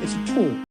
It's a tool.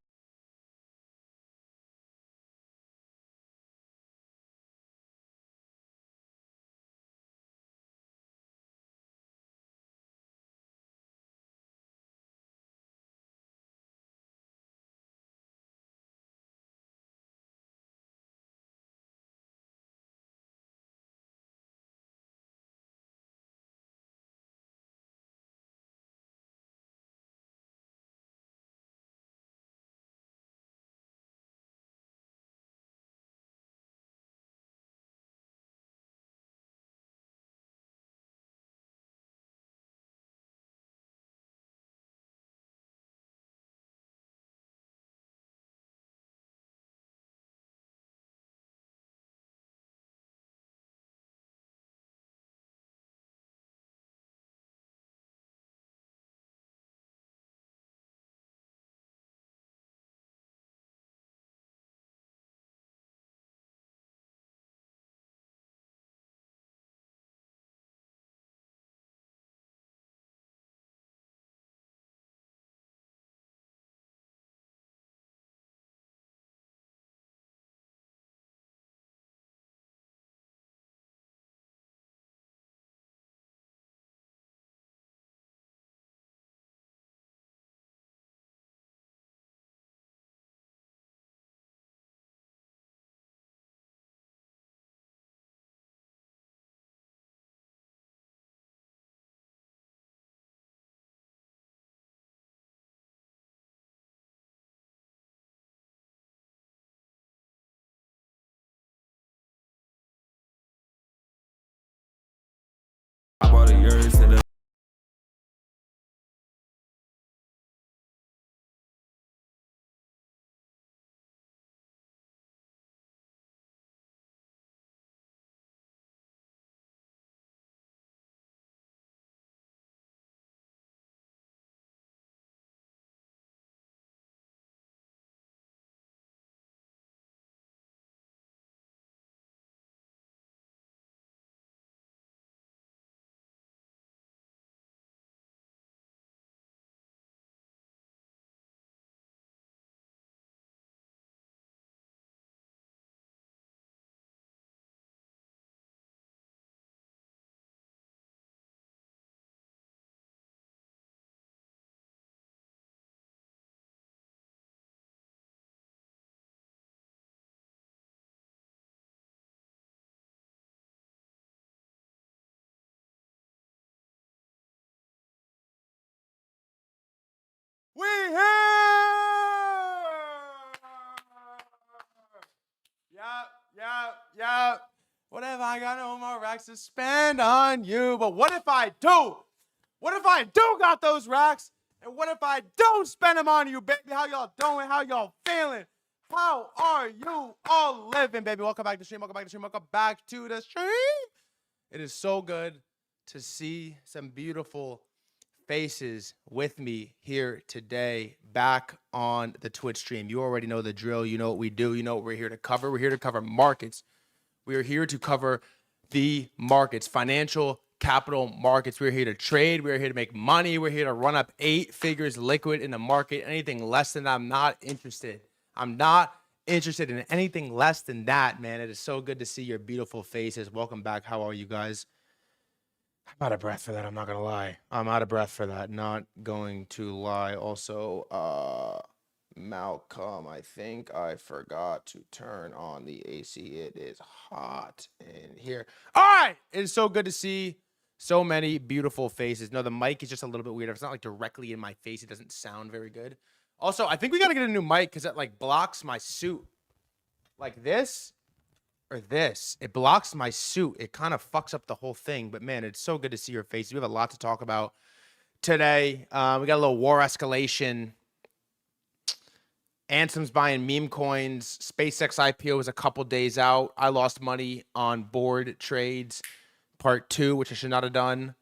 We here! Yep. What if I got no more racks to spend on you? But what if I do? What if I do got those racks? And what if I don't spend them on you, baby? How y'all doing? How y'all feeling? How are you all living, baby? Welcome back to the stream. Welcome back to the stream. Welcome back to the stream. It is so good to see some beautiful faces with me here today, back on the Twitch stream. You already know the drill. You know what we do. You know what we're here to cover. We're here to cover markets. We are here to cover the markets, financial capital markets. We're here to trade. We're here to make money. We're here to run up 8 figures liquid in the market. Anything less than that, I'm not interested. I'm not interested in anything less than that, man. It is so good to see your beautiful faces. Welcome back. How are you guys? I'm out of breath for that. I'm not going to lie. I'm out of breath for that. Not going to lie. Also, Malcolm, I think I forgot to turn on the AC. It is hot in here. All right. It is so good to see so many beautiful faces. No, the mic is just a little bit weird. If it's not like directly in my face, it doesn't sound very good. Also, I think we got to get a new mic because it like blocks my suit. Like this. Or this, it blocks my suit. It kind of fucks up the whole thing. But man, it's so good to see your face. We have a lot to talk about today. We got a little war escalation. Ansem's buying meme coins. SpaceX IPO is a couple days out. I lost money on board trades, part 2, which I should not have done.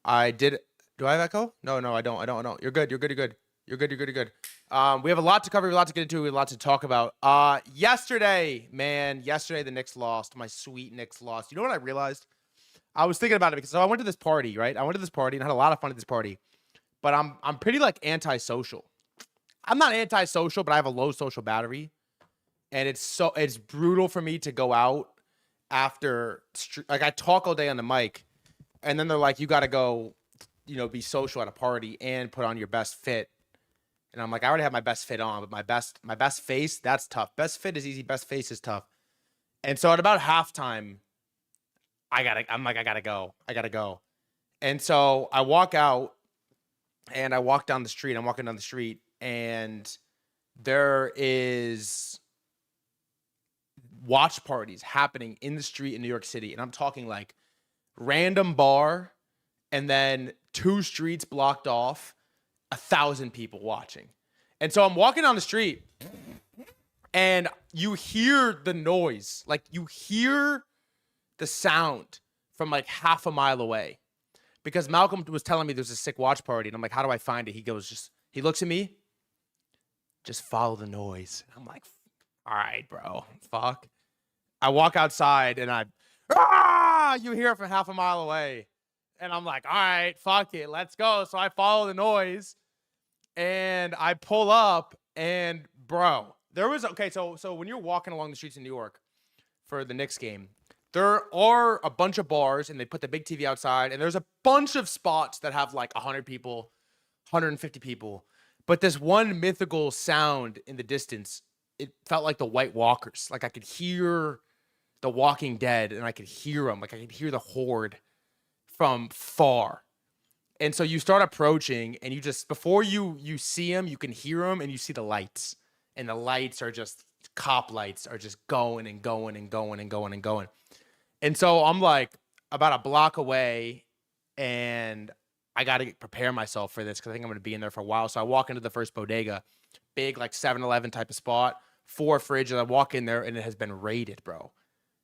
I did. Do I have echo? No, I don't. You're good. You're good. We have a lot to cover, a lot to get into, a lot to talk about. Yesterday, the Knicks lost. My sweet Knicks lost. You know what I realized? I was thinking about it because I went to this party, right? I went to this party and had a lot of fun at this party. But I'm pretty like antisocial. I'm not antisocial, but I have a low social battery. And it's brutal for me to go out after, like, I talk all day on the mic, and then they're like, you got to go, be social at a party and put on your best fit. And I'm like, I already have my best fit on, but my best face, that's tough. Best fit is easy. Best face is tough. And so at about halftime, I gotta go. And so I walk out and I walk down the street. I'm walking down the street, and there is watch parties happening in the street in New York City. And I'm talking like random bar, and then 2 streets blocked off, 1,000 people watching. And so I'm walking down the street, and you hear the noise, like you hear the sound from like half a mile away, because Malcolm was telling me there's a sick watch party, and I'm like, how do I find it? He looks at me, just follow the noise. I'm like, all right, bro, fuck. I walk outside, and you hear it from half a mile away. And I'm like, all right, fuck it, let's go. So I follow the noise, and I pull up, and bro, so when you're walking along the streets in New York for the Knicks game, there are a bunch of bars, and they put the big TV outside, and there's a bunch of spots that have like 100 people, 150 people. But this one mythical sound in the distance, it felt like the White Walkers. Like I could hear the Walking Dead, and I could hear them. Like I could hear the horde from far. And so you start approaching, and you just, before you see them, you can hear them, and you see the lights. And the lights are just, cop lights are just going and going and going and going and going. And so I'm like about a block away, and I got to prepare myself for this because I think I'm going to be in there for a while. So I walk into the first bodega, big like 7-Eleven type of spot, 4 fridges. I walk in there, and it has been raided, bro.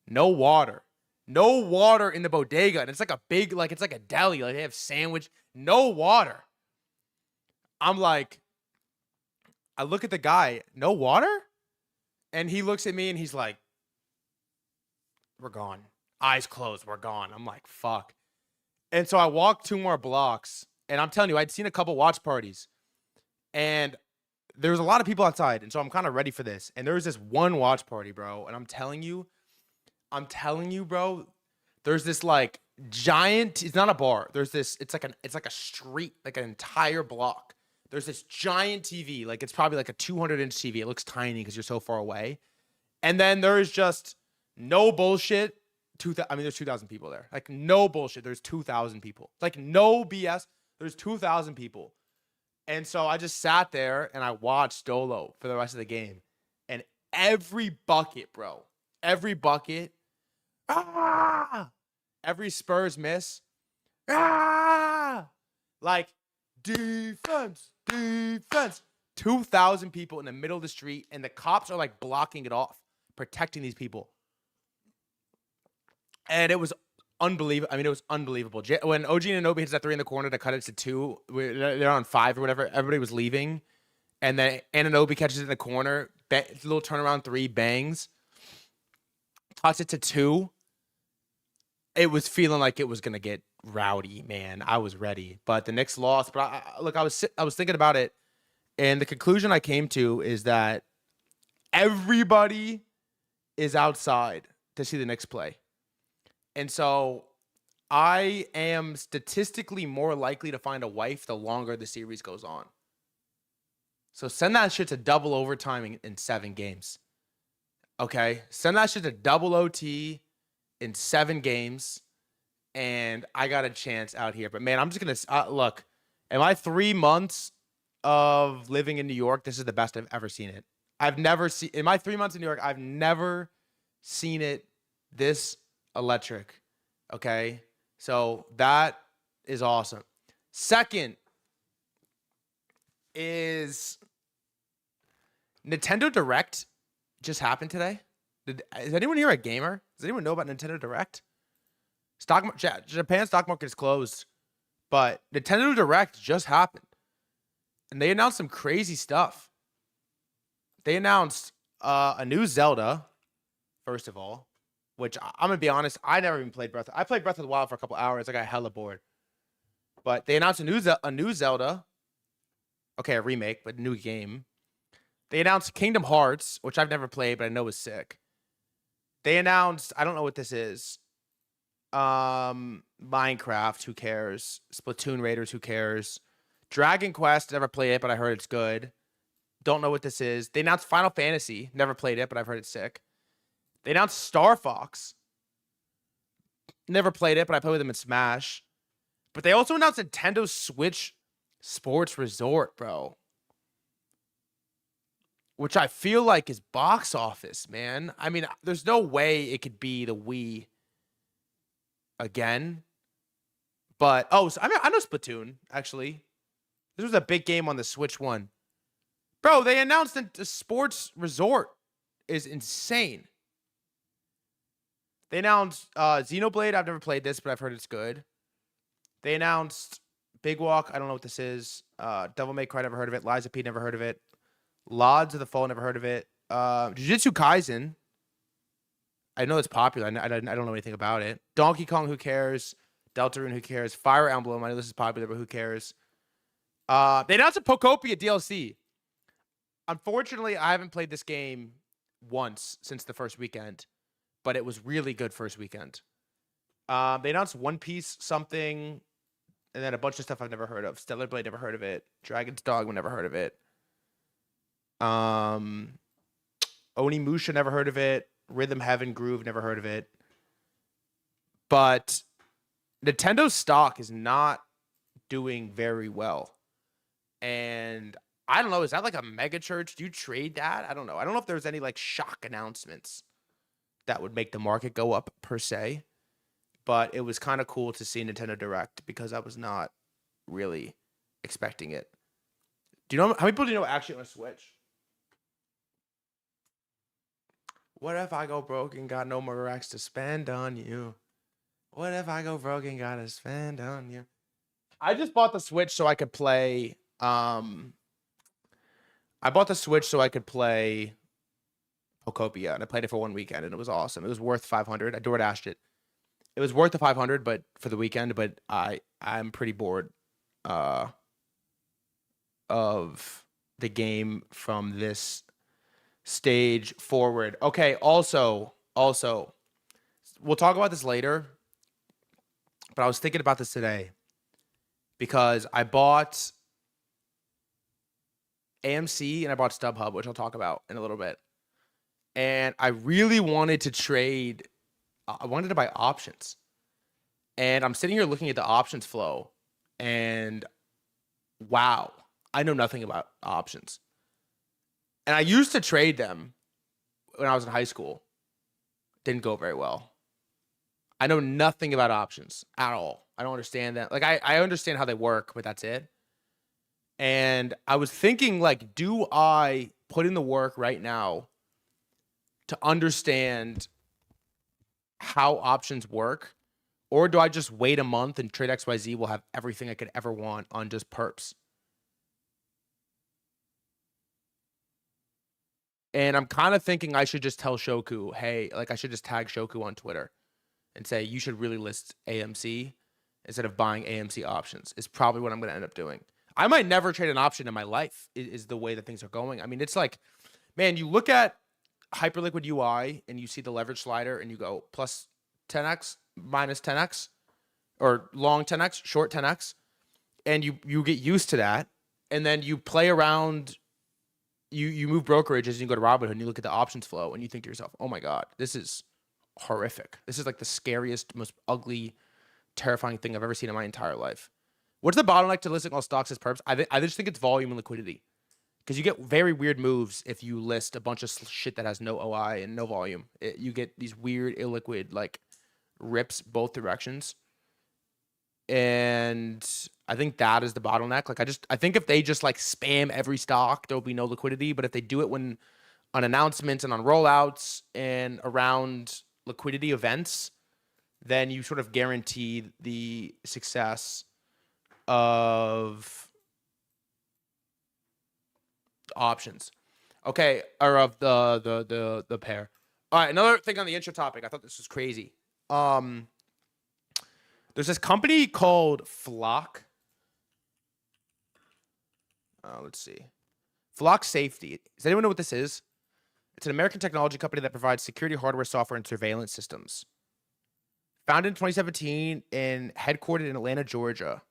No water in the bodega. And it's like a big, like, it's like a deli. Like they have sandwich, no water. I'm like, I look at the guy, no water? And he looks at me, and he's like, we're gone. Eyes closed, we're gone. I'm like, fuck. And so I walked 2 more blocks, and I'm telling you, I'd seen a couple watch parties, and there was a lot of people outside, and so I'm kind of ready for this. And there was this one watch party, bro, and I'm telling you, bro, there's this like giant, it's not a bar. There's this, it's like a street, like an entire block. There's this giant TV, like it's probably like a 200-inch TV. It looks tiny because you're so far away. And then there's just no bullshit. There's 2,000 people there. Like no bullshit. There's 2,000 people. Like no BS. There's 2,000 people. And so I just sat there and I watched Dolo for the rest of the game. And every bucket, bro, every bucket, every Spurs miss, like defense, 2,000 people in the middle of the street, and the cops are like blocking it off, protecting these people. And it was unbelievable. I mean, it was unbelievable. When OG Anunoby hits that 3 in the corner to cut it to 2, they're on 5 or whatever. Everybody was leaving, and then Anunoby catches it in the corner, little turnaround 3, bangs, cuts it to 2. It was feeling like it was gonna get rowdy, man. I was ready, but the Knicks lost. But I was thinking about it, and the conclusion I came to is that everybody is outside to see the Knicks play. And so I am statistically more likely to find a wife the longer the series goes on. So send that shit to double overtime in 7 games. Okay? Send that shit to double OT in 7 games. And I got a chance out here. But, man, I'm just going to look. In my 3 months of living in New York, this is the best I've ever seen it. In my 3 months in New York, I've never seen it this electric. Okay, so that is awesome. Second is Nintendo Direct just happened today. Is anyone here a gamer? Does anyone know about Nintendo Direct? Japan stock market is closed, but Nintendo Direct just happened, and they announced some crazy stuff. They announced a new Zelda, first of all. Which I'm going to be honest, I never even played Breath. I played Breath of the Wild for a couple hours. I got hella bored. But they announced a new Zelda. Okay, a remake, but a new game. They announced Kingdom Hearts, which I've never played, but I know is sick. They announced, I don't know what this is. Minecraft, who cares? Splatoon Raiders, who cares? Dragon Quest, never played it, but I heard it's good. Don't know what this is. They announced Final Fantasy, never played it, but I've heard it's sick. They announced Star Fox. Never played it, but I play with them in Smash. But they also announced Nintendo Switch Sports Resort, bro. Which I feel like is box office, man. I mean, there's no way it could be the Wii again. But, oh, so, I know Splatoon, actually. This was a big game on the Switch one. Bro, they announced that the Sports Resort is insane. They announced Xenoblade. I've never played this, but I've heard it's good. They announced Big Walk. I don't know what this is. Devil May Cry, never heard of it. Liza P, never heard of it. Lods of the Fall, never heard of it. Jujutsu Kaisen. I know it's popular. I don't know anything about it. Donkey Kong, who cares? Deltarune, who cares? Fire Emblem, I know this is popular, but who cares? They announced a Pokopia DLC. Unfortunately, I haven't played this game once since the first weekend, but it was really good first weekend. They announced One Piece something, and then a bunch of stuff I've never heard of. Stellar Blade, never heard of it. Dragon's Dogma, never heard of it. Onimusha, never heard of it. Rhythm Heaven Groove, never heard of it. But Nintendo's stock is not doing very well. And I don't know, is that like a mega church? Do you trade that? I don't know. I don't know if there's any like shock announcements that would make the market go up per se. But it was kind of cool to see Nintendo Direct because I was not really expecting it. Do you know how many people do you know actually on a Switch? What if I go broke and got no more racks to spend on you? What if I go broke and gotta spend on you? I just bought the Switch so I could play. I bought the Switch so I could play Pokopia, and I played it for one weekend, and it was awesome. It was worth $500. I DoorDashed it. It was worth the $500, but for the weekend. But I'm pretty bored of the game from this stage forward. Okay, also, we'll talk about this later, but I was thinking about this today because I bought AMC and I bought StubHub, which I'll talk about in a little bit. And I really wanted to trade. I wanted to buy options. And I'm sitting here looking at the options flow, and wow, I know nothing about options. And I used to trade them when I was in high school. Didn't go very well. I know nothing about options at all. I don't understand that. Like, I understand how they work, but that's it. And I was thinking, like, do I put in the work right now to understand how options work? Or do I just wait a month and trade XYZ will have everything I could ever want on just perps? And I'm kind of thinking I should just tell Shoku, hey, like I should just tag Shoku on Twitter and say, you should really list AMC instead of buying AMC options. Is probably what I'm going to end up doing. I might never trade an option in my life is the way that things are going. I mean, it's like, man, you look at Hyperliquid UI and you see the leverage slider and you go plus 10x, minus 10x, or long 10x, short 10x. And you get used to that. And then you play around. You move brokerages and you go to Robinhood and you look at the options flow and you think to yourself, oh my God, this is horrific. This is like the scariest, most ugly, terrifying thing I've ever seen in my entire life. What's the bottleneck to listing all stocks as perps? I just think it's volume and liquidity. Because you get very weird moves if you list a bunch of shit that has no OI and no volume. You get these weird illiquid like rips both directions. And I think that is the bottleneck. Like I think if they just like spam every stock, there'll be no liquidity. But if they do it when on announcements and on rollouts and around liquidity events, then you sort of guarantee the success of options. Okay, or of the pair. All right, another thing on the intro topic. I thought this was crazy. There's this company called Flock. Let's see. Flock Safety. Does anyone know what this is? It's an American technology company that provides security hardware, software, and surveillance systems. Founded in 2017 and headquartered in Atlanta, Georgia.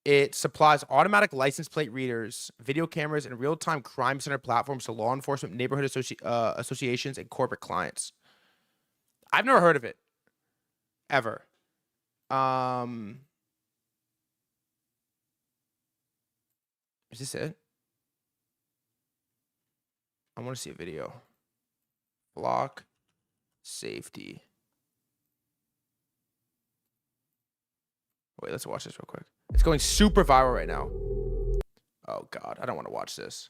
It supplies automatic license plate readers, video cameras, and real-time crime center platforms to law enforcement, neighborhood associations, and corporate clients. I've never heard of it, ever. Is this it? I want to see a video. Flock Safety. Wait, let's watch this real quick. It's going super viral right now. Oh, God. I don't want to watch this.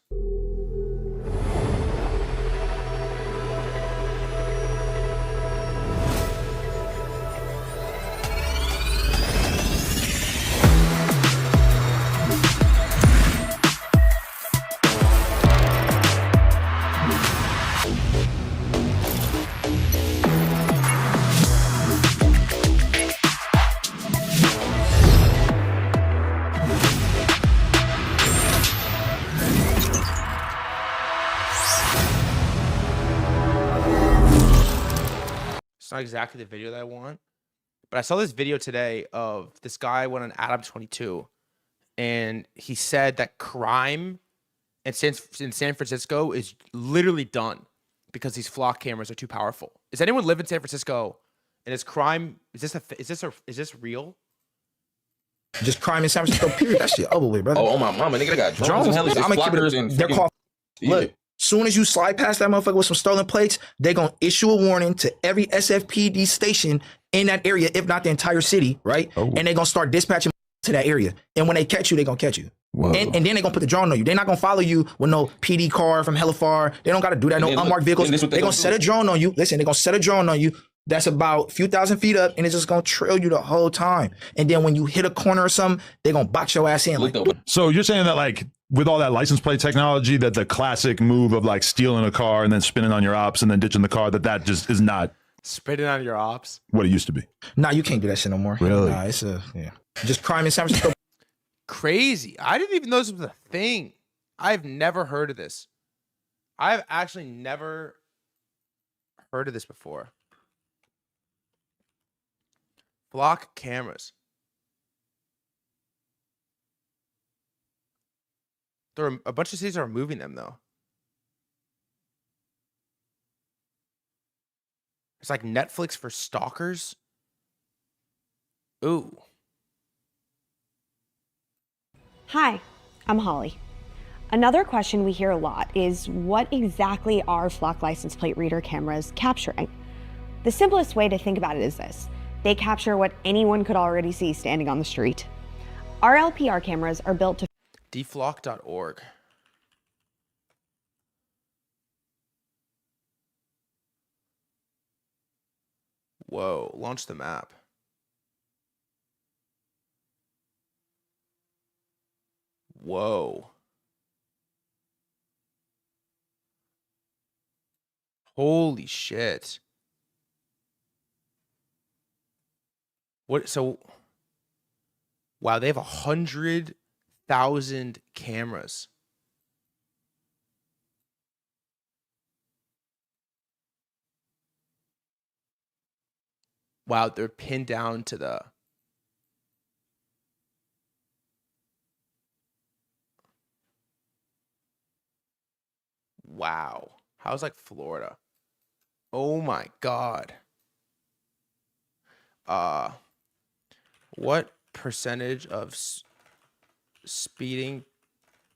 It's not exactly the video that I want, but I saw this video today of this guy went on Adam 22, and he said that crime in San Francisco is literally done because these flock cameras are too powerful. Does anyone live in San Francisco? And is crime is this real? Just crime in San Francisco, period. That shit over with, brother. Oh, my mama, nigga, they got drones and flockers and they're called. Look, soon as you slide past that motherfucker with some stolen plates, they're gonna issue a warning to every SFPD station in that area, if not the entire city, right? Oh. And they're gonna start dispatching to that area. And when they catch you, they're gonna catch you. And then they're gonna put the drone on you. They're not gonna follow you with no PD car from hella far. They don't gotta do that. No unmarked vehicles. They're gonna set a drone on you. Listen, they're gonna set a drone on you that's about a few thousand feet up, and it's just gonna trail you the whole time. And then when you hit a corner or something, they're gonna box your ass in. Like, so you're saying that, like, with all that license plate technology, that the classic move of like stealing a car and then spinning on your ops and then ditching the car, that just is not spinning on your ops what it used to be? Nah, you can't do that shit no more. Really? Nah, it's just crime in San Francisco. Crazy. I didn't even know this was a thing. I've never heard of this. I've actually never heard of this before. Flock cameras. There are a bunch of cities are removing them though. It's like Netflix for stalkers. Ooh. Hi, I'm Holly. Another question we hear a lot is, what exactly are flock license plate reader cameras capturing? The simplest way to think about it is this. They capture what anyone could already see standing on the street. Our LPR cameras are built to deflock.org. Whoa, launch the map. Whoa. Holy shit. What, so, wow, they have 100,000 cameras. Wow, they're pinned down to the... Wow. How's like Florida? Oh my God. What percentage of speeding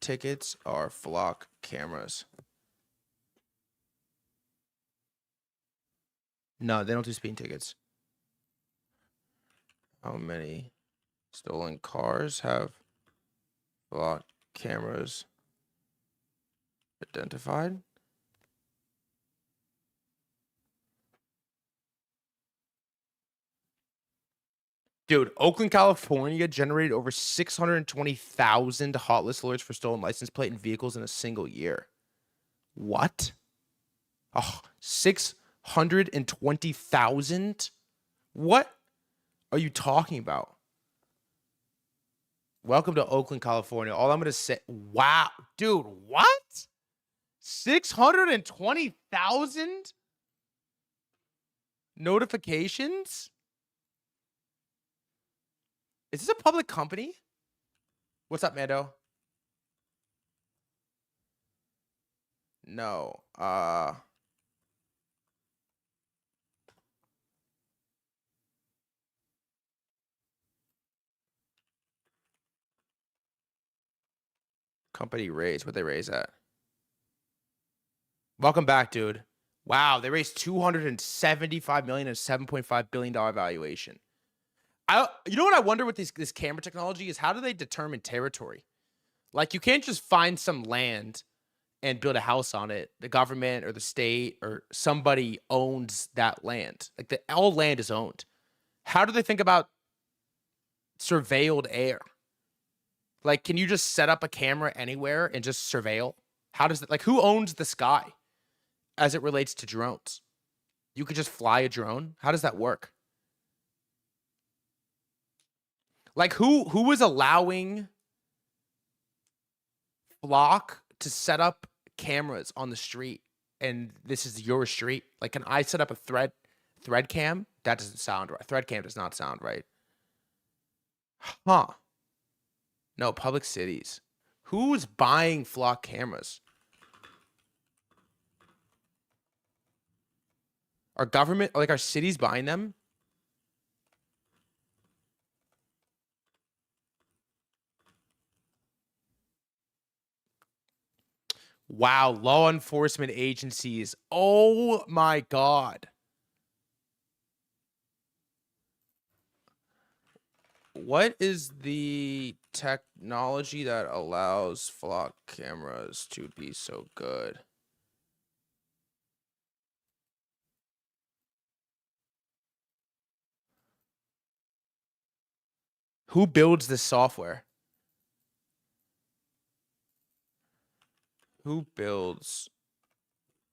tickets are flock cameras? No, they don't do speeding tickets. How many stolen cars have flock cameras identified? Dude, Oakland, California generated over 620,000 hot list alerts for stolen license plate and vehicles in a single year. What? Oh, 620,000? What are you talking about? Welcome to Oakland, California. All I'm going to say, wow, dude, what? 620,000 notifications? Is this a public company? What's up, Mando? No. Company raise. What they raise at? Welcome back, dude. Wow, they raised $275 million and $7.5 billion valuation. You know what I wonder with this camera technology is how do they determine territory? Like, you can't just find some land and build a house on it. The government or the state or somebody owns that land. Like, all land is owned. How do they think about surveilled air? Like, can you just set up a camera anywhere and just surveil? How does that, like, who owns the sky as it relates to drones? You could just fly a drone. How does that work? Like, who is allowing Flock to set up cameras on the street and this is your street? Like, can I set up a thread cam? That doesn't sound right. Thread cam does not sound right. Huh. No, public cities. Who's buying Flock cameras? Our government, like our cities buying them? Wow, law enforcement agencies. Oh my God. What is the technology that allows Flock cameras to be so good? Who builds this software? Who builds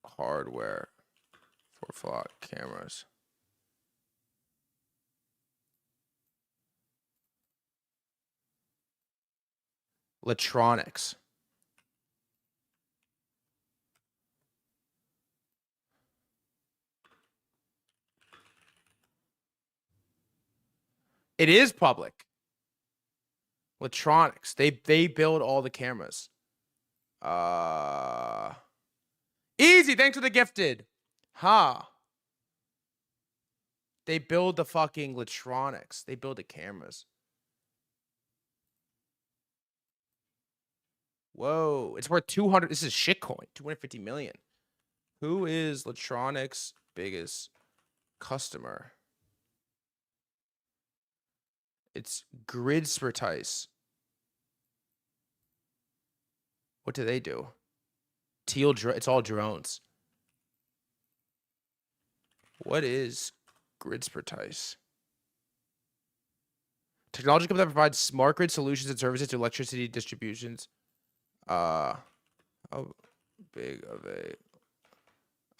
hardware for Flock cameras? Electronics. It is public. Electronics. They build all the cameras. Easy. Thanks for the gifted. Huh. They build the fucking electronics. They build the cameras. Whoa, it's worth 200. This is shitcoin. 250 million. Who is Electronics' biggest customer? It's Gridspertice. What do they do? It's all drones. What is Gridspertice? Technology company that provides smart grid solutions and services to electricity distributions. How big of a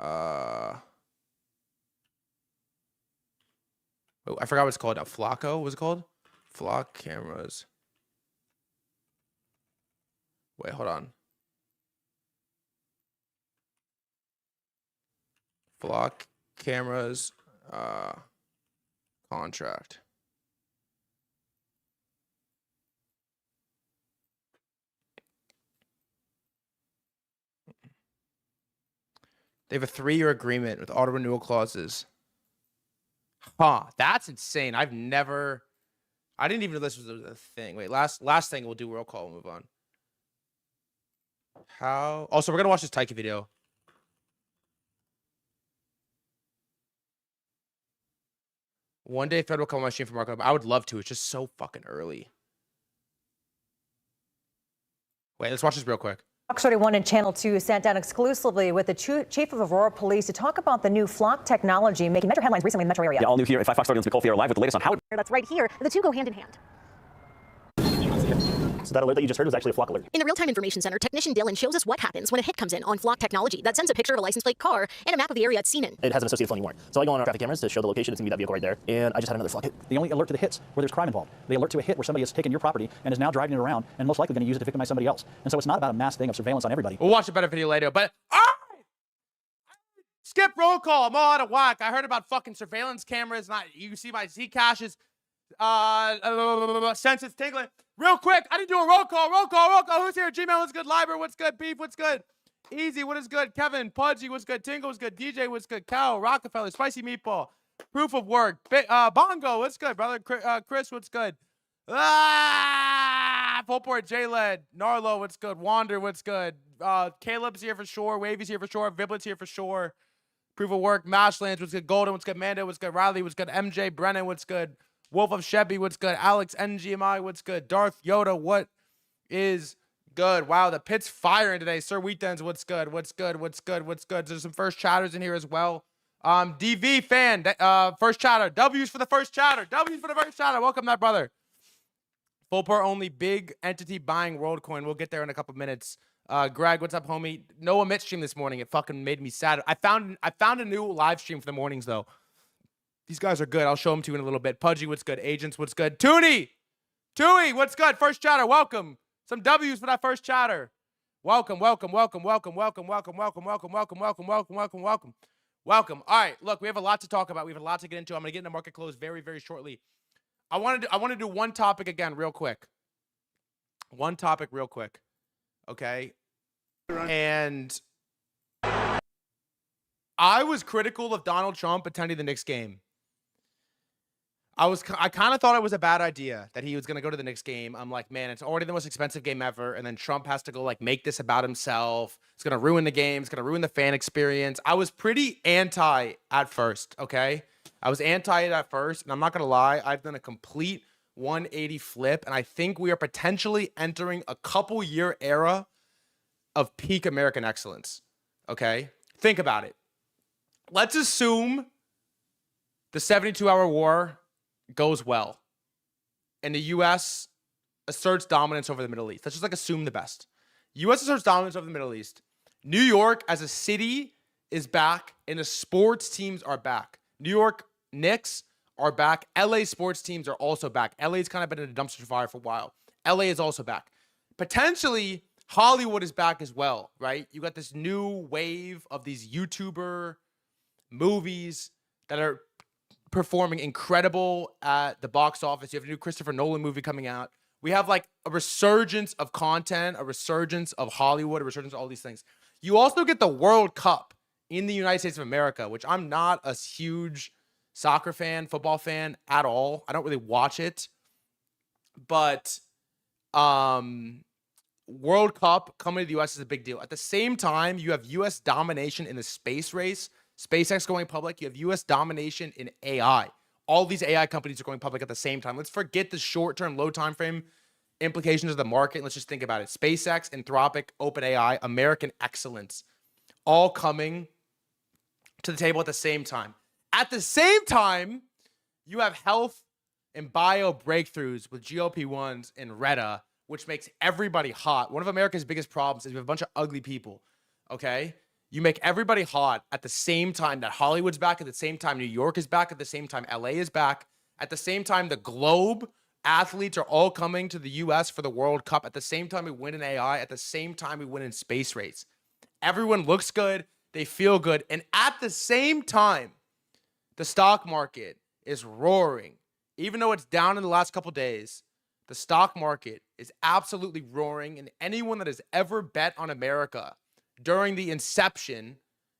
oh, I forgot what it's called now. Flacco, what's it called? Flock cameras. Wait, hold on. Flock cameras contract. They have a 3-year agreement with auto renewal clauses. Huh, that's insane. I didn't even know this was a thing. Wait, last thing we'll do roll call, we'll move on. How? Also, we're gonna watch this Taiki video. One day Fred will come on my stream for markup. I would love to. It's just so fucking early. Wait, let's watch this real quick. Fox 31 and Channel 2 sat down exclusively with the chief of Aurora Police to talk about the new Flock technology making major headlines recently in the metro area. Yeah, all new here at 5 Fox 31's Nicole Fier live with the latest on how That's right here. The two go hand in hand. So that alert that you just heard was actually a flock alert. In the Real-Time Information Center, technician Dylan shows us what happens when a hit comes in on Flock technology that sends a picture of a license plate car and a map of the area it's seen in. It has an associated floating warrant. So I go on our traffic cameras to show the location. It's going to be that vehicle right there. And I just had another flock hit. They only alert to the hits where there's crime involved. They alert to a hit where somebody has taken your property and is now driving it around and most likely going to use it to victimize somebody else. And so it's not about a mass thing of surveillance on everybody. We'll watch a better video later, but all right! Skip roll call. I'm all out of whack. I heard about fucking surveillance cameras. You can see my Zcash senses tingling. Real quick, I didn't do a roll call. Who's here? Gmail, what's good? Liber, what's good? Beef, what's good? Easy, what is good? Kevin, Pudgy, what's good? Tingle, what's good? DJ, what's good? Cow, Rockefeller, Spicy Meatball, Proof of Work, Bongo, what's good, brother? Chris, what's good? Fullport, J-Led, Narlo, what's good? Wander, what's good? Caleb's here for sure. Wavy's here for sure. Viblet's here for sure. Proof of Work, Mashlands, what's good? Golden, what's good? Mando, what's good? Riley, what's good? MJ, Brennan, what's good? Wolf of Chevy, what's good? Alex, NGMI, what's good? Darth Yoda, what is good? Wow, the pit's firing today. Sir Wheatens, what's good? What's good? There's some first chatters in here as well. DV fan, first chatter. W's for the first chatter. Welcome, that brother. Full part only, big entity buying WorldCoin. We'll get there in a couple minutes. Greg, what's up, homie? No emit stream this morning. It fucking made me sad. I found a new live stream for the mornings though. These guys are good. I'll show them to you in a little bit. Pudgy, what's good? Agents, what's good? Toonie, what's good? First chatter, welcome. Some W's for that first chatter. Welcome. All right, look, we have a lot to talk about. We have a lot to get into. I'm gonna get into market close very, very shortly. I want to do one topic again, real quick. Okay. And I was critical of Donald Trump attending the Knicks game. I kind of thought it was a bad idea that he was going to go to the Knicks game. I'm like, man, it's already the most expensive game ever. And then Trump has to go like make this about himself. It's going to ruin the game. It's going to ruin the fan experience. I was pretty anti at first. Okay. I was anti it at first. And I'm not going to lie. I've done a complete 180 flip. And I think we are potentially entering a couple year era of peak American excellence. Okay. Think about it. Let's assume the 72-hour war goes well and the U.S. asserts dominance over the Middle East. Let's just like assume the best. U.S. asserts dominance over the Middle East. New York as a city is back and the sports teams are back. New York Knicks are back. LA sports teams are also back. LA's kind of been in a dumpster fire for a while. LA is also back. Potentially Hollywood is back as well, right? You got this new wave of these YouTuber movies that are performing incredible at the box office. You have a new Christopher Nolan movie coming out. We have like a resurgence of content, a resurgence of Hollywood, a resurgence of all these things. You also get the World Cup in the United States of America, which I'm not a huge soccer fan, football fan at all. I don't really watch it. But World Cup coming to the U.S. is a big deal. At the same time, you have U.S. domination in the space race. SpaceX going public. You have U.S. domination in AI. All these AI companies are going public at the same time. Let's forget the short-term, low time frame implications of the market. Let's just think about it. SpaceX, Anthropic, OpenAI, American excellence, all coming to the table at the same time. At the same time, you have health and bio breakthroughs with GLP-1s and Retta, which makes everybody hot. One of America's biggest problems is we have a bunch of ugly people, okay? You make everybody hot at the same time that Hollywood's back, at the same time New York is back, at the same time LA is back, at the same time the globe athletes are all coming to the US for the World Cup, at the same time we win in AI, at the same time we win in space race. Everyone looks good, they feel good, and at the same time, the stock market is roaring. Even though it's down in the last couple days, the stock market is absolutely roaring, and anyone that has ever bet on America during the inception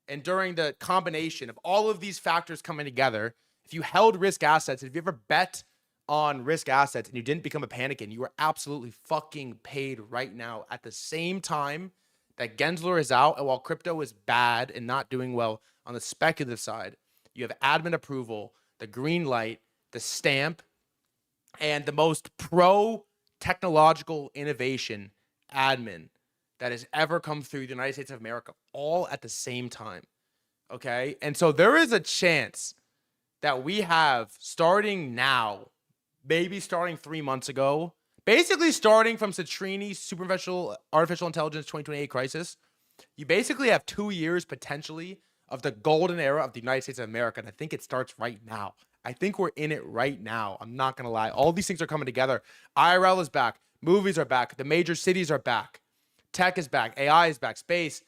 and during the combination of all of these factors coming together, if you held risk assets, if you ever bet on risk assets and you didn't become a panican, you are absolutely fucking paid right now. At the same time that Gensler is out, and while crypto is bad and not doing well on the speculative side, you have admin approval, the green light, the stamp, and the most pro-technological innovation admin that has ever come through the United States of America, all at the same time, okay? And so there is a chance that we have, starting now, maybe starting 3 months ago, Basically, starting from Citrini's superficial artificial intelligence 2028 crisis, you basically have 2 years potentially of the golden era of the United States of America. And I think it starts right now. I think we're in it right now. I'm not going to lie. All these things are coming together. IRL is back. Movies are back. The major cities are back. Tech is back. AI is back. Space.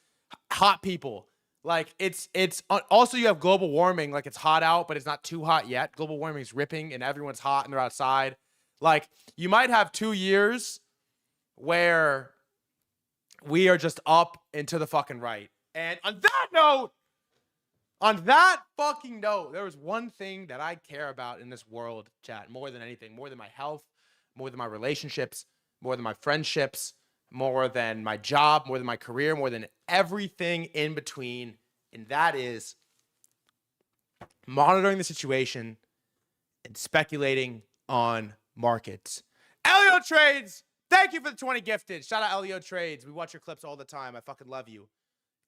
Hot people. Like, it's also, you have global warming. Like, it's hot out, but it's not too hot yet. Global warming is ripping and everyone's hot and they're outside. Like, you might have 2 years where we are just up and to the fucking right. And on that fucking note, there was one thing that I care about in this world, chat, more than anything, more than my health, more than my relationships, more than my friendships, more than my job, more than my career, more than everything in between. And that is monitoring the situation and speculating on markets. Elio Trades, thank you for the 20 gifted. Shout out Elio Trades. We watch your clips all the time. I fucking love you.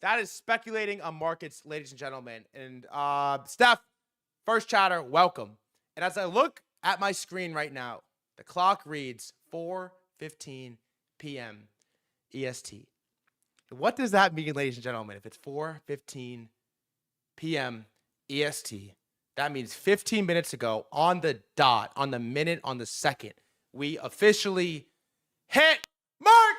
That is speculating on markets, ladies and gentlemen. And Steph, first chatter, welcome. And as I look at my screen right now, the clock reads 4:15 p.m. EST. What does that mean, ladies and gentlemen? If it's 4:15 p.m. EST, that means 15 minutes ago, on the dot, on the minute, on the second, we officially hit Mark.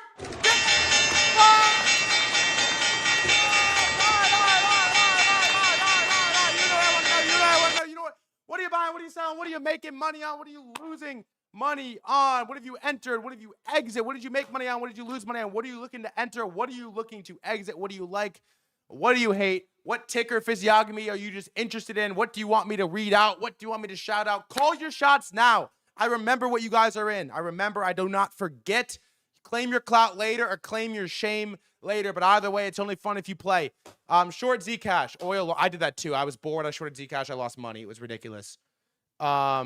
What are you buying? What are you selling? What are you making money on? What are you losing money on? What have you entered? What have you exit? What did you make money on? What did you lose money on? What are you looking to enter? What are you looking to exit? What do you like? What do you hate? What ticker physiognomy are you just interested in? What do you want me to read out? What do you want me to shout out? Call your shots now. I remember what you guys are in. I remember. I do not forget. Claim your clout later or claim your shame later. But either way, it's only fun if you play. Short Zcash. Oil. I did that too. I was bored. I shorted Zcash. I lost money. It was ridiculous. All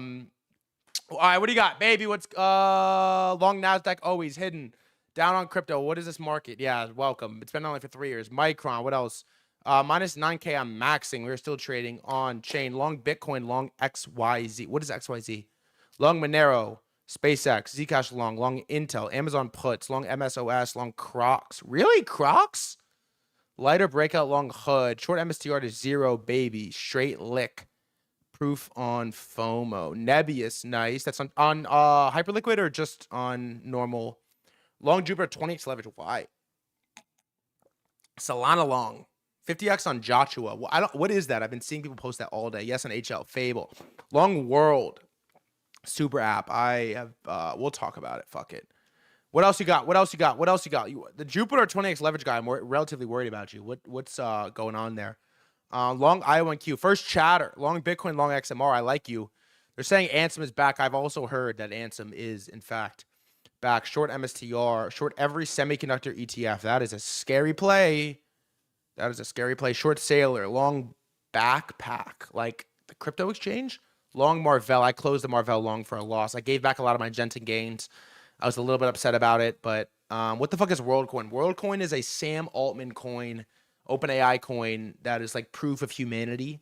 right, what do you got, baby? What's long Nasdaq always hidden down on crypto? What is this market? Yeah, welcome. It's been only for 3 years. Micron. What else? Minus 9K. I'm maxing. We're still trading on chain. Long Bitcoin. Long XYZ. What is XYZ? Long Monero. SpaceX. Zcash long. Long Intel. Amazon puts. Long MSOS. Long Crocs. Really, Crocs? Lighter breakout. Long Hood. Short MSTR to 0, baby. Straight lick. Proof on FOMO. Nebius, nice. That's on Hyperliquid or just on normal? Long Jupiter 20x leverage. Why? Solana long. 50x on Joshua. What is that? I've been seeing people post that all day. Yes, on HL. Fable. Long World. Super app. I have we'll talk about it. Fuck it. What else you got? What else you got? What else you got? The Jupiter 20x leverage guy, I'm relatively worried about you. What's going on there? Long I1Q. First chatter. Long Bitcoin, long XMR. I like you. They're saying Ansem is back. I've also heard that Ansem is, in fact, back. Short MSTR. Short every semiconductor ETF. That is a scary play. That is a scary play. Short Sailor. Long Backpack. Like the crypto exchange. Long Marvell. I closed the Marvell long for a loss. I gave back a lot of my Jensen gains. I was a little bit upset about it. But what the fuck is WorldCoin? WorldCoin is a Sam Altman coin. OpenAI coin that is like proof of humanity.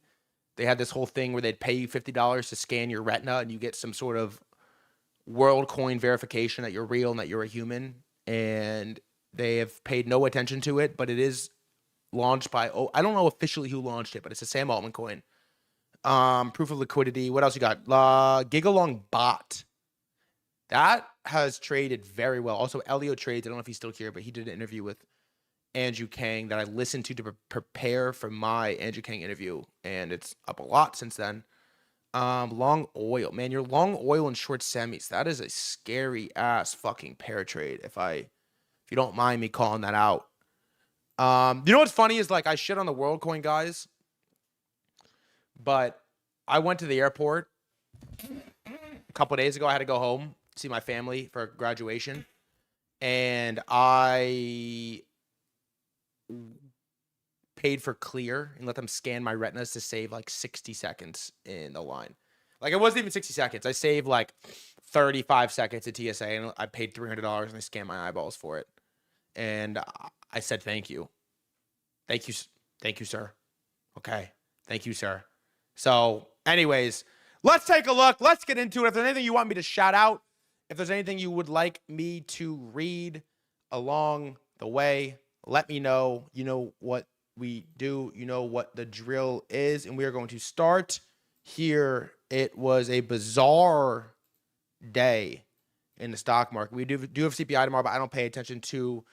They had this whole thing where they'd pay you $50 to scan your retina and you get some sort of WorldCoin verification that you're real and that you're a human. And they have paid no attention to it, but it is launched by, I don't know officially who launched it, but it's a Sam Altman coin. Proof of liquidity. What else you got? Gigalong Bot. That has traded very well. Also, Elio Trades. I don't know if he's still here, but he did an interview with Andrew Kang that I listened to prepare for my Andrew Kang interview, and it's up a lot since then. Long oil, man, you're long oil and short semis. That is a scary ass fucking pair trade. If you don't mind me calling that out. You know what's funny is like I shit on the WorldCoin guys, but I went to the airport a couple of days ago. I had to go home see my family for graduation, and I paid for Clear and let them scan my retinas to save like 60 seconds in the line. Like it wasn't even 60 seconds. I saved like 35 seconds at TSA and I paid $300 and they scanned my eyeballs for it. And I said, thank you. Thank you. Thank you, sir. Okay. Thank you, sir. So anyways, let's take a look. Let's get into it. If there's anything you want me to shout out, If there's anything you would like me to read along the way, let me know. You know what we do. You know what the drill is. And we are going to start here. It was a bizarre day in the stock market. We do have CPI tomorrow, but I don't pay attention to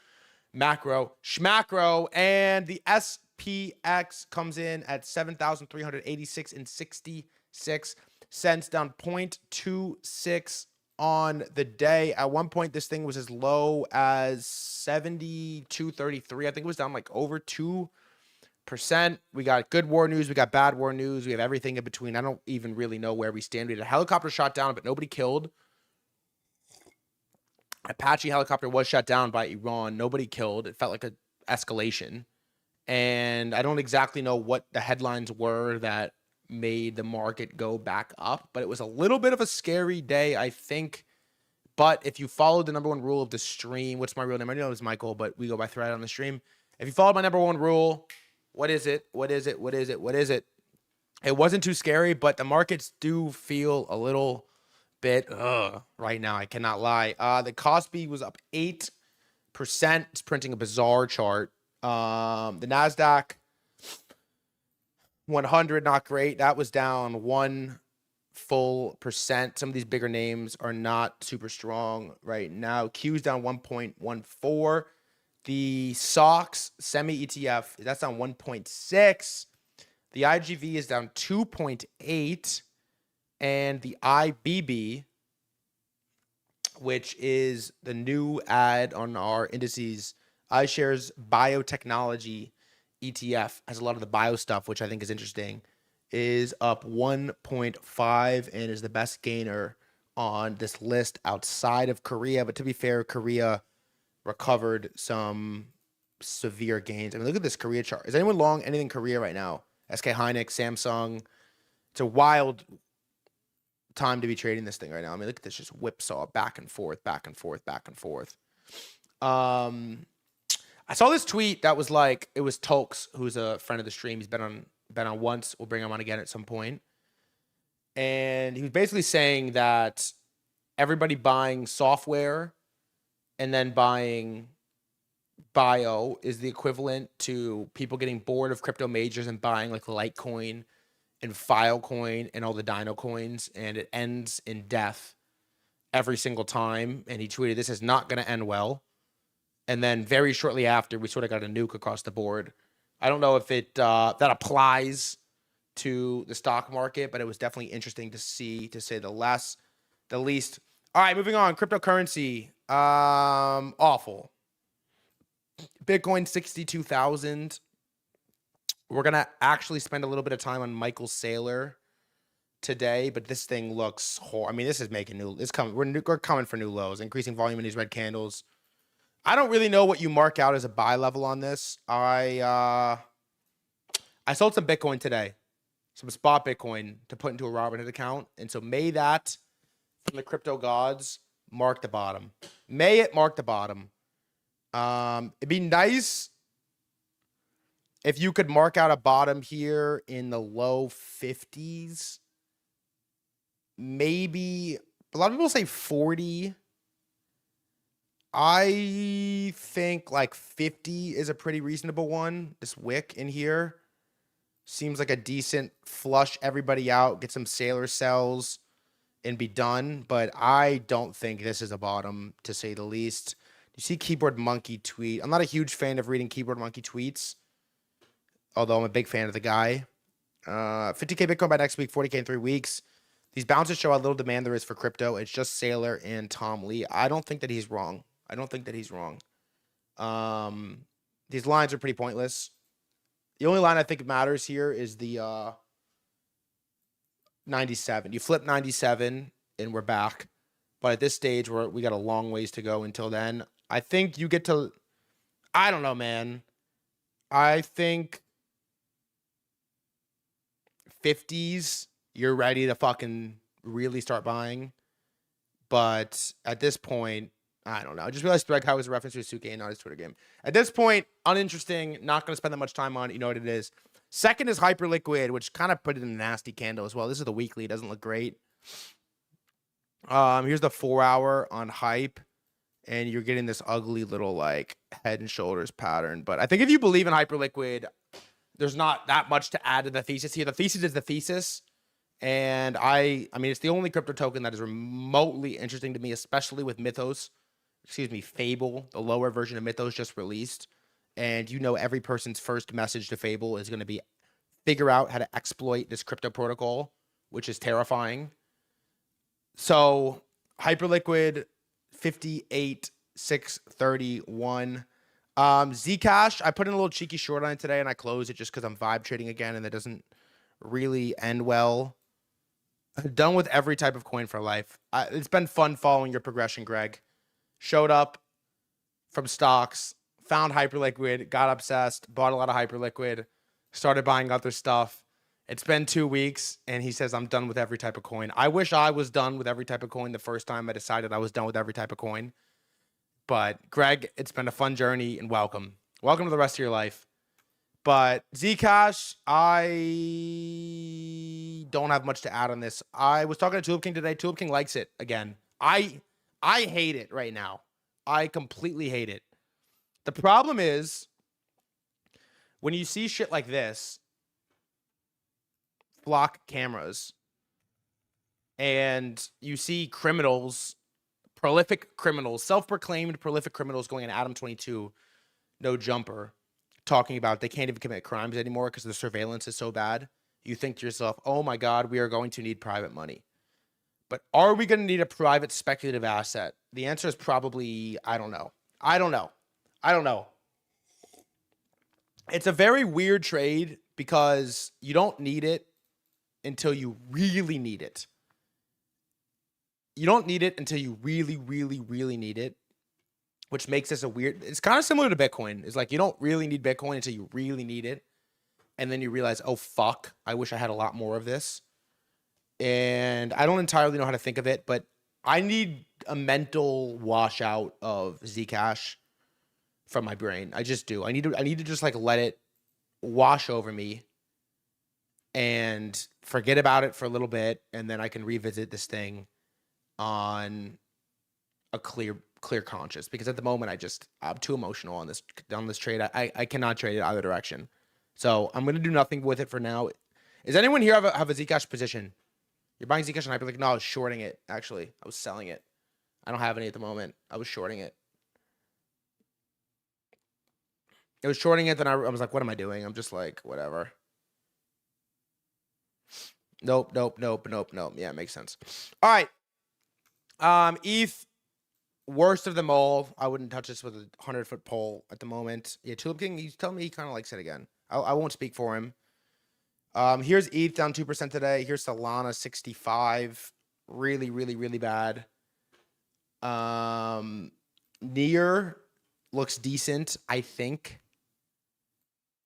macro schmacro. And the SPX comes in at 7,386 and 66 cents, down 0.26 on the day. At one point, this thing was as low as 72.33. I think it was down like over 2%. We got good war news. We got bad war news. We have everything in between. I don't even really know where we stand. We had a helicopter shot down, but nobody killed. Apache helicopter was shot down by Iran. Nobody killed. It felt like an escalation. And I don't exactly know what the headlines were that made the market go back up, but it was a little bit of a scary day, I think. But if you followed the number one rule of the stream, what's my real name? I know it was Michael, but we go by Thread on the stream. If you followed my number one rule, what is it? What is it? What is it? What is it? It wasn't too scary, but the markets do feel a little bit right now. I cannot lie. The Kospi was up 8%. It's printing a bizarre chart. The NASDAQ 100, not great. That was down 1 full percent. Some of these bigger names are not super strong right now. Q's down 1.14. The SOX semi ETF, that's down 1.6. The IGV is down 2.8. And the IBB, which is the new ad on our indices, iShares Biotechnology ETF, has a lot of the bio stuff, which I think is interesting, is up 1.5 and is the best gainer on this list outside of Korea. But to be fair, Korea recovered some severe gains. I mean, look at this Korea chart. Is anyone long anything Korea right now? SK Hynix, Samsung. It's a wild time to be trading this thing right now. I mean, look at this, just whipsaw back and forth, back and forth, back and forth. I saw this tweet that was like, it was Tolks, who's a friend of the stream. He's been on once. We'll bring him on again at some point. And he was basically saying that everybody buying software and then buying bio is the equivalent to people getting bored of crypto majors and buying like Litecoin and Filecoin and all the Dino coins, and it ends in death every single time. And he tweeted, "This is not going to end well." And then very shortly after, we sort of got a nuke across the board. I don't know if it that applies to the stock market, but it was definitely interesting to see, to say the least. All right, moving on. Cryptocurrency, awful. Bitcoin 62,000. We're gonna actually spend a little bit of time on Michael Saylor today, but this thing looks I mean, this is making new. It's coming. We're coming for new lows. Increasing volume in these red candles. I don't really know what you mark out as a buy level on this. I sold some Bitcoin today, some spot Bitcoin to put into a Robinhood account, and so may that from the crypto gods mark the bottom. May it mark the bottom. It'd be nice if you could mark out a bottom here in the low 50s. Maybe a lot of people say 40. I think like 50 is a pretty reasonable one. This wick in here seems like a decent flush everybody out, get some Sailor sells and be done. But I don't think this is a bottom, to say the least. You see Keyboard Monkey tweet. I'm not a huge fan of reading Keyboard Monkey tweets, although I'm a big fan of the guy. 50K Bitcoin by next week, 40K in 3 weeks. These bounces show how little demand there is for crypto. It's just Sailor and Tom Lee. I don't think that he's wrong. These lines are pretty pointless. The only line I think matters here is the 97. You flip 97 and we're back. But at this stage, we got a long ways to go until then. I think you get to, I don't know, man. I think 50s, you're ready to fucking really start buying. But at this point, I don't know. I just realized threadguy was a reference to a Suke and not his Twitter game. At this point, uninteresting. Not going to spend that much time on it. You know what it is. Second is Hyperliquid, which kind of put it in a nasty candle as well. This is the weekly. It doesn't look great. Here's the 4 hour on hype, and you're getting this ugly little like head and shoulders pattern. But I think if you believe in Hyperliquid, there's not that much to add to the thesis here. The thesis is the thesis. And I mean, it's the only crypto token that is remotely interesting to me, especially with Mythos, Fable, the lower version of Mythos just released. And you know, every person's first message to Fable is going to be figure out how to exploit this crypto protocol, which is terrifying. So Hyperliquid 58,631. Zcash, I put in a little cheeky short on it today and I closed it just because I'm vibe trading again and it doesn't really end well. I'm done with every type of coin for life. It's been fun following your progression, Greg. Showed up from stocks, found Hyperliquid, got obsessed, bought a lot of Hyperliquid, started buying other stuff. It's been 2 weeks, and he says, I'm done with every type of coin. I wish I was done with every type of coin the first time I decided I was done with every type of coin. But, Greg, it's been a fun journey, and welcome. Welcome to the rest of your life. But Zcash, I don't have much to add on this. I was talking to Tulip King today. Tulip King likes it again. I hate it right now. I completely hate it. The problem is, when you see shit like this, flock cameras, and you see criminals, prolific criminals, self-proclaimed prolific criminals going in Adam 22, no jumper, talking about they can't even commit crimes anymore because the surveillance is so bad, you think to yourself, oh my God, we are going to need private money. But are we going to need a private speculative asset? The answer is probably, I don't know. It's a very weird trade because you don't need it until you really need it. You don't need it until you really, really, really need it, which makes this a weird, it's kind of similar to Bitcoin. It's like you don't really need Bitcoin until you really need it. And then you realize, oh, fuck, I wish I had a lot more of this. And I don't entirely know how to think of it, but I need a mental washout of Zcash from my brain. I just do. I need to just like let it wash over me and forget about it for a little bit, and then I can revisit this thing on a clear conscience. Because at the moment, I'm too emotional on this trade. I cannot trade it either direction. So I'm gonna do nothing with it for now. Does anyone here have a Zcash position? You're buying Zcash and Hyperliquid? No, I was shorting it. Actually, I was selling it. I don't have any at the moment. I was shorting it. It was shorting it, then I was like, what am I doing? I'm just like, whatever. Nope. Yeah, it makes sense. All right. ETH, worst of them all. I wouldn't touch this with a 100-foot pole at the moment. Yeah, Tulip King, he's telling me he kind of likes it again. I won't speak for him. Here's ETH down 2% today. Here's Solana 65. Really, really, really bad. Near looks decent, I think.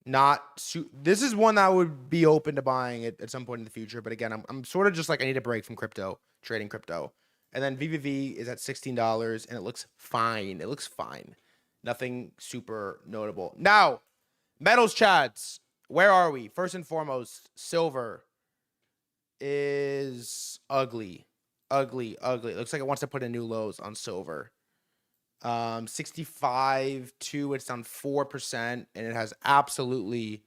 This is one that would be open to buying at some point in the future. But again, I'm sort of just like, I need a break from trading crypto. And then VVV is at $16 and it looks fine. It looks fine. Nothing super notable. Now, metals chads. Where are we? First and foremost, silver is ugly. Ugly. It looks like it wants to put in new lows on silver. 65.2, it's down 4%, and it has absolutely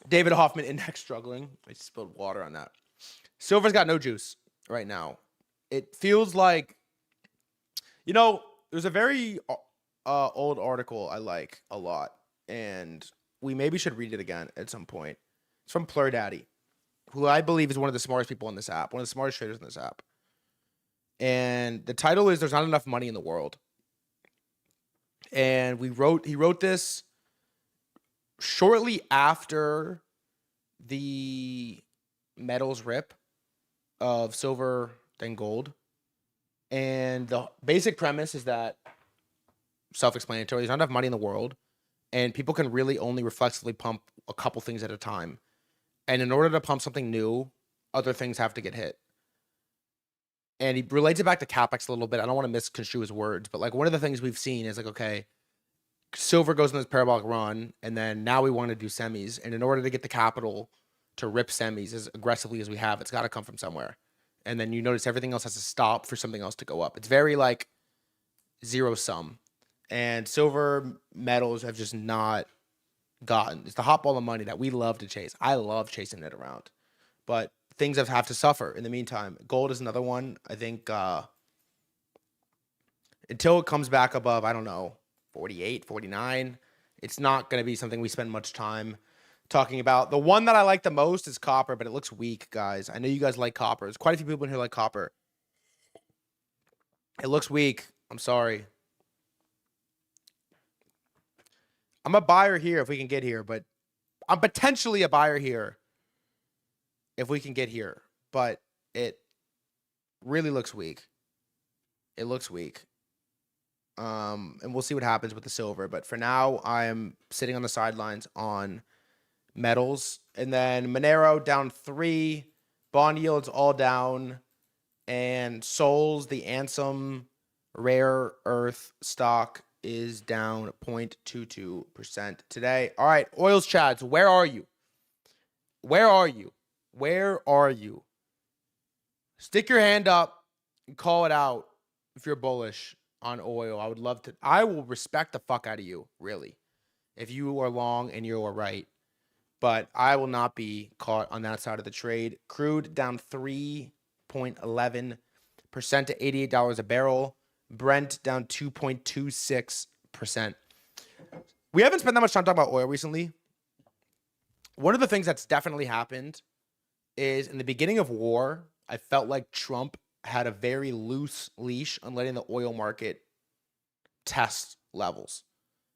David Hoffman index struggling. I spilled water on that. Silver's got no juice right now. It feels like, there's a very old article I like a lot, and we maybe should read it again at some point. It's from Plur Daddy, who I believe is one of the smartest people on this app, one of the smartest traders in this app. And the title is There's Not Enough Money in the World. And he wrote this shortly after the metals rip of silver then gold. And the basic premise is that self-explanatory. There's not enough money in the world, and people can really only reflexively pump a couple things at a time. And in order to pump something new, other things have to get hit. And he relates it back to CapEx a little bit. I don't want to misconstrue his words, but like one of the things we've seen is like, okay, silver goes on this parabolic run, and then now we want to do semis. And in order to get the capital to rip semis as aggressively as we have, it's got to come from somewhere. and then you notice everything else has to stop for something else to go up. It's very like zero sum. And silver metals have just not gotten. It's the hot ball of money that we love to chase. I love chasing it around. But things have to suffer in the meantime. Gold is another one. I think until it comes back above, I don't know, 48, 49, it's not going to be something we spend much time talking about. The one that I like the most is copper, but it looks weak, guys. I know you guys like copper. There's quite a few people in here like copper. It looks weak. I'm sorry. I'm a buyer here if we can get here, but I'm potentially a buyer here if we can get here, but it really looks weak. It looks weak. And we'll see what happens with the silver, but for now I am sitting on the sidelines on metals. And then Monero down 3, bond yields all down, and Souls, the Ansem rare earth stock, is down 0.22% today. All right, oils chads, where are you? Where are you? Where are you? Stick your hand up and call it out if you're bullish on oil. I would love to. I will respect the fuck out of you, really, if you are long and you are right. But I will not be caught on that side of the trade. Crude down 3.11% to $88 a barrel. Brent down 2.26%. We haven't spent that much time talking about oil recently. One of the things that's definitely happened is in the beginning of war, I felt like Trump had a very loose leash on letting the oil market test levels.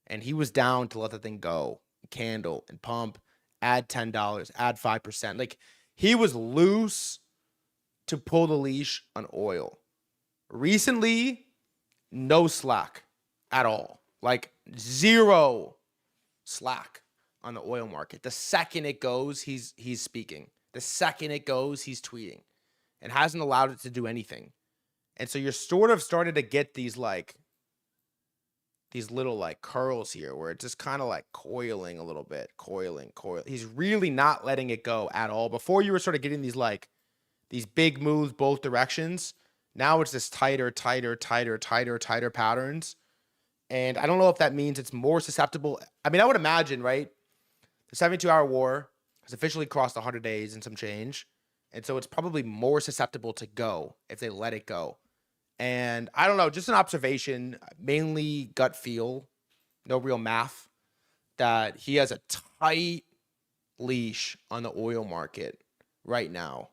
And he was down to let the thing go, candle and pump, add $10, add 5%. Like, he was loose to pull the leash on oil. Recently, no slack at all. Like, zero slack on the oil market. The second it goes, he's speaking. The second it goes, he's tweeting, and hasn't allowed it to do anything. And so you're sort of started to get these little like curls here where it's just kind of like coiling a little bit, coiling. He's really not letting it go at all. Before, you were sort of getting these big moves both directions. Now it's just tighter patterns. And I don't know if that means it's more susceptible. I mean, I would imagine, right? The 72-hour war has officially crossed 100 days and some change. And so it's probably more susceptible to go if they let it go. And I don't know, just an observation, mainly gut feel, no real math, that he has a tight leash on the oil market right now.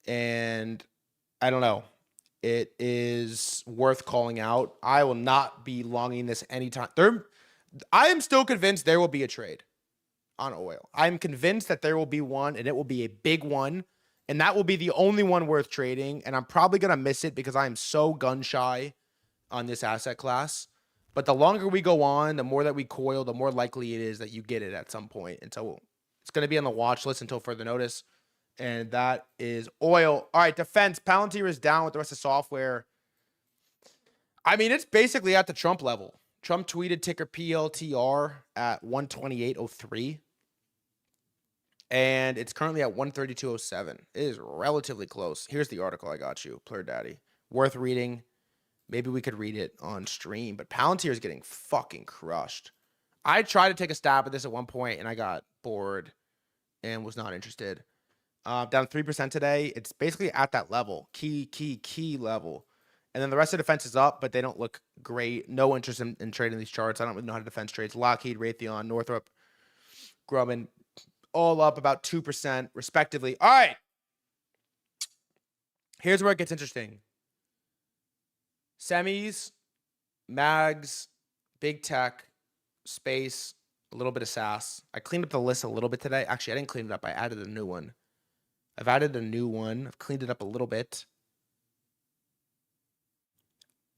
And I don't know. It is worth calling out. I will not be longing this anytime. I am still convinced there will be a trade on oil. I'm convinced that there will be one, and it will be a big one. And that will be the only one worth trading. And I'm probably going to miss it because I am so gun shy on this asset class. But the longer we go on, the more that we coil, the more likely it is that you get it at some point. And so it's going to be on the watch list until further notice. And that is oil. All right, defense. Palantir is down with the rest of software. I mean, it's basically at the Trump level. Trump tweeted ticker PLTR at 128.03. And it's currently at 132.07. It is relatively close. Here's the article I got you, Plur Daddy. Worth reading. Maybe we could read it on stream. But Palantir is getting fucking crushed. I tried to take a stab at this at one point, and I got bored and was not interested. Down 3% today. It's basically at that level. Key level. And then the rest of the defense is up, but they don't look great. No interest in trading these charts. I don't really know how to defense trades. Lockheed, Raytheon, Northrop Grumman, all up about 2% respectively. All right. Here's where it gets interesting. Semis, mags, big tech, space, a little bit of SaaS. I cleaned up the list a little bit today. Actually, I didn't clean it up. I added a new one. I've cleaned it up a little bit.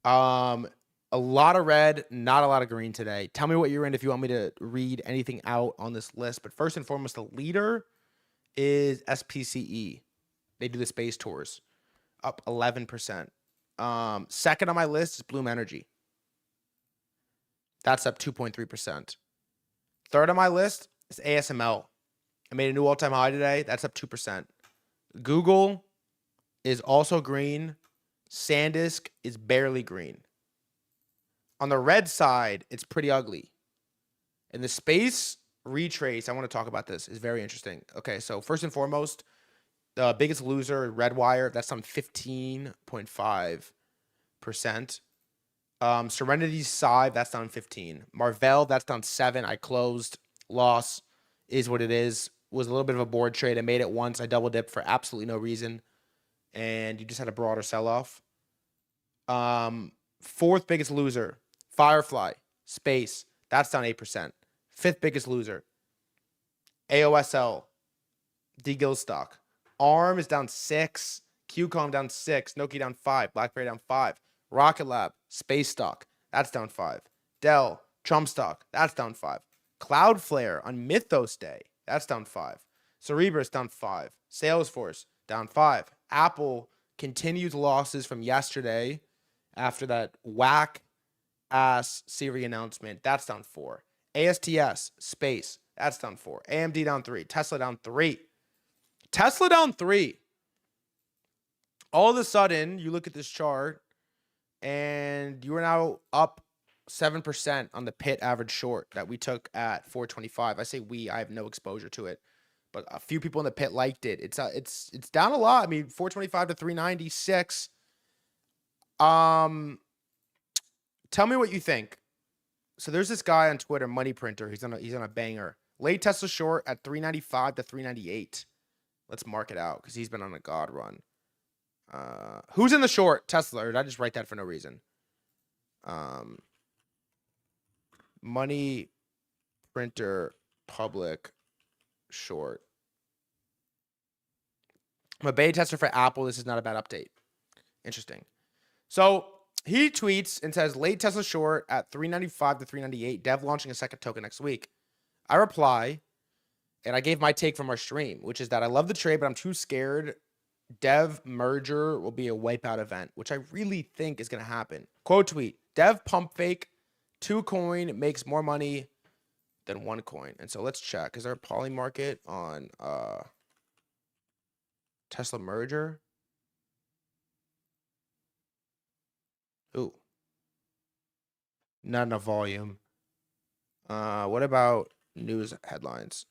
A lot of red, not a lot of green today. Tell me what you're in if you want me to read anything out on this list. But first and foremost, the leader is SPCE. They do the space tours, up 11%. Second on my list is Bloom Energy. That's up 2.3%. Third on my list is ASML. I made a new all-time high today. That's up 2%. Google is also green. SanDisk is barely green. On the red side, it's pretty ugly. And the space retrace, I want to talk about this, is very interesting. Okay, so first and foremost, the biggest loser, Redwire, that's on 15.5%. Serenity Side, that's down 15. Marvell, that's down 7. I closed. Loss is what it is. Was a little bit of a board trade. I made it once. I double dipped for absolutely no reason. And you just had a broader sell-off. Fourth biggest loser, Firefly, Space, that's down 8%. Fifth biggest loser, AOSL, D-Gill stock. ARM is down 6. QCOM down 6. Nokia down 5. BlackBerry down 5. Rocket Lab, Space stock, that's down 5. Dell, Trump stock, that's down 5. Cloudflare on Mythos Day, that's down 5. Cerebras down 5. Salesforce down 5. Apple continues losses from yesterday after that whack ass Siri announcement. That's down 4. ASTS, Space, that's down 4. AMD down 3. Tesla down 3. Tesla down 3. All of a sudden, you look at this chart, and you are now up 7% on the pit average short that we took at 425. I say we, I have no exposure to it, but a few people in the pit liked it. It's down a lot. I mean, 425 to 396. Tell me what you think. So there's this guy on Twitter, Money Printer. He's on a banger. Late Tesla short at 395 to 398. Let's mark it out because he's been on a god run. Who's in the short? Tesla, or did I just write that for no reason? Money Printer public short. I'm a beta tester for Apple. This is not a bad update. Interesting. So he tweets and says late Tesla short at 395 to 398. Dev launching a second token next week. I reply, and I gave my take from our stream, which is that I love the trade, but I'm too scared. Dev merger will be a wipeout event, which I really think is going to happen. Quote tweet, Dev pump fake, 2 coin makes more money than 1 coin. And so let's check. Is there a poly market on Tesla merger? Ooh. Not enough volume. What about news headlines?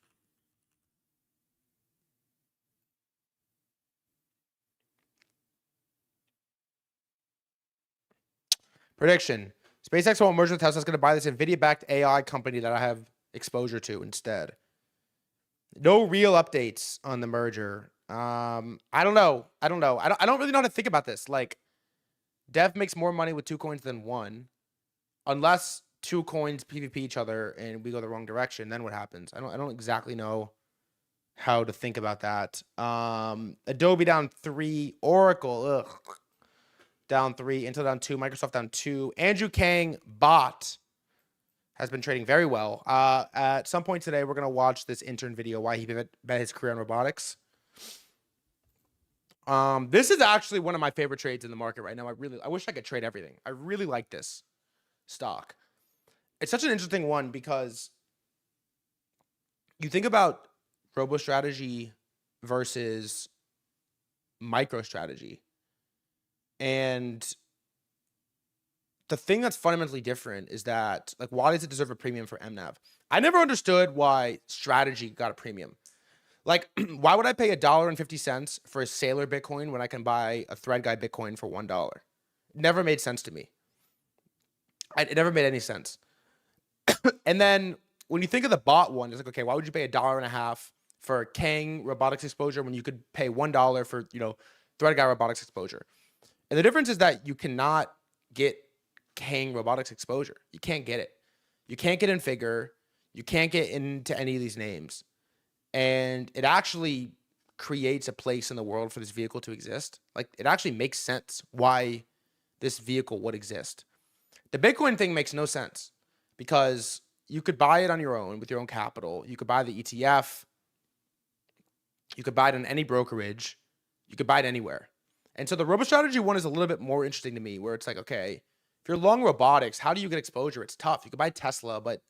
Prediction. SpaceX won't merge with Tesla. Is going to buy this NVIDIA-backed AI company that I have exposure to instead. No real updates on the merger. I don't know. I don't really know how to think about this. Like, Dev makes more money with 2 coins than 1. Unless 2 coins PvP each other and we go the wrong direction, then what happens? I don't exactly know how to think about that. Adobe down 3. Oracle, down 3. Intel down 2. Microsoft down 2. Andrew Kang bot has been trading very well. At some point today, we're going to watch this intern video, why he bet his career on robotics. This is actually one of my favorite trades in the market right now. I wish I could trade everything. I really like this stock. It's such an interesting one because you think about RoboStrategy versus MicroStrategy. And the thing that's fundamentally different is that, like, why does it deserve a premium for MNAV? I never understood why strategy got a premium. Like, why would I pay $1.50 for a Sailor Bitcoin when I can buy a threadguy Bitcoin for $1? It never made sense to me. It never made any sense. And then when you think of the bot one, it's like, okay, why would you pay $1.50 for Kang robotics exposure when you could pay $1 for, threadguy robotics exposure? And the difference is that you cannot get Kang robotics exposure. You can't get it. You can't get in Figure. You can't get into any of these names. And it actually creates a place in the world for this vehicle to exist. Like, it actually makes sense why this vehicle would exist. The Bitcoin thing makes no sense because you could buy it on your own with your own capital. You could buy the ETF. You could buy it on any brokerage. You could buy it anywhere. And so the RoboStrategy one is a little bit more interesting to me, where it's like, okay, if you're long robotics, how do you get exposure? It's tough. You could buy Tesla, but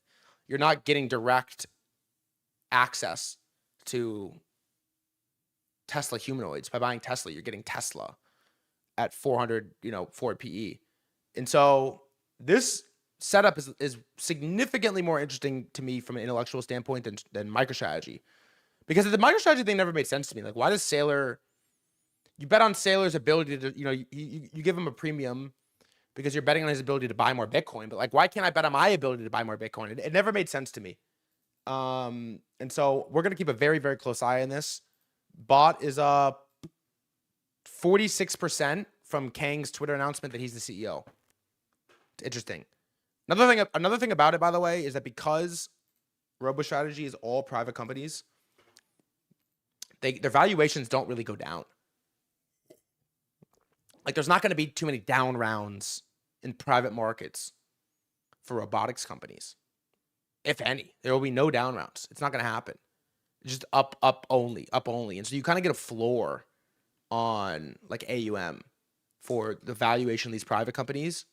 you're not getting direct access to Tesla humanoids. By buying Tesla, you're getting Tesla at 400, forward PE. And so this setup is significantly more interesting to me from an intellectual standpoint than MicroStrategy. Because the MicroStrategy thing never made sense to me. Like, why does Saylor, you bet on Saylor's ability to, you give him a premium because you're betting on his ability to buy more Bitcoin. But like, why can't I bet on my ability to buy more Bitcoin? It never made sense to me. And so we're going to keep a very, very close eye on this. Bot is up 46% from Kang's Twitter announcement that he's the CEO. It's interesting. Another thing about it, by the way, is that because RoboStrategy is all private companies, their valuations don't really go down. Like, there's not going to be too many down rounds in private markets for robotics companies. If any, there will be no down rounds. It's not going to happen. It's just up only. And so you kind of get a floor on like AUM for the valuation of these private companies.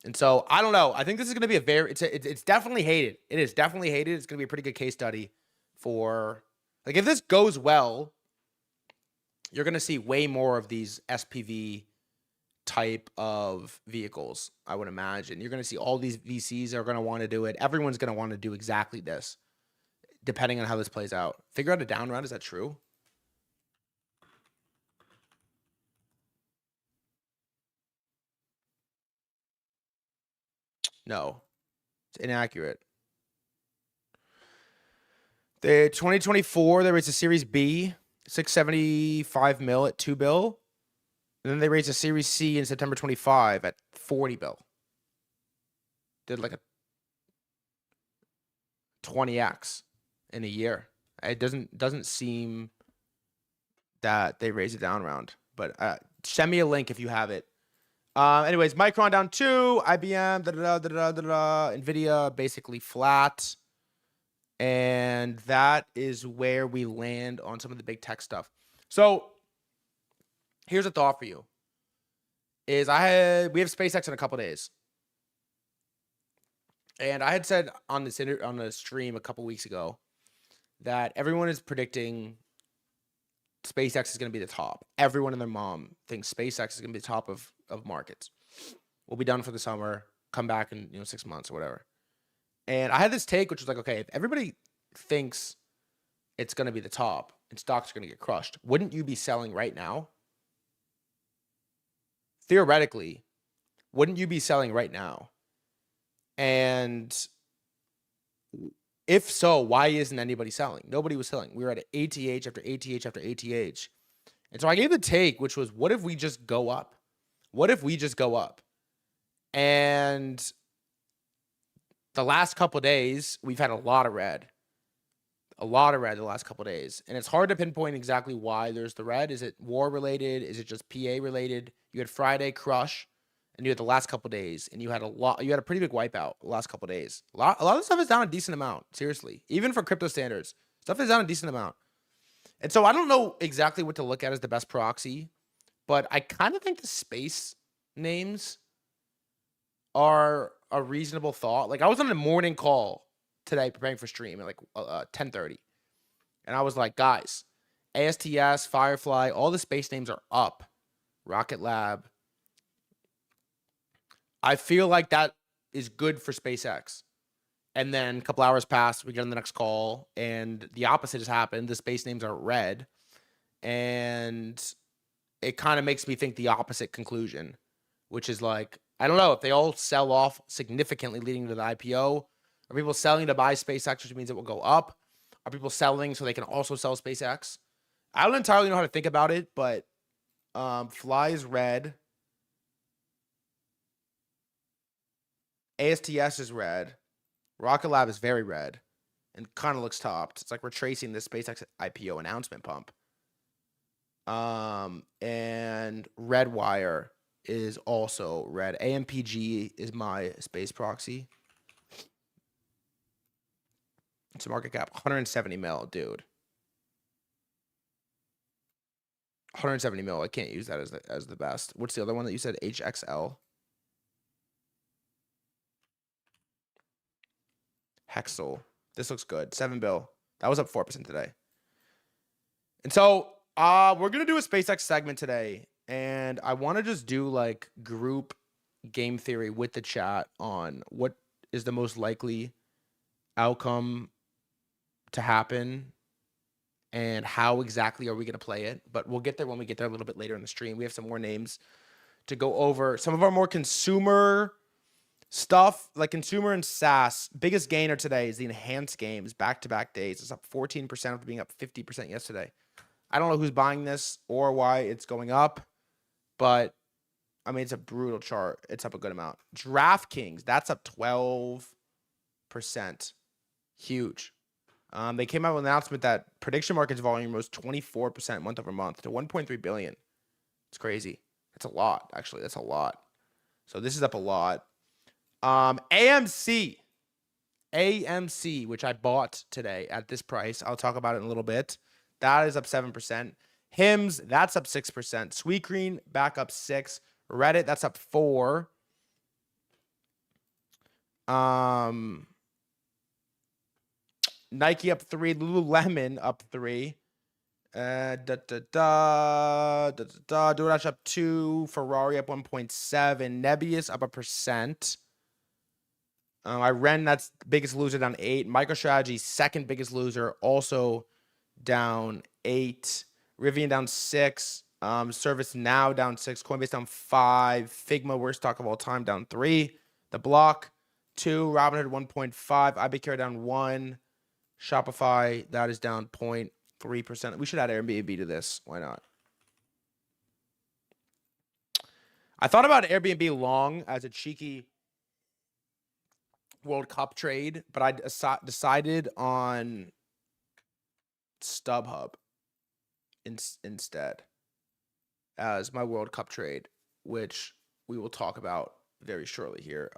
And so I don't know. I think this is going to be it's definitely hated. It is definitely hated. It's going to be a pretty good case study for, like, if this goes well, you're going to see way more of these SPV type of vehicles, I would imagine. You're going to see all these VCs are going to want to do it. Everyone's going to want to do exactly this, depending on how this plays out. Figure out a down round. Is that true? No, it's inaccurate. The 2024, they raised a Series B, 675 mil at 2 bill. And then they raised a Series C in September 25 at 40 bill. Did like a 20x in a year. It doesn't seem that they raised a down round. But send me a link if you have it. Anyways, Micron down 2, IBM, NVIDIA basically flat. And that is where we land on some of the big tech stuff. So here's a thought for you. We have SpaceX in a couple days. And I had said on the stream a couple weeks ago that everyone is predicting SpaceX is going to be the top. Everyone and their mom thinks SpaceX is going to be the top of markets. We'll be done for the summer, come back in 6 months or whatever. And I had this take, which was like, okay, if everybody thinks it's going to be the top and stocks are going to get crushed, wouldn't you be selling right now? Theoretically, wouldn't you be selling right now? And if so, why isn't anybody selling? Nobody was selling. We were at ATH after ATH after ATH. And so I gave the take, which was, what if we just go up? What if we just go up? And the last couple of days, we've had a lot of red. A lot of red the last couple of days. And it's hard to pinpoint exactly why there's the red. Is it war related? Is it just PA related? You had Friday crush, and you had the last couple of days, and you had a pretty big wipeout the last couple of days. A lot of stuff is down a decent amount, seriously. Even for crypto standards, stuff is down a decent amount. And so I don't know exactly what to look at as the best proxy, but I kind of think the space names are a reasonable thought. Like, I was on a morning call today preparing for stream at like 10:30. And I was like, guys, ASTS, Firefly, all the space names are up. Rocket Lab. I feel like that is good for SpaceX. And then a couple hours pass, we get on the next call, and the opposite has happened. The space names are red. And it kind of makes me think the opposite conclusion, which is like, I don't know, if they all sell off significantly leading to the IPO, are people selling to buy SpaceX, which means it will go up? Are people selling so they can also sell SpaceX? I don't entirely know how to think about it, but Fly is red. ASTS is red. Rocket Lab is very red and kind of looks topped. It's like we're tracing the SpaceX IPO announcement pump. And Redwire is also red. AMPG is my space proxy. It's a market cap 170 mil, dude. 170 mil. I can't use that as the best. What's the other one that you said? HXL. Hexel. This looks good. 7 bill. That was up 4% today. And so We're gonna do a SpaceX segment today, and I want to just do like group game theory with the chat on what is the most likely outcome to happen and how exactly are we gonna play it. But we'll get there when we get there a little bit later in the stream. We have some more names to go over. Some of our more consumer stuff, like consumer and SaaS. Biggest gainer today is the enhanced games, back-to-back days. It's up 14% after being up 50% yesterday. I don't know who's buying this or why it's going up, but I mean, it's a brutal chart. It's up a good amount. DraftKings, that's up 12%. Huge. They came out with an announcement that prediction markets volume rose 24% month over month to 1.3 billion. It's crazy. That's a lot, actually. That's a lot. So this is up a lot. AMC, which I bought today at this price. I'll talk about it in a little bit. That is up 7%. Hims, that's up 6%. Sweetgreen, back up 6%. Reddit, that's up 4%. Nike up 3%. Lululemon up 3%. DoorDash up 2%. Ferrari up 1.7%. Nebius up 1%. Ren, that's the biggest loser, down 8%. MicroStrategy, second biggest loser, also down 8%. Rivian down 6%. ServiceNow down 6%. Coinbase down 5%. Figma, worst stock of all time, down 3%. The Block 2%. Robinhood 1.5%. IBK down 1%. Shopify, that is down 0.3%. We should add Airbnb to this. Why not? I thought about Airbnb long as a cheeky World Cup trade, but I decided on StubHub instead as my World Cup trade, which we will talk about very shortly here.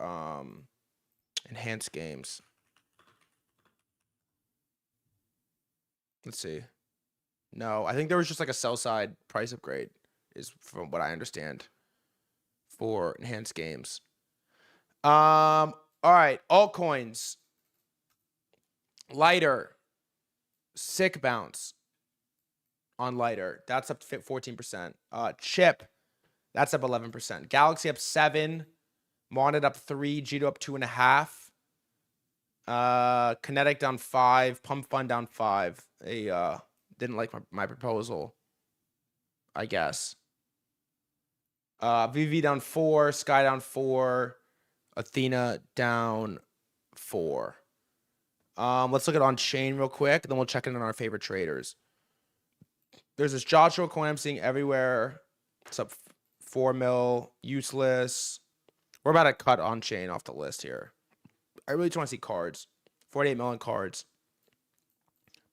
Enhanced games. Let's see. No, I think there was just like a sell side price upgrade, is from what I understand, for enhanced games. All right, altcoins. Lighter, sick bounce on Lighter. That's up 14%. Chip, that's up 11%. Galaxy up 7%. Monet up 3%. Jito up 2.5%. Kinetic down 5%. Pump Fund down 5%. They didn't like my proposal, I guess. VV down 4%. Sky down 4%. Athena down 4%. Let's look at on-chain real quick, then we'll check in on our favorite traders. There's this Joshua coin I'm seeing everywhere. It's up 4 mil. Useless. We're about to cut on-chain off the list here. I really just want to see cards. 48 million cards.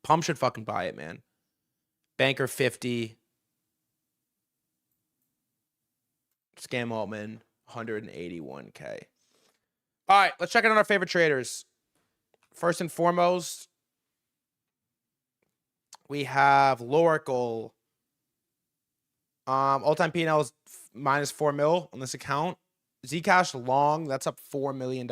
Pump should fucking buy it, man. Banker 50. Scam Altman 181K. All right, let's check in on our favorite traders. First and foremost, we have Loracle. All-time P&L is minus 4 mil on this account. Zcash long, that's up $4 million.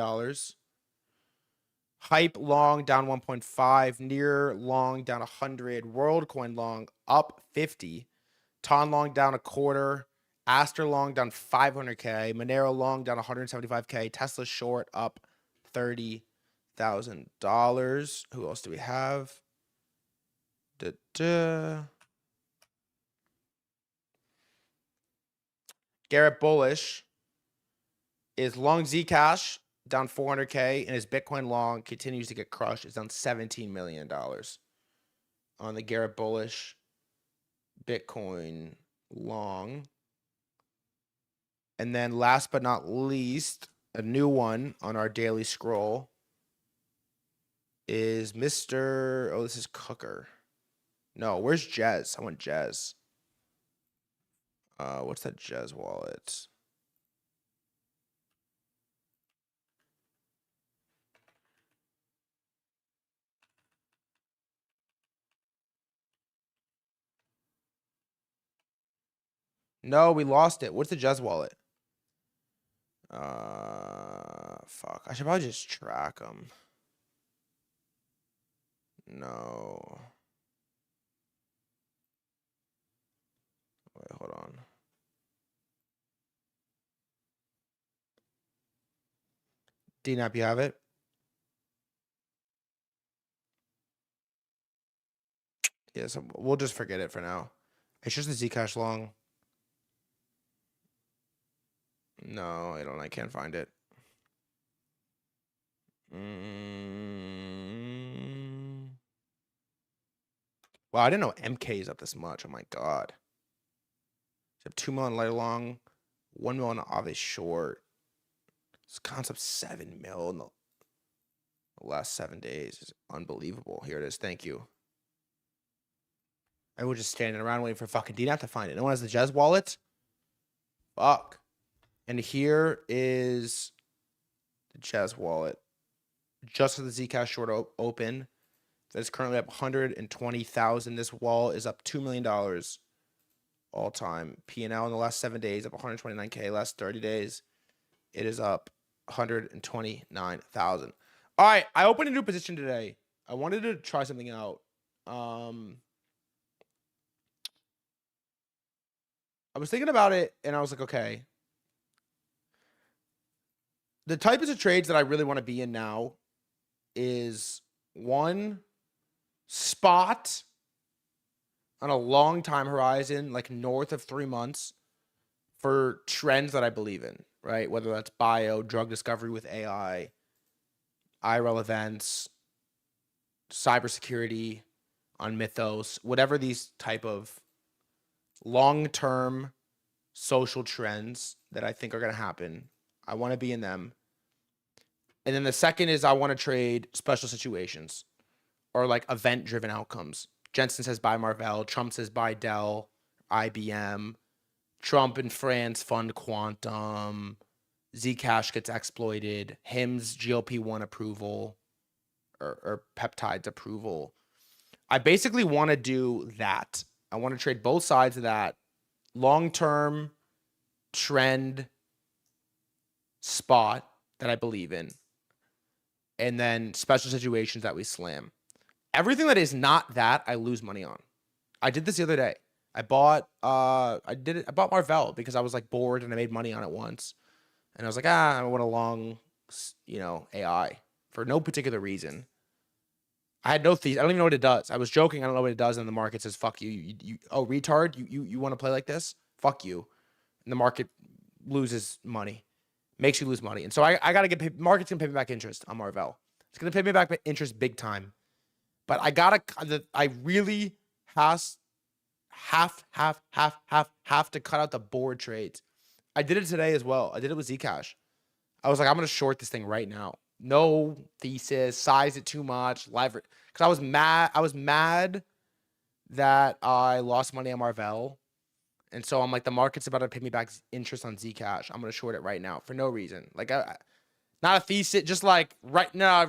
Hype long down 1.5. Near long down 100. WorldCoin long up 50. Ton long down 1/4. Aster long down 500K. Monero long down 175K. Tesla short up $30,000. Who else do we have? Garrett Bullish is long Zcash down 400K, and his Bitcoin long continues to get crushed. It's down $17 million on the Garrett Bullish Bitcoin long. And then last but not least, a new one on our daily scroll is Mr. Oh, this is Cooker. No, where's Jez? I want Jez. What's that Jez wallet? No, we lost it. What's the Jez wallet? Fuck. I should probably just track them. No. DNAP, you have it? Yeah, so we'll just forget it for now. It's just the Zcash long. No, I can't find it. Wow, I didn't know MK is up this much. Oh my god. You have 2 million light long, 1 million Ave short. This concept 7 mil in the last 7 days is unbelievable. Here it is. Thank you. I was just standing around waiting for fucking DNAP to find it. No one has the Jez wallet? Fuck. And here is the Jez wallet. Just for the Zcash short open. That's currently up 120,000. This wall is up $2 million all time. P&L in the last 7 days up 129K. Last 30 days, it is up 129,000. All right, I opened a new position today. I wanted to try something out. I was thinking about it, and I was like, okay. The types of trades that I really want to be in now is one, spot on a long time horizon, like north of 3 months, for trends that I believe in, right? Whether that's bio, drug discovery with AI, IRL events, cybersecurity on Mythos, whatever these type of long-term social trends that I think are going to happen. I want to be in them. And then the second is I want to trade special situations or like event-driven outcomes. Jensen says buy Marvell. Trump says buy Dell, IBM. Trump and France fund quantum. Zcash gets exploited. HIMS GLP-1 approval or peptides approval. I basically want to do that. I want to trade both sides of that. Long-term trend spot that I believe in. And then special situations that we slam. Everything that is not that, I lose money on. I did this the other day. I bought Marvell because I was like bored and I made money on it once. And I was like, I want a long, AI for no particular reason. I had no thesis. I don't even know what it does. I was joking. I don't know what it does. And the market says, fuck you. You retard. You want to play like this? Fuck you. And the market loses money. Makes you lose money. And so I got to get paid. Market's going to pay me back interest on Marvell. It's going to pay me back interest big time. But I really have to cut out the board trades. I did it today as well. I did it with Zcash. I was like, I'm going to short this thing right now. No thesis, size it too much, leverage. Because I was mad that I lost money on Marvell. And so I'm like, the market's about to pay me back interest on Zcash. I'm going to short it right now for no reason. Like, not a thesis, just like right now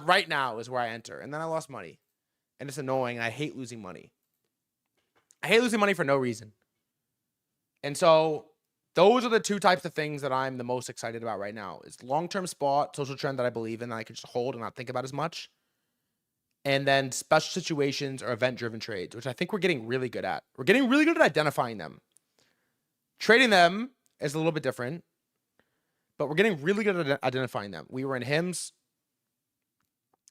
is where I enter. And then I lost money. And it's annoying. I hate losing money. I hate losing money for no reason. And so those are the two types of things that I'm the most excited about right now. It's long-term spot, social trend that I believe in that I can just hold and not think about as much. And then special situations or event-driven trades, which I think we're getting really good at. We're getting really good at identifying them. Trading them is a little bit different, but we're getting really good at identifying them. We were in HIMS.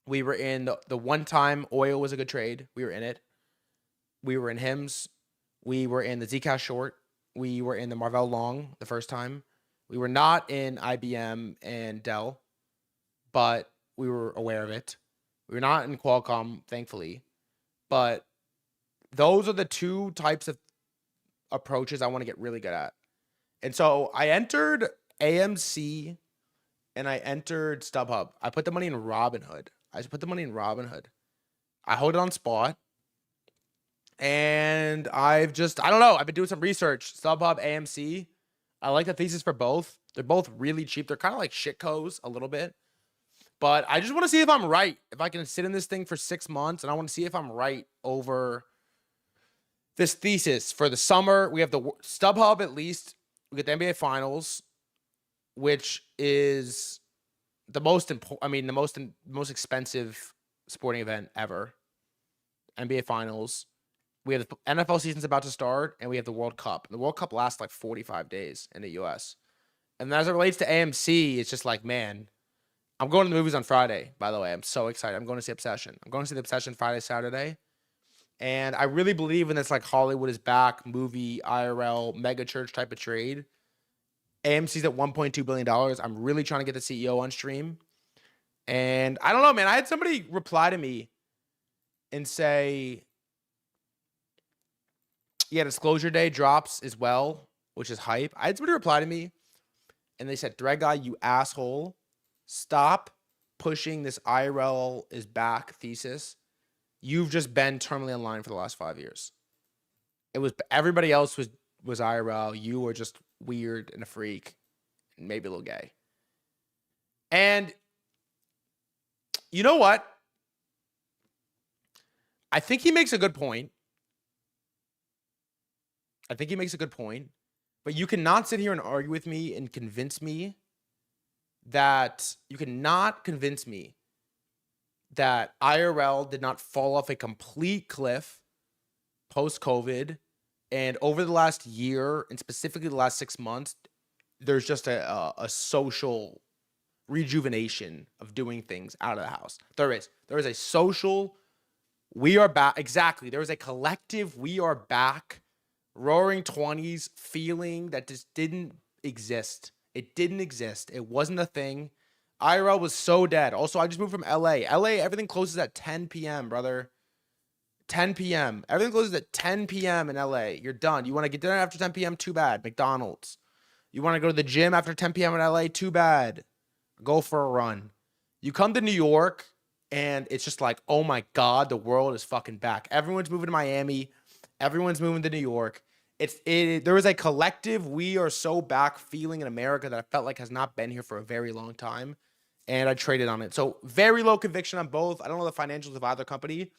We were in the one time oil was a good trade. We were in it. We were in HIMS. We were in the Zcash short. We were in the Marvell long the first time. We were not in IBM and Dell, but we were aware of it. We were not in Qualcomm, thankfully. But those are the two types of approaches I want to get really good at. And so I entered AMC and I entered StubHub. I put the money in Robinhood. I hold it on spot. And I don't know. I've been doing some research. StubHub, AMC. I like the thesis for both. They're both really cheap. They're kind of like shitcos a little bit. But I just want to see if I'm right. If I can sit in this thing for 6 months, and I want to see if I'm right over this thesis. For the summer, we have the StubHub at least. We get the NBA Finals, which is the most important, the most expensive sporting event ever. NBA Finals. We have the NFL season's about to start, and we have the World Cup. The World Cup lasts like 45 days in the U.S. And as it relates to AMC, it's just like, man, I'm going to the movies on Friday, by the way. I'm so excited. I'm going to see Obsession. I'm going to see the Obsession Friday, Saturday. And I really believe in this like Hollywood is back movie, IRL, mega church type of trade. AMC's at $1.2 billion. I'm really trying to get the CEO on stream. And I don't know, man. I had somebody reply to me and say, yeah, Disclosure Day drops as well, which is hype. I had somebody reply to me and they said, threadguy, you asshole. Stop pushing this IRL is back thesis. You've just been terminally online for the last 5 years. It was everybody else was IRL. You were just weird and a freak, and maybe a little gay. And you know what? I think he makes a good point. But you cannot sit here and argue with me and convince me that that IRL did not fall off a complete cliff post-COVID. And over the last year, and specifically the last 6 months, there's just a social rejuvenation of doing things out of the house. There is a social, we are back. Exactly. There is a collective, we are back, roaring 20s feeling that just didn't exist. It didn't exist. It wasn't a thing. IRL was so dead. Also, I just moved from LA. LA, everything closes at 10 p.m., brother. 10 p.m. Everything closes at 10 p.m. in LA. You're done. You want to get dinner after 10 p.m.? Too bad. McDonald's. You want to go to the gym after 10 p.m. in LA? Too bad. Go for a run. You come to New York, and it's just like, oh my God, the world is fucking back. Everyone's moving to Miami. Everyone's moving to New York. There is a collective, we are so back feeling in America that I felt like has not been here for a very long time. And I traded on it. So very low conviction on both. I don't know the financials of either company,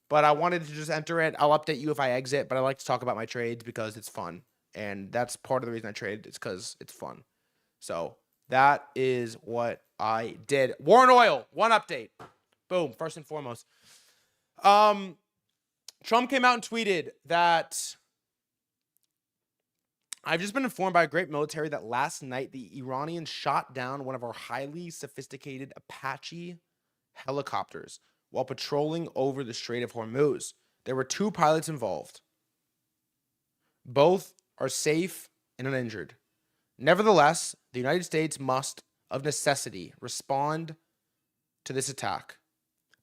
but I wanted to just enter it. I'll update you if I exit, but I like to talk about my trades because it's fun. And that's part of the reason I traded. It's because it's fun. So that is what I did. War and oil, one update. Boom, first and foremost. Trump came out and tweeted that I've just been informed by a great military that last night the Iranians shot down one of our highly sophisticated Apache helicopters while patrolling over the Strait of Hormuz. There were 2 pilots involved. Both are safe and uninjured. Nevertheless, the United States must, of necessity, respond to this attack.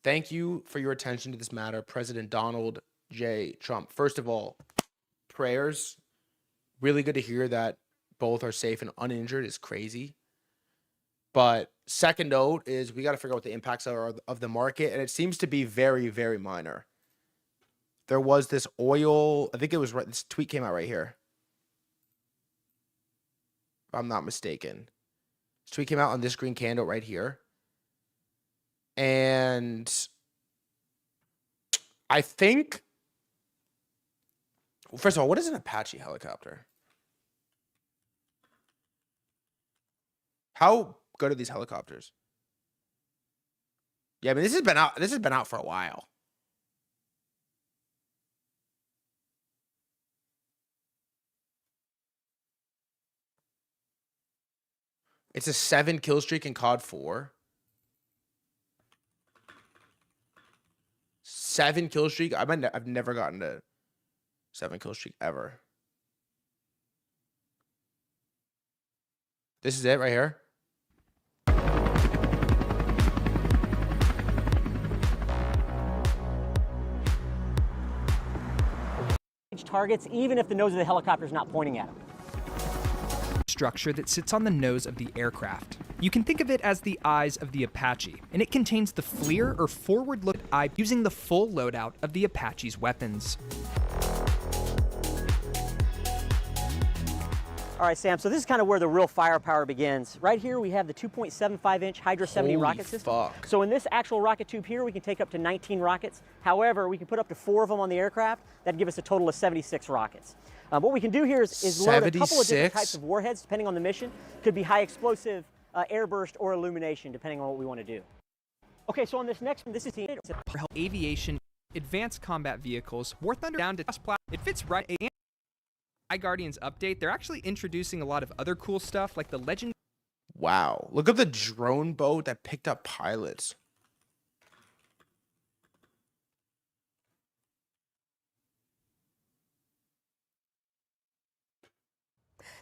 Thank you for your attention to this matter, President Donald J. Trump. First of all, prayers. Really good to hear that both are safe and uninjured is crazy. But second note is we got to figure out what the impacts are of the market. And it seems to be very, very minor. There was this oil, I think it was right, this tweet came out right here. If I'm not mistaken. This tweet came out on this green candle right here. And I think, first of all, what is an Apache helicopter? How good are these helicopters? Yeah, I mean, this has been out for a while. It's a 7 kill streak in COD 4. 7 kill streak. I've never gotten a 7 kill streak ever. This is it right here. Targets, even if the nose of the helicopter is not pointing at them. Structure that sits on the nose of the aircraft. You can think of it as the eyes of the Apache, and it contains the FLIR or forward-look eye using the full loadout of the Apache's weapons. All right, Sam, so this is kind of where the real firepower begins. Right here, we have the 2.75-inch Hydra 70 rocket system. Fuck. So in this actual rocket tube here, we can take up to 19 rockets. However, we can put up to 4 of them on the aircraft. That'd give us a total of 76 rockets. What we can do here is load a couple of different types of warheads, depending on the mission. Could be high explosive, airburst, or illumination, depending on what we want to do. Okay, so on this next one, this is aviation, advanced combat vehicles, War Thunder down to it fits right. Guardians update, they're actually introducing a lot of other cool stuff like the legend. Wow. Look at the drone boat that picked up pilots.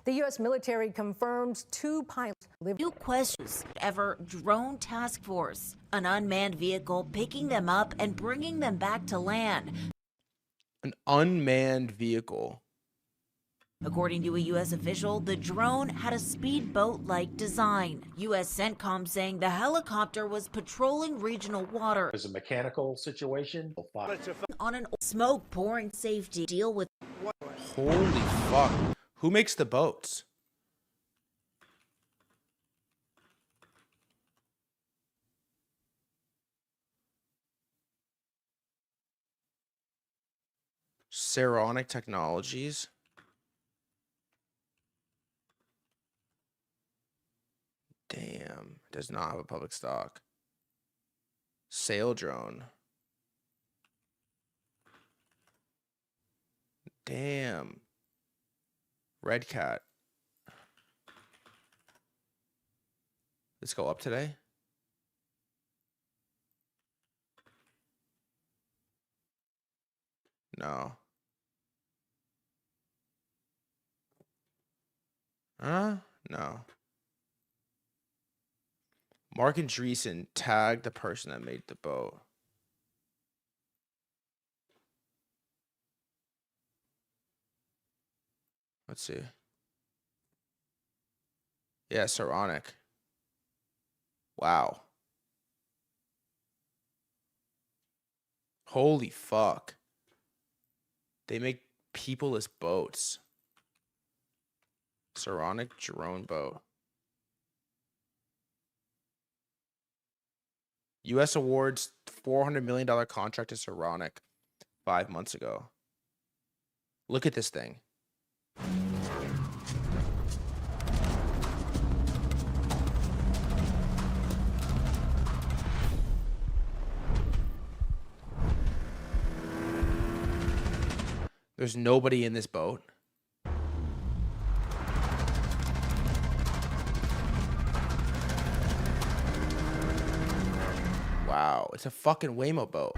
The U.S. military confirms 2 pilots. New questions. Ever drone task force, an unmanned vehicle picking them up and bringing them back to land. An unmanned vehicle. According to a U.S. official, the drone had a speedboat-like design. U.S. CENTCOM saying the helicopter was patrolling regional water. It's a mechanical situation. On an smoke pouring safety deal with. Holy fuck. Who makes the boats? Saronic Technologies. Damn. Does not have a public stock. Sail drone. Damn. Red Cat. Let's go up today. No. No. Mark Andreessen tagged the person that made the boat. Let's see. Yeah, Saronic. Wow. Holy fuck. They make people as boats. Saronic drone boat. U.S. awards $400 million contract to Saronic 5 months ago. Look at this thing. There's nobody in this boat. Wow, it's a fucking Waymo boat.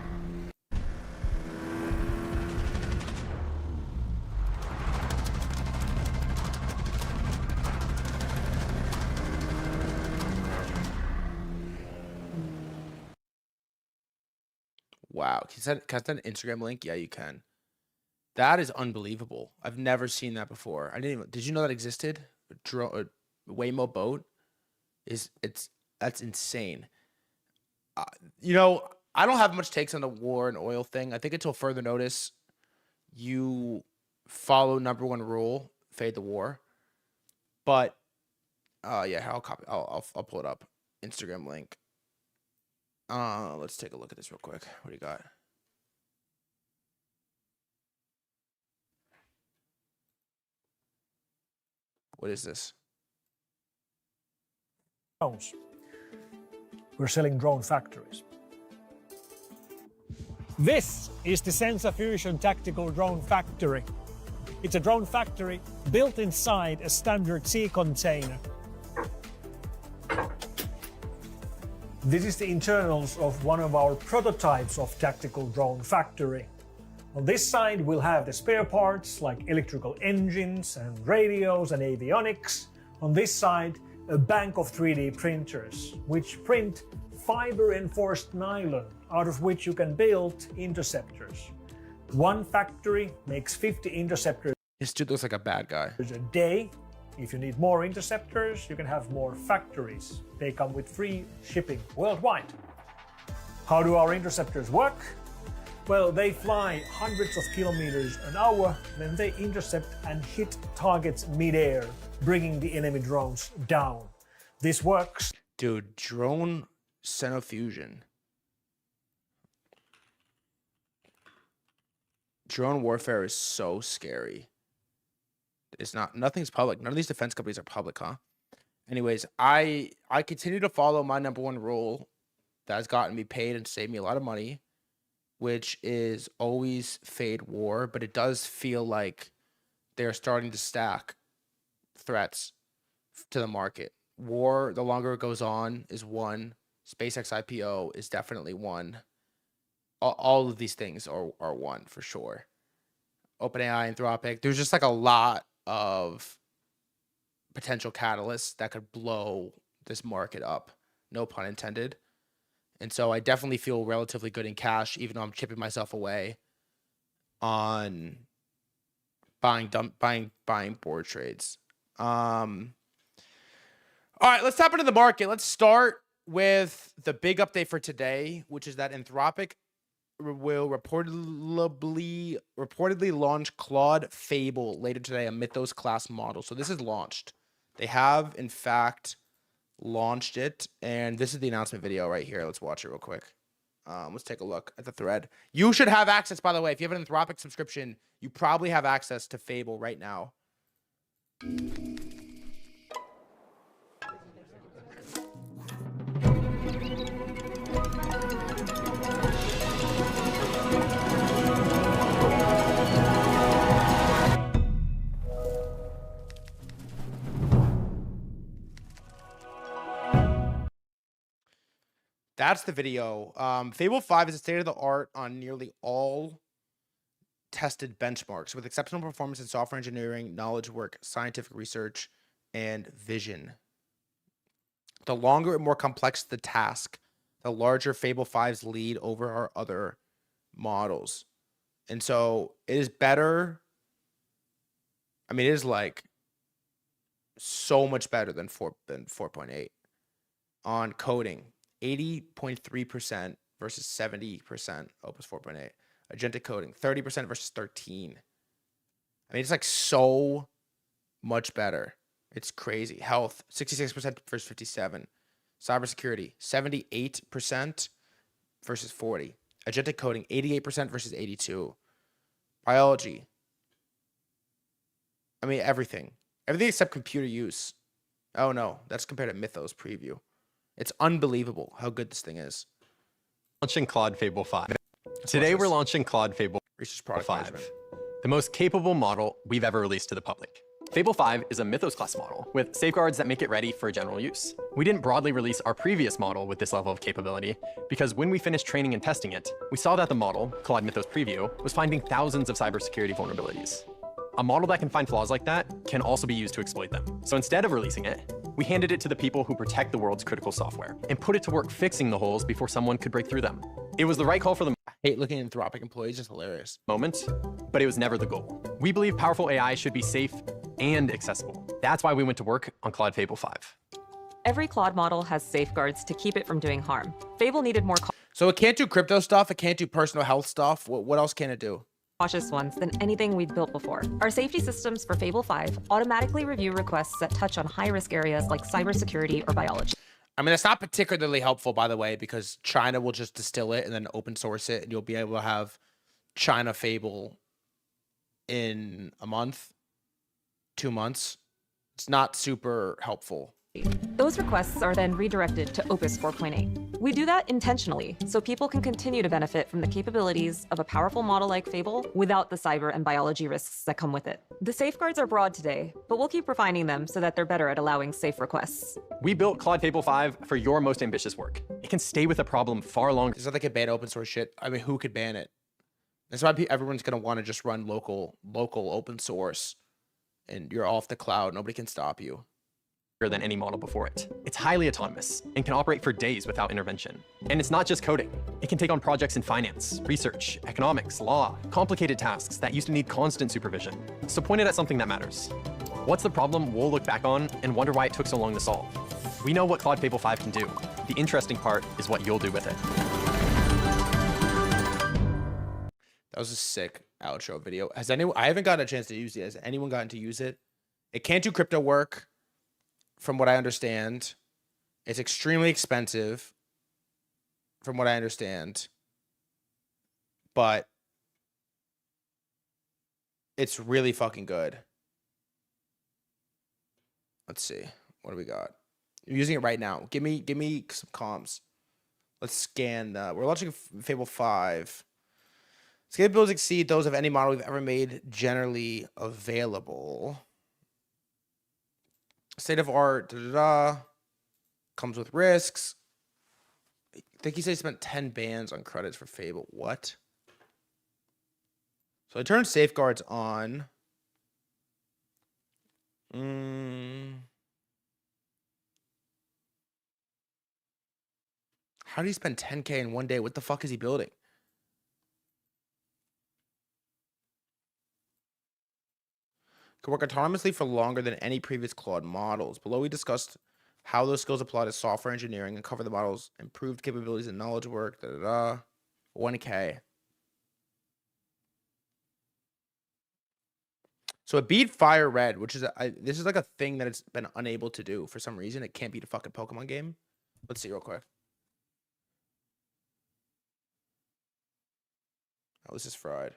Wow, can I send an Instagram link? Yeah, you can. That is unbelievable. I've never seen that before. I didn't even. Did you know that existed? A Waymo boat that's insane. You know, I don't have much takes on the war and oil thing. I think until further notice, you follow number one rule: fade the war. But yeah, I'll pull it up. Instagram link. Let's take a look at this real quick. What do you got? What is this? Drones. We're selling drone factories. This is the Sensa Fusion Tactical Drone Factory. It's a drone factory built inside a standard sea container. This is the internals of one of our prototypes of tactical drone factory. On this side, we'll have the spare parts like electrical engines and radios and avionics. On this side, a bank of 3D printers, which print fiber-enforced nylon, out of which you can build interceptors. One factory makes 50 interceptors. This dude looks like a bad guy. A day. If you need more interceptors, you can have more factories. They come with free shipping worldwide. How do our interceptors work? Well, they fly hundreds of kilometers an hour, then they intercept and hit targets mid-air, bringing the enemy drones down. This works. Dude, drone Xenofusion. Drone warfare is so scary. It's not, nothing's public. None of these defense companies are public, huh? Anyways, I continue to follow my number one rule that has gotten me paid and saved me a lot of money, which is always fade war, but it does feel like they're starting to stack threats to the market, war, the longer it goes on, is one. SpaceX IPO is definitely one. All of these things are one for sure. OpenAI, Anthropic. There's just like a lot of potential catalysts that could blow this market up. No pun intended. And so I definitely feel relatively good in cash, even though I'm chipping myself away on buying board trades. All right, let's tap into the market. Let's start with the big update for today, which is that Anthropic will reportedly launch Claude Fable later today, a Mythos class model. So this is launched. They have, in fact, launched it, and this is the announcement video right here. Let's watch it real quick. Let's take a look at the thread. You should have access, by the way. If you have an Anthropic subscription, you probably have access to Fable right now. That's the video. Fable 5 is a state-of-the-art on nearly all tested benchmarks with exceptional performance in software engineering, knowledge work, scientific research, and vision. The longer and more complex the task, the larger Fable 5's lead over our other models. And so it is better. I mean, it is like so much better than 4.8 on coding. 80.3% versus 70% Opus 4.8. Agentic coding, 30% versus 13. I mean, it's like so much better. It's crazy. Health, 66% versus 57. Cybersecurity, 78% versus 40. Agentic coding, 88% versus 82. Biology. I mean, everything. Everything except computer use. Oh no, that's compared to Mythos preview. It's unbelievable how good this thing is. Launching Claude Fable 5. Today we're launching Claude Fable 5, the most capable model we've ever released to the public. Fable 5 is a Mythos class model with safeguards that make it ready for general use. We didn't broadly release our previous model with this level of capability because when we finished training and testing it, we saw that the model, Claude Mythos Preview, was finding thousands of cybersecurity vulnerabilities. A model that can find flaws like that can also be used to exploit them. So instead of releasing it, we handed it to the people who protect the world's critical software and put it to work fixing the holes before someone could break through them. It was the right call for the hate looking at Anthropic employees, just hilarious moment, but it was never the goal. We believe powerful AI should be safe and accessible. That's why we went to work on Claude Fable 5. Every Claude model has safeguards to keep it from doing harm. Fable needed more so it can't do crypto stuff, it can't do personal health stuff. What else can it do? cautious ones than anything we'd built before. Our safety systems for Fable 5 automatically review requests that touch on high-risk areas like cybersecurity or biology. I mean, it's not particularly helpful, by the way, because China will just distill it and then open source it, and you'll be able to have China Fable in a month, 2 months. It's not super helpful. Those requests are then redirected to Opus 4.8. We do that intentionally so people can continue to benefit from the capabilities of a powerful model like Fable without the cyber and biology risks that come with it. The safeguards are broad today, but we'll keep refining them so that they're better at allowing safe requests. We built Claude Fable 5 for your most ambitious work. It can stay with a problem far longer. It's not like they ban open source shit. I mean, who could ban it? That's why everyone's going to want to just run local open source, and you're off the cloud. Nobody can stop you. Than any model before it. It's highly autonomous and can operate for days without intervention. And it's not just coding. It can take on projects in finance, research, economics, law, complicated tasks that used to need constant supervision. So point it at something that matters. What's the problem we'll look back on and wonder why it took so long to solve? We know what Claude Fable 5 can do. The interesting part is what you'll do with it. That was a sick outro video. Has anyone? I haven't gotten a chance to use it. Has anyone gotten to use it? It can't do crypto work. From what I understand, it's extremely expensive, from what I understand, but it's really fucking good. Let's see. What do we got? I'm using it right now. Give me some comms. Let's scan. We're launching Fable 5. Its capabilities exceed those of any model we've ever made generally available. State of art, comes with risks. I think he said he spent 10 bans on credits for Fable. What? So I turned safeguards on. How did he spend 10K in one day? What the fuck is he building? Can work autonomously for longer than any previous Claude models. Below we discussed how those skills apply to software engineering and cover the model's improved capabilities and knowledge work. 1K. So it beat Fire Red, which is this is like a thing that it's been unable to do for some reason. It can't beat a fucking Pokemon game. Let's see real quick. Oh, this is fried.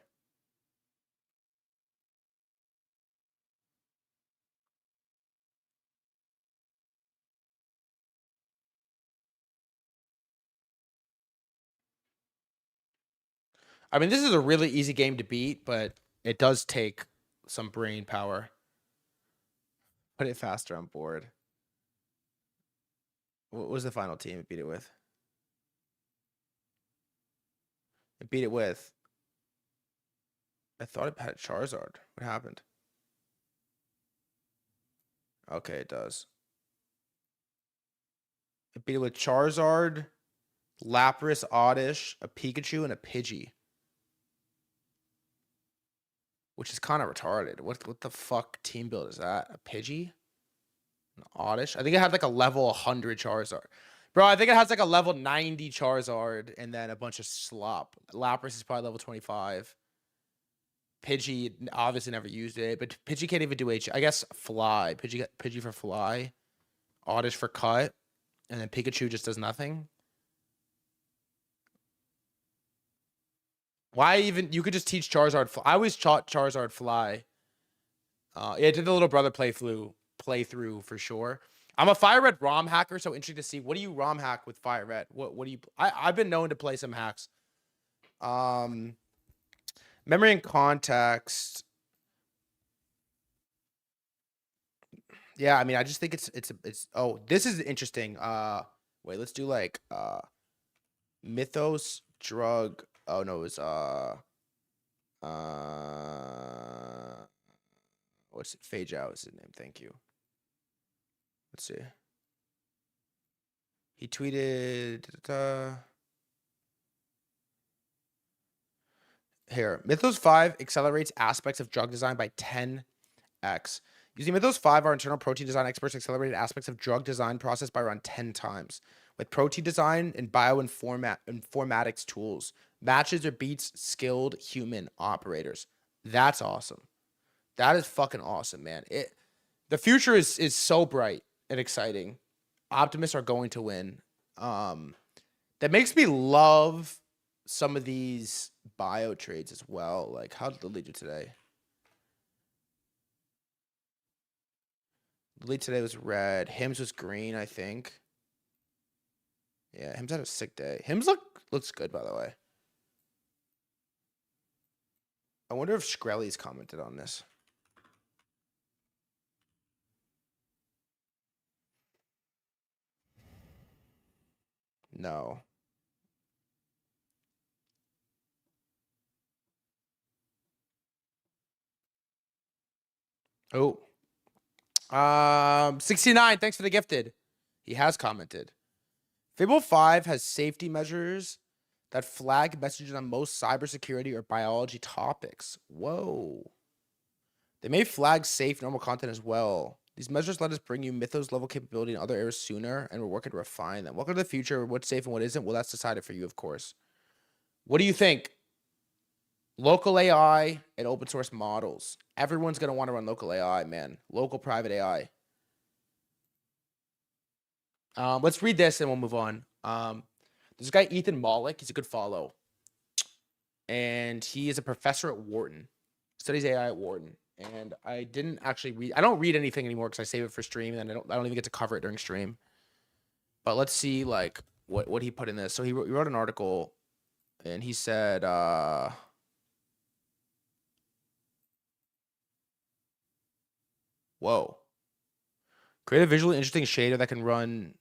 I mean, this is a really easy game to beat, but it does take some brain power. Put it faster on board. What was the final team it beat it with? It beat it with... I thought it had Charizard. What happened? Okay, it does. It beat it with Charizard, Lapras, Oddish, a Pikachu, and a Pidgey. Which is kind of retarded. What the fuck team build is that? A Pidgey? An Oddish? I think it had like a level 100 Charizard. Bro, I think it has like a level 90 Charizard and then a bunch of slop. Lapras is probably level 25. Pidgey obviously never used it, but Pidgey can't even do H. I guess Fly. Pidgey for Fly. Oddish for Cut. And then Pikachu just does nothing. Why even... You could just teach Charizard... I always taught Charizard Fly. Yeah, I did the little brother playthrough for sure. I'm a Fire Red ROM hacker, so interesting to see. What do you ROM hack with Fire Red? What do you... I've been known to play some hacks. Memory and context. Yeah, I mean, I just think it's... Oh, this is interesting. Wait, let's do like... Mythos, drug... Oh, no, it was... what's it? Phage Out is his name. Thank you. Let's see. He tweeted... Here. Mythos 5 accelerates aspects of drug design by 10x. Using Mythos 5, our internal protein design experts accelerated aspects of drug design process by around 10 times. With protein design and bioinformatics tools, matches or beats skilled human operators. That's awesome. That is fucking awesome, man. The future is so bright and exciting. Optimists are going to win. That makes me love some of these bio trades as well. Like, how did Lily do today? Lily today was red. Hims was green, I think. Yeah, Hims had a sick day. Hims looks good, by the way. I wonder if Shkreli's commented on this. No. Oh. 69, thanks for the gifted. He has commented. Fable 5 has safety measures that flag messages on most cybersecurity or biology topics. Whoa. They may flag safe normal content as well. These measures let us bring you Mythos level capability in other areas sooner, and we're working to refine them. Welcome to the future. What's safe and what isn't? Well, that's decided for you, of course. What do you think? Local AI and open source models. Everyone's going to want to run local AI, man. Local private AI. Let's read this and we'll move on. There's a guy, Ethan Malik. He's a good follow. And he is a professor at Wharton. Studies AI at Wharton. And I didn't actually read... I don't read anything anymore because I save it for stream. And I don't even get to cover it during stream. But let's see, like, what he put in this. So he wrote an article. And he said... Whoa. Create a visually interesting shader that can run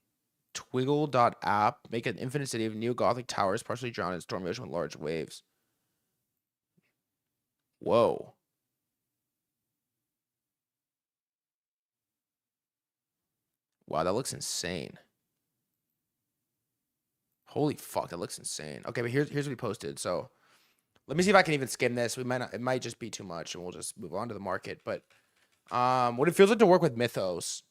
Twiggle.app. Make an infinite city of neo-Gothic towers partially drowned in stormy ocean with large waves. Whoa. Wow, that looks insane. Holy fuck, that looks insane. Okay, but here's what he posted. So let me see if I can even skim this. We might not, it might just be too much, and we'll just move on to the market. But what it feels like to work with Mythos.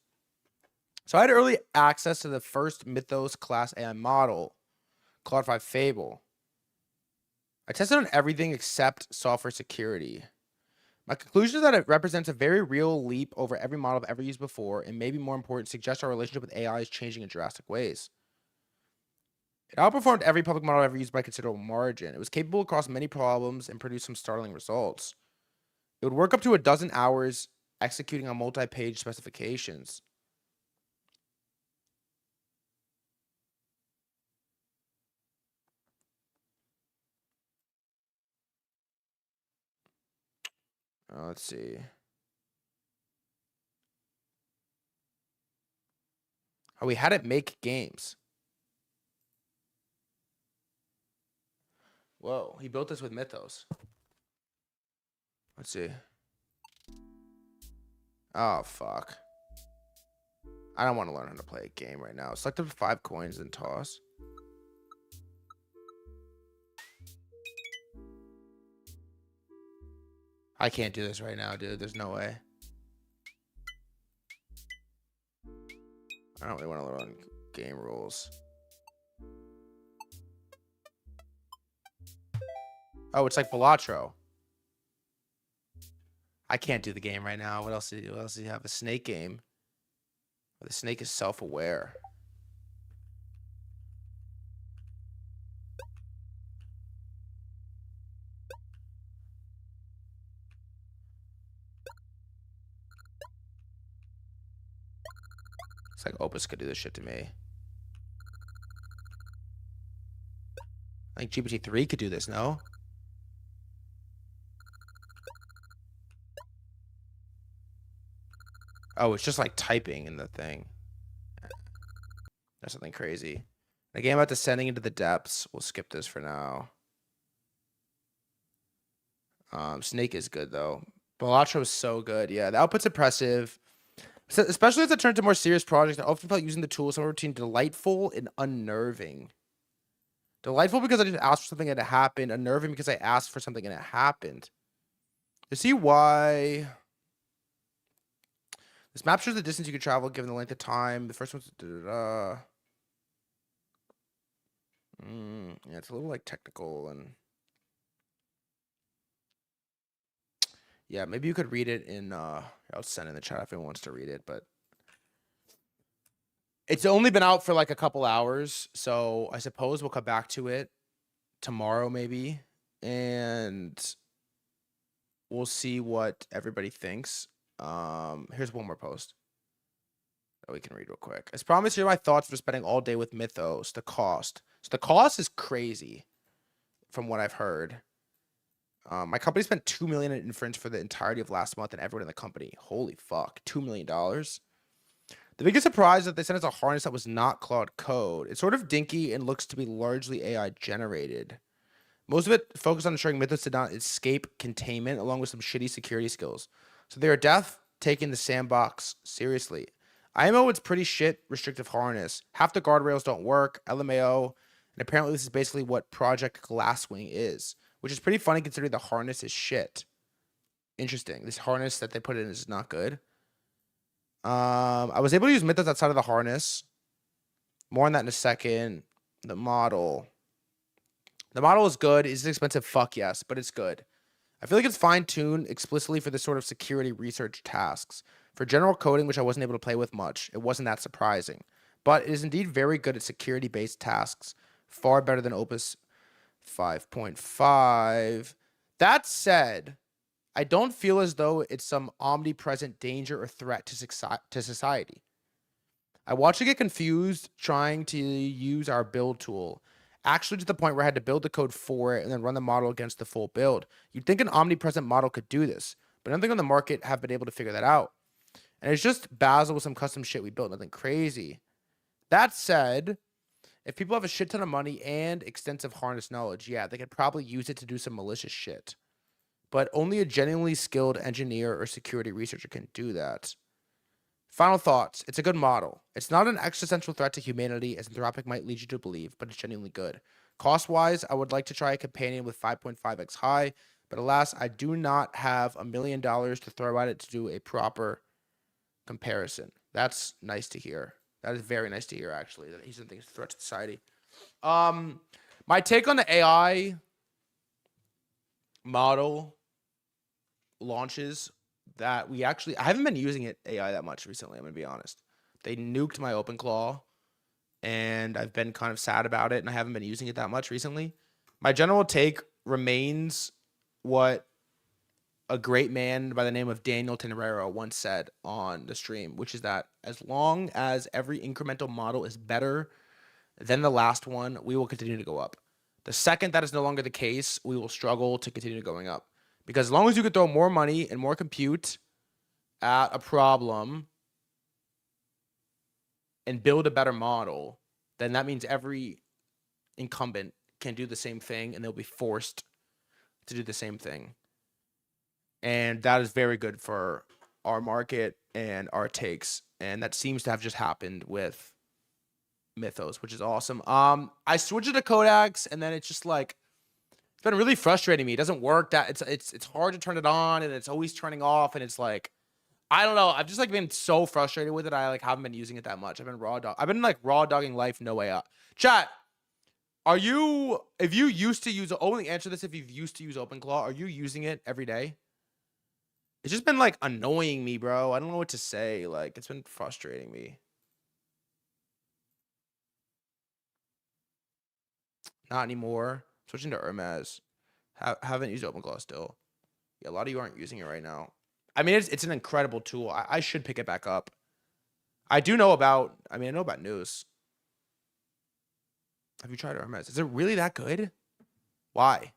So I had early access to the first Mythos class AI model, Claude 5 Fable. I tested on everything except software security. My conclusion is that it represents a very real leap over every model I've ever used before, and maybe more important, suggests our relationship with AI is changing in drastic ways. It outperformed every public model I've ever used by a considerable margin. It was capable across many problems and produced some startling results. It would work up to 12 hours executing on multi-page specifications. Let's see. Oh, we had it make games. Whoa, he built this with Mythos. Let's see. Oh, fuck. I don't want to learn how to play a game right now. Select up to 5 coins and toss. I can't do this right now, dude. There's no way. I don't really want to learn game rules. Oh, it's like Balatro. I can't do the game right now. What else do you have? A snake game. The snake is self-aware. It's like Opus could do this shit to me. I think GPT-3 could do this, no? Oh, it's just like typing in the thing. That's something crazy. A game about descending into the depths. We'll skip this for now. Snake is good, though. Balatro is so good. Yeah, the output's impressive. So, especially as it turns to more serious projects, I often felt using the tool somewhere between delightful and unnerving. Delightful because I just asked for something and it happened. Unnerving because I asked for something and it happened. You see why... This map shows the distance you could travel given the length of time. The first one's... yeah, it's a little like technical and... Yeah, maybe you could read it in... I'll send in the chat if anyone wants to read it, but... It's only been out for like a couple hours, so I suppose we'll come back to it tomorrow maybe, and we'll see what everybody thinks. Here's one more post that we can read real quick. As promised, here are my thoughts for spending all day with Mythos. The cost. So the cost is crazy from what I've heard. My company spent $2 million in inference for the entirety of last month, and everyone in the company. Holy fuck, $2 million. The biggest surprise is that they sent us a harness that was not Claude code. It's sort of dinky and looks to be largely AI generated. Most of it focused on ensuring Mythos did not escape containment along with some shitty security skills. So they are taking the sandbox seriously. IMO, it's pretty shit restrictive harness. Half the guardrails don't work, LMAO, and apparently this is basically what Project Glasswing is, which is pretty funny considering the harness is shit. Interesting. This harness that they put in is not good. I was able to use Mythos outside of the harness. More on that in a second. The model. The model is good. Is it expensive? Fuck yes, but it's good. I feel like it's fine-tuned explicitly for this sort of security research tasks. For general coding, which I wasn't able to play with much, it wasn't that surprising. But it is indeed very good at security-based tasks. Far better than Opus 5.5. That said, I don't feel as though it's some omnipresent danger or threat to society. I watched it get confused trying to use our build tool. Actually to the point where I had to build the code for it and then run the model against the full build. You'd think an omnipresent model could do this, but nothing on the market have been able to figure that out. And it's just Bazel with some custom shit we built, nothing crazy. That said, if people have a shit ton of money and extensive harness knowledge, yeah, they could probably use it to do some malicious shit. But only a genuinely skilled engineer or security researcher can do that. Final thoughts. It's a good model. It's not an existential threat to humanity, as Anthropic might lead you to believe, but it's genuinely good. Cost-wise, I would like to try a companion with 5.5x high, but alas, I do not have $1 million to throw at it to do a proper comparison. That's nice to hear. That is very nice to hear, actually, that he doesn't think it's a threat to society. My take on the AI model launches that I haven't been using AI that much recently, I'm going to be honest. They nuked my OpenClaw, and I've been kind of sad about it, and I haven't been using it that much recently. My general take remains what a great man by the name of Daniel Tenreiro once said on the stream, which is that as long as every incremental model is better than the last one, we will continue to go up. The second that is no longer the case, we will struggle to continue going up. Because as long as you can throw more money and more compute at a problem and build a better model, then that means every incumbent can do the same thing, and they'll be forced to do the same thing. And that is very good for our market and our takes. And that seems to have just happened with Mythos, which is awesome. I switched it to Codex, and then it's just like, it's been really frustrating me. It doesn't work. That it's hard to turn it on, and it's always turning off, and it's like, I don't know. I've just like been so frustrated with it. I like haven't been using it that much. I've been like raw dogging life no way out. Chat, if you used to use, only answer this if you've used to use OpenClaw, are you using it every day? It's just been like annoying me, bro. I don't know what to say. Like, it's been frustrating me. Not anymore. Switching to Hermes. Haven't used OpenClaw still. Yeah, a lot of you aren't using it right now. I mean, it's an incredible tool. I should pick it back up. I know about News. Have you tried Hermes? Is it really that good? Why?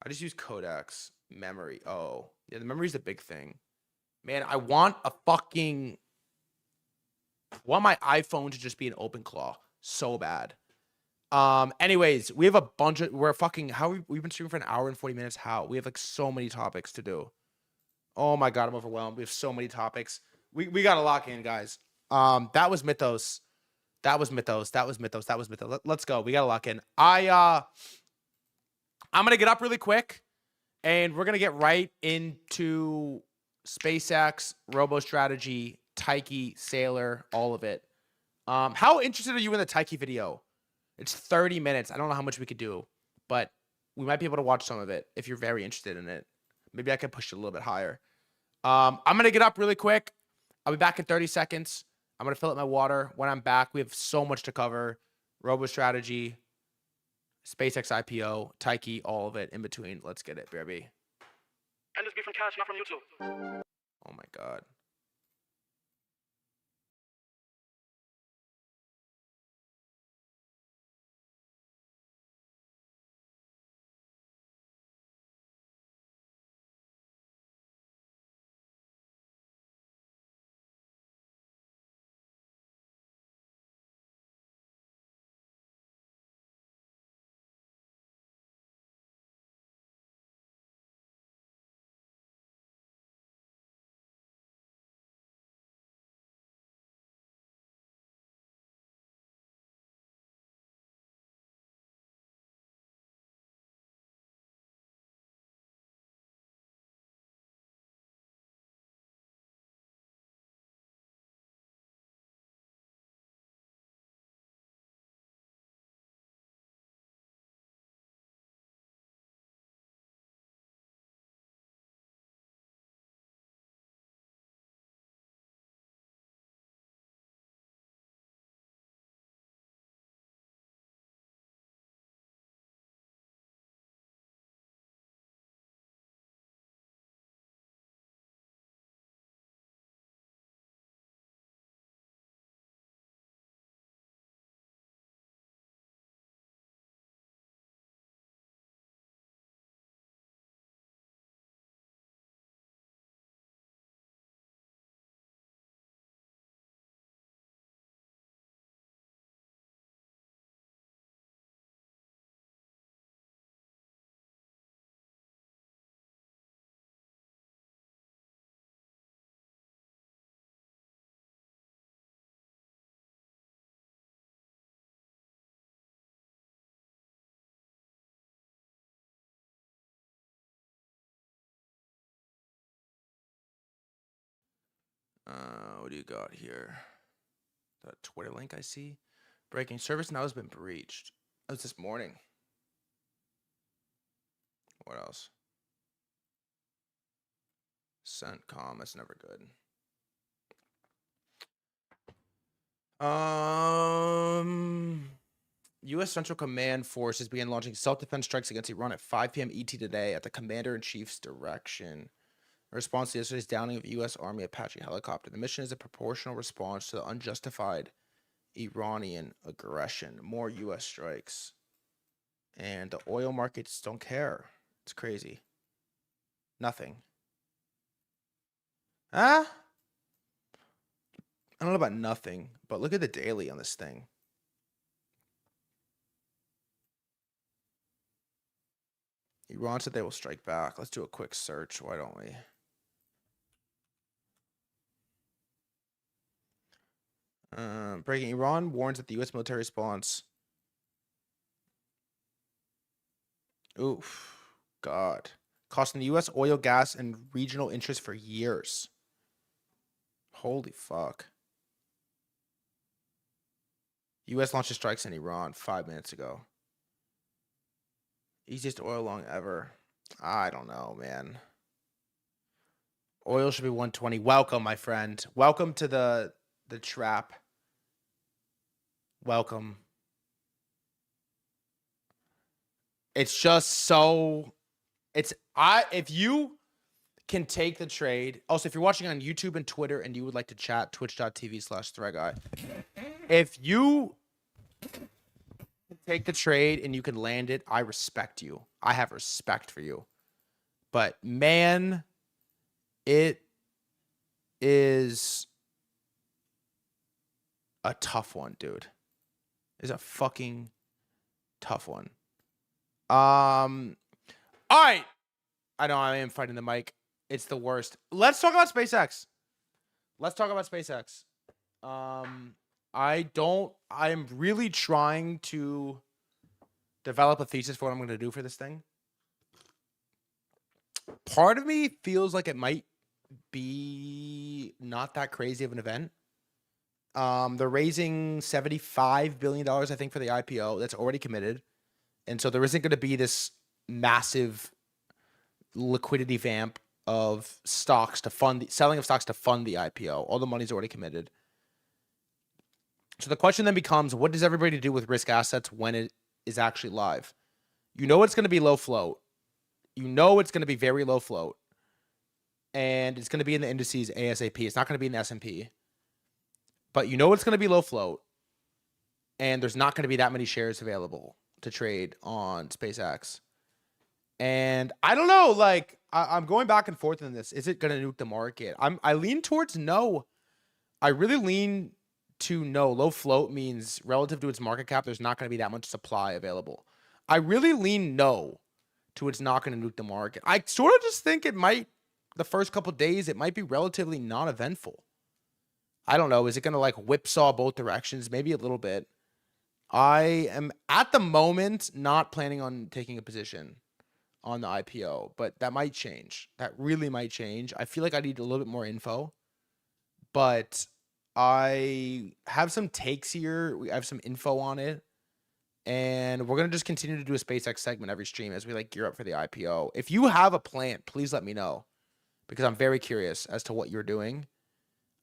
I just use Codex memory. Oh, yeah, the memory is the big thing. Man, I want my iPhone to just be an OpenClaw so bad. Anyways, we have a bunch of, we've been streaming for an hour and 40 minutes. How? We have like so many topics to do. Oh my God, I'm overwhelmed. We have so many topics. We got to lock in, guys. That was Mythos. That was Mythos. Let's go. We got to lock in. I'm going to get up really quick, and we're going to get right into SpaceX, RoboStrategy, Tyche, Sailor, all of it. How interested are you in the Tyche video? It's 30 minutes. I don't know how much we could do, but we might be able to watch some of it if you're very interested in it. Maybe I can push it a little bit higher. I'm going to get up really quick. I'll be back in 30 seconds. I'm going to fill up my water. When I'm back, we have so much to cover. RoboStrategy, SpaceX IPO, Tyche, all of it in between. Let's get it, baby. And this be from Cash, not from YouTube. Oh my God. What do you got here? The Twitter link I see. Breaking service now has been breached. That was this morning. What else? CENTCOM, that's never good. U.S. Central Command forces began launching self-defense strikes against Iran at 5 p.m. ET today at the Commander-in-Chief's direction. In response to yesterday's downing of U.S. Army Apache helicopter, the mission is a proportional response to the unjustified Iranian aggression. More U.S. strikes. And the oil markets don't care. It's crazy. Nothing. Huh? I don't know about nothing, but look at the daily on this thing. Iran said they will strike back. Let's do a quick search. Why don't we? Breaking. Iran warns that the U.S. military response. Oof. God. Costing the U.S. oil, gas, and regional interests for years. Holy fuck. U.S. launches strikes in Iran 5 minutes ago. Easiest oil long ever. I don't know, man. Oil should be 120. Welcome, my friend. Welcome to the trap. Welcome. It's just so if you can take the trade. Also, if you're watching on YouTube and Twitter and you would like to chat, twitch.tv/threadguy. If you take the trade and you can land it, I respect you. I have respect for you. But man, it is a tough one, dude. It's a fucking tough one. All right. I know I am fighting the mic. It's the worst. Let's talk about SpaceX. I'm really trying to develop a thesis for what I'm going to do for this thing. Part of me feels like it might be not that crazy of an event. They're raising $75 billion, I think, for the IPO. That's already committed. And so there isn't going to be this massive liquidity vamp of stocks to fund selling of stocks to fund the IPO. All the money's already committed. So the question then becomes, what does everybody do with risk assets when it is actually live? You know it's going to be low float. You know it's going to be very low float. And it's going to be in the indices ASAP. It's not going to be in the S&P. But you know it's going to be low float. And there's not going to be that many shares available to trade on SpaceX. And I don't know, like, I'm going back and forth in this. Is it going to nuke the market? I lean towards no. I really lean to no. Low float means relative to its market cap, there's not going to be that much supply available. I really lean no to it's not going to nuke the market. I sort of just think it might, the first couple days, it might be relatively non-eventful. I don't know. Is it going to like whipsaw both directions? Maybe a little bit. I am at the moment not planning on taking a position on the IPO, but that might change. That really might change. I feel like I need a little bit more info, but I have some takes here. We have some info on it, and we're going to just continue to do a SpaceX segment every stream as we like gear up for the IPO. If you have a plan, please let me know, because I'm very curious as to what you're doing.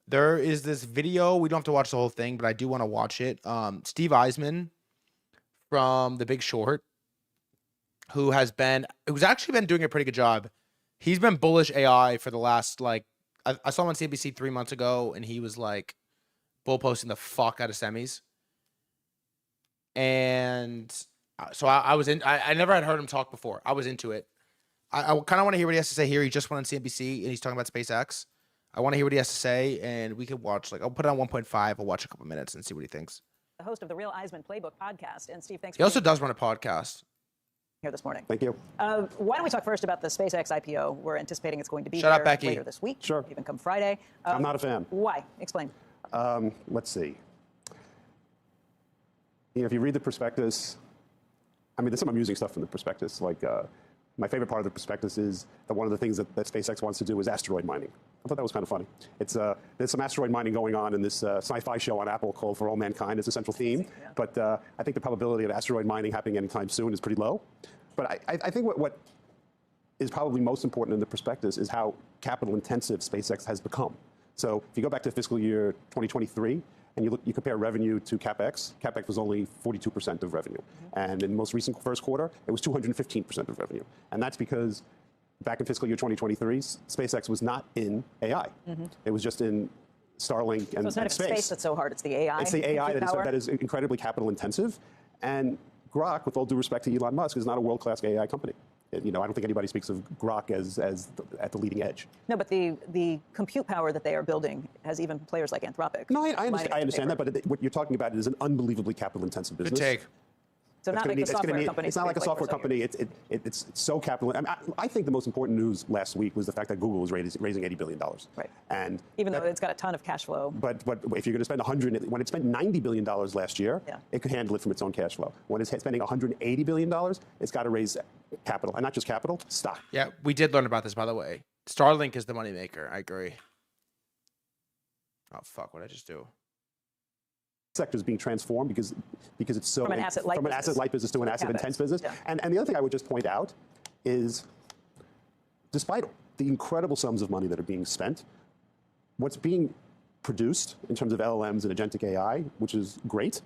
There is this video. We don't have to watch the whole thing, but I do want to watch it. Steve Eisman from The Big Short, who's actually been doing a pretty good job. He's been bullish AI for the last, like, I saw him on CNBC 3 months ago, and he was like bull posting the fuck out of semis. And so I was in. I never had heard him talk before. I was into it. I kind of want to hear what he has to say here. He just went on CNBC and he's talking about SpaceX. I want to hear what he has to say, and we could watch, like, I'll put it on 1.5. I'll watch a couple minutes and see what he thinks. The host of the Real Eisman Playbook podcast. And Steve, thanks He also does run a podcast here this morning. Thank you. Why don't we talk first about the SpaceX IPO? We're anticipating it's going to be Shut up, there Becky. later this week. Sure. Even come Friday. I'm not a fan. Why? Explain. Let's see. If you read the prospectus, I mean, there's some amusing stuff from the prospectus, like My favorite part of the prospectus is that one of the things that SpaceX wants to do is asteroid mining. I thought that was kind of funny. There's some asteroid mining going on in this sci-fi show on Apple called For All Mankind. It's a central theme, but I think the probability of asteroid mining happening anytime soon is pretty low. But I think what is probably most important in the prospectus is how capital intensive SpaceX has become. So if you go back to fiscal year 2023 and you compare revenue to CapEx was only 42% of revenue. And in the most recent first quarter, it was 215% of revenue. And that's because back in fiscal year 2023, SpaceX was not in AI. It was just in Starlink and so it's not space that's so hard, it's the AI. It's the AI that is incredibly capital intensive. And Grok, with all due respect to Elon Musk, is not a world-class AI company. You know, I don't think anybody speaks of Grok as at the leading edge. No, but the compute power that they are building has even players like Anthropic. No, I understand that, but what you're talking about is an unbelievably capital-intensive business. Good take. So not like a software company. It's not like a software company. It's so capital. I mean, I think the most important news last week was the fact that Google was raising $80 billion. Right. And even though it's got a ton of cash flow. But if you're going to spend when it spent $90 billion last year, it could handle it from its own cash flow. When it's spending $180 billion, it's got to raise capital, and not just capital, stock. Yeah, we did learn about this, by the way. Starlink is the moneymaker. I agree. Oh fuck! What did I just do? Sector is being transformed because it's so from an asset-light business to an asset-intense business. Yeah. And the other thing I would just point out is, despite the incredible sums of money that are being spent, what's being produced in terms of LLMs and agentic AI, which is great,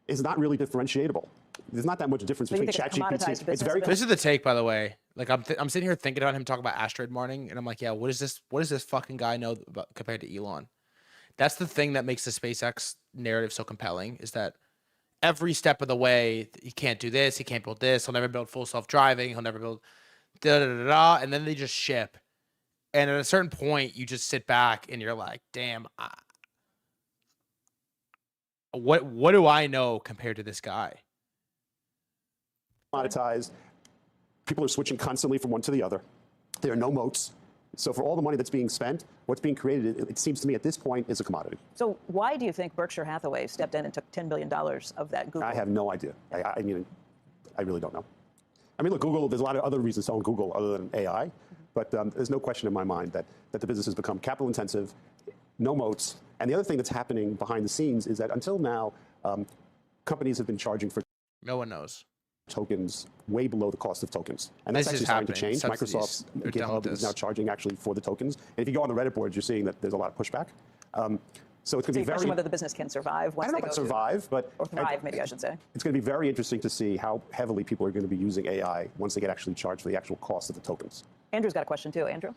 is not really differentiatable. There's not that much difference between ChatGPT. It's very. This is the take, by the way. Like I'm sitting here thinking about him talking about asteroid mining, and I'm like, yeah, what does this fucking guy know about compared to Elon? That's the thing that makes the SpaceX narrative so compelling, is that every step of the way, he can't do this, he can't build this, he'll never build full self-driving, he'll never build da-da-da-da, and then they just ship. And at a certain point, you just sit back and you're like, damn, what do I know compared to this guy? Monetized. People are switching constantly from one to the other. There are no moats. So for all the money that's being spent, what's being created, it seems to me at this point, is a commodity. So why do you think Berkshire Hathaway stepped in and took $10 billion of that Google? I have no idea. I mean, I really don't know. I mean, look, Google, there's a lot of other reasons to own Google other than AI, but there's no question in my mind that the business has become capital intensive, no moats. And the other thing that's happening behind the scenes is that until now, companies have been charging for no one knows tokens way below the cost of tokens. And that's actually starting to change. Microsoft's GitHub is now charging actually for the tokens. And if you go on the Reddit boards, you're seeing that there's a lot of pushback. So it's going to be very. Whether the business can survive once I don't know about survive, but or thrive, maybe I should say. It's going to be very interesting to see how heavily people are going to be using AI once they get actually charged for the actual cost of the tokens. Andrew's got a question too. Andrew.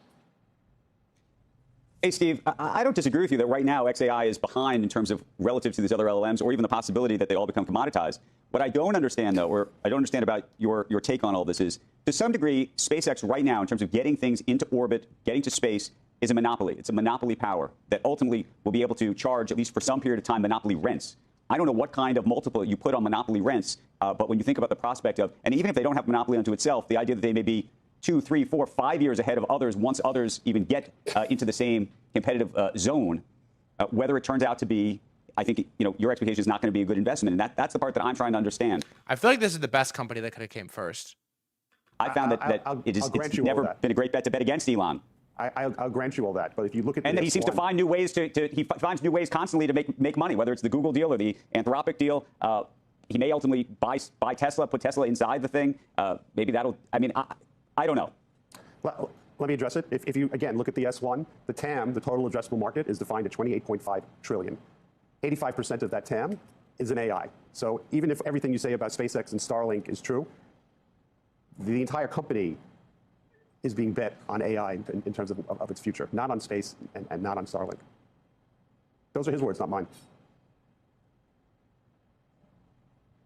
Hey, Steve, I don't disagree with you that right now XAI is behind in terms of relative to these other LLMs or even the possibility that they all become commoditized. What I don't understand, though, or I don't understand about your take on all this is, to some degree, SpaceX right now, in terms of getting things into orbit, getting to space, is a monopoly. It's a monopoly power that ultimately will be able to charge, at least for some period of time, monopoly rents. I don't know what kind of multiple you put on monopoly rents, but when you think about the prospect of, and even if they don't have monopoly unto itself, the idea that they may be 2, 3, 4, 5 years ahead of others once others even get into the same competitive zone, whether it turns out to be, I think, your expectation is not going to be a good investment. And that's the part that I'm trying to understand. I feel like this is the best company that could have came first. I found that it's never been a great bet to bet against Elon. I'll grant you all that. But if you look at and he seems to find new ways he finds new ways constantly to make money, whether it's the Google deal or the Anthropic deal. He may ultimately buy Tesla, put Tesla inside the thing. Maybe that'll, I don't know. Well, let me address it. If you, again, look at the S1, the TAM, the total addressable market, is defined at $28.5 trillion. 85% of that TAM is in AI. So even if everything you say about SpaceX and Starlink is true, the entire company is being bet on AI in terms of its future, not on space and not on Starlink. Those are his words, not mine.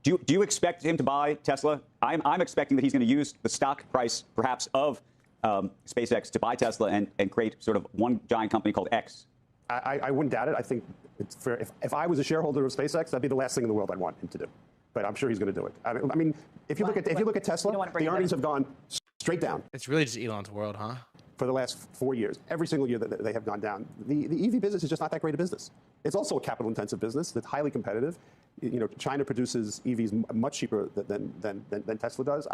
Do you expect him to buy Tesla? I'm expecting that he's going to use the stock price, perhaps, of SpaceX to buy Tesla and create sort of one giant company called X. I wouldn't doubt it. I think it's fair. If I was a shareholder of SpaceX, that'd be the last thing in the world I'd want him to do. But I'm sure he's going to do it. I mean, if you look at Tesla, the earnings have gone straight down. It's really just Elon's world, huh? For the last 4 years, every single year that they have gone down. The EV business is just not that great a business. It's also a capital-intensive business that's highly competitive, China produces EVs much cheaper than Tesla does.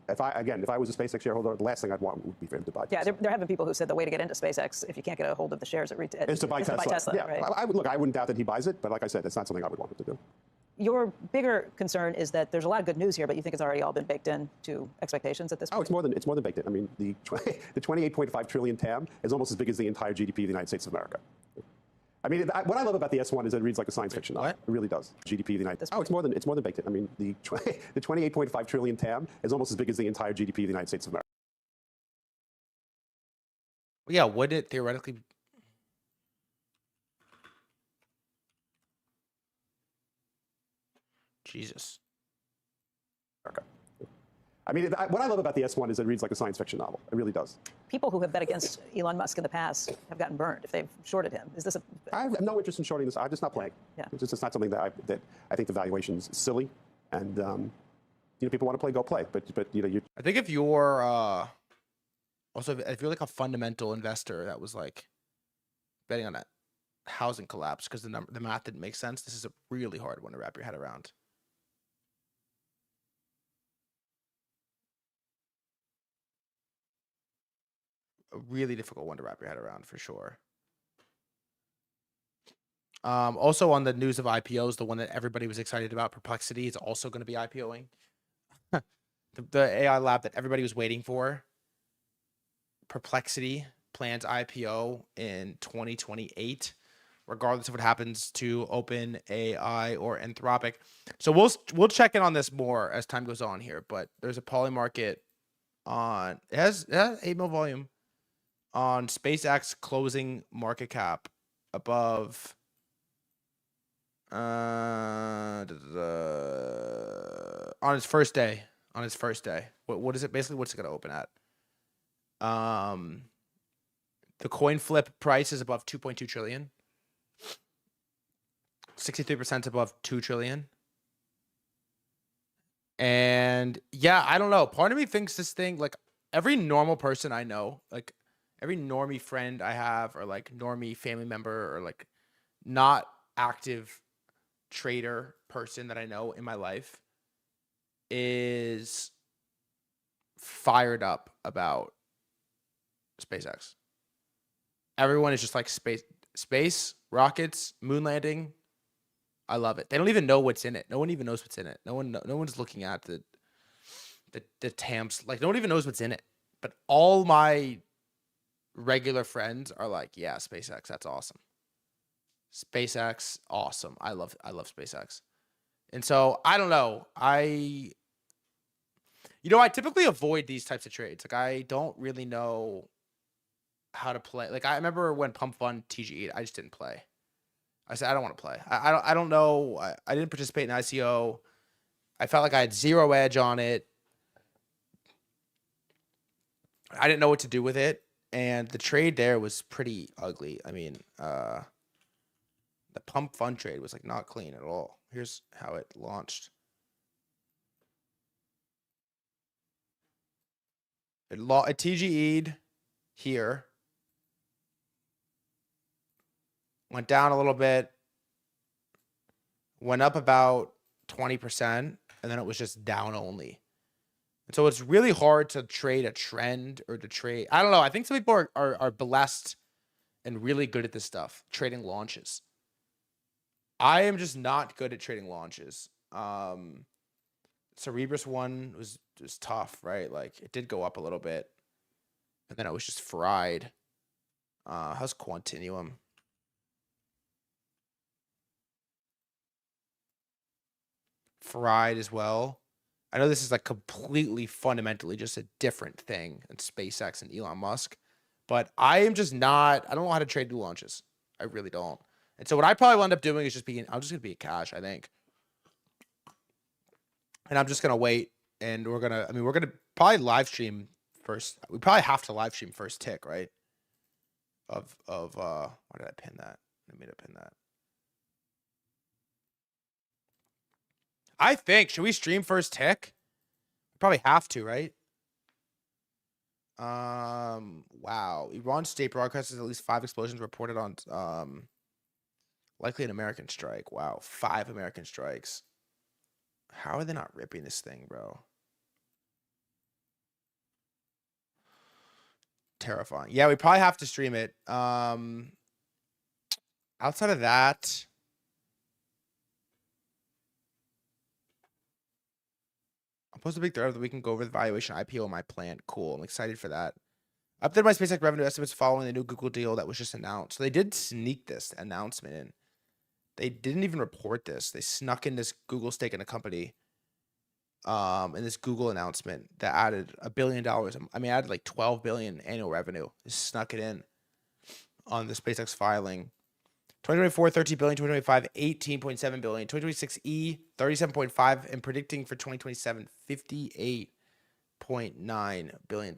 If I was a SpaceX shareholder, the last thing I'd want would be for him to buy Tesla. Yeah, there have been people who said the way to get into SpaceX, if you can't get a hold of the shares at retail, is to buy Tesla. Yeah, right? I wouldn't doubt that he buys it, but like I said, it's not something I would want him to do. Your bigger concern is that there's a lot of good news here, but you think it's already all been baked into expectations at this point? Oh, it's more than baked in. I mean, the 28.5 trillion TAM is almost as big as the entire GDP of the United States of America. I mean, what I love about the S1 is that it reads like a science fiction novel. It really does. GDP of the United States. Oh, it's more than baked in. I mean, the 28.5 trillion TAM is almost as big as the entire GDP of the United States of America. Well, yeah, wouldn't it theoretically? Jesus. Okay. I mean, what I love about the S1 is that it reads like a science fiction novel. It really does. People who have bet against Elon Musk in the past have gotten burned if they've shorted him. Is this a? I have no interest in shorting this. I'm just not playing. Yeah. It's not something that I think the valuation's silly, and people want to play, go play. But you. I think if you're also if you're like a fundamental investor that was like betting on a housing collapse because the math didn't make sense, this is a really hard one to wrap your head around. A really difficult one to wrap your head around for sure. Also on the news of IPOs, the one that everybody was excited about, Perplexity, is also going to be IPOing. the AI lab that everybody was waiting for. Perplexity plans IPO in 2028, regardless of what happens to OpenAI or Anthropic. So we'll check in on this more as time goes on here. But there's a poly market on it has 8 mil volume on SpaceX closing market cap above on its first day. What is it basically? What's it going to open at? The coin flip price is above 2.2 trillion. 63% above 2 trillion. And yeah, I don't know. Part of me thinks this thing, like every normal person I know, like every normie friend I have, or like normie family member, or like not active trader person that I know in my life is fired up about SpaceX. Everyone is just like space, rockets, moon landing. I love it. They don't even know what's in it. No one even knows what's in it. No one's looking at the TAMs. Like no one even knows what's in it. But all my regular friends are like, yeah, SpaceX, that's awesome. SpaceX, awesome. I love SpaceX. And so I don't know. I typically avoid these types of trades. Like I don't really know how to play. Like I remember when Pump Fund TGE'd, I just didn't play. I said I don't want to play. I don't know. I didn't participate in ICO. I felt like I had zero edge on it. I didn't know what to do with it, and the trade there was pretty ugly. I mean, the Pump Fund trade was like not clean at all. Here's how it launched. It TGE'd here. Went down a little bit. Went up about 20%, and then it was just down only. And so it's really hard to trade a trend or to trade. I don't know. I think some people are blessed and really good at this stuff, trading launches. I am just not good at trading launches. Cerebrus one was tough, right? Like it did go up a little bit, and then it was just fried. How's Quantinuum? Fried as well. I know this is like completely fundamentally just a different thing than SpaceX and Elon Musk, but I am just not, I don't know how to trade new launches. I really don't. And so what I probably will end up doing is I'm just going to be a cash, I think. And I'm just going to wait, and we're going to probably live stream first. We probably have to live stream first tick, right? Why did I pin that? I made a pin that. I think, should we stream first tick? Probably have to, right? Wow. Iran state broadcasts at least 5 explosions reported on Likely an American strike. Wow, 5 American strikes. How are they not ripping this thing, bro? Terrifying. Yeah, we probably have to stream it. Outside of that, I'll post a big thread of the week and go over the valuation IPO of my plan. Cool. I'm excited for that. Updated my SpaceX revenue estimates following the new Google deal that was just announced. So they did sneak this announcement in. They didn't even report this. They snuck in this Google stake in a company. In this Google announcement that added $1 billion. I mean, added like 12 billion annual revenue. They snuck it in on the SpaceX filing. 2024, 13 billion. 2025, 18.7 billion. 2026 37.5, and predicting for 2027, $58.9 billion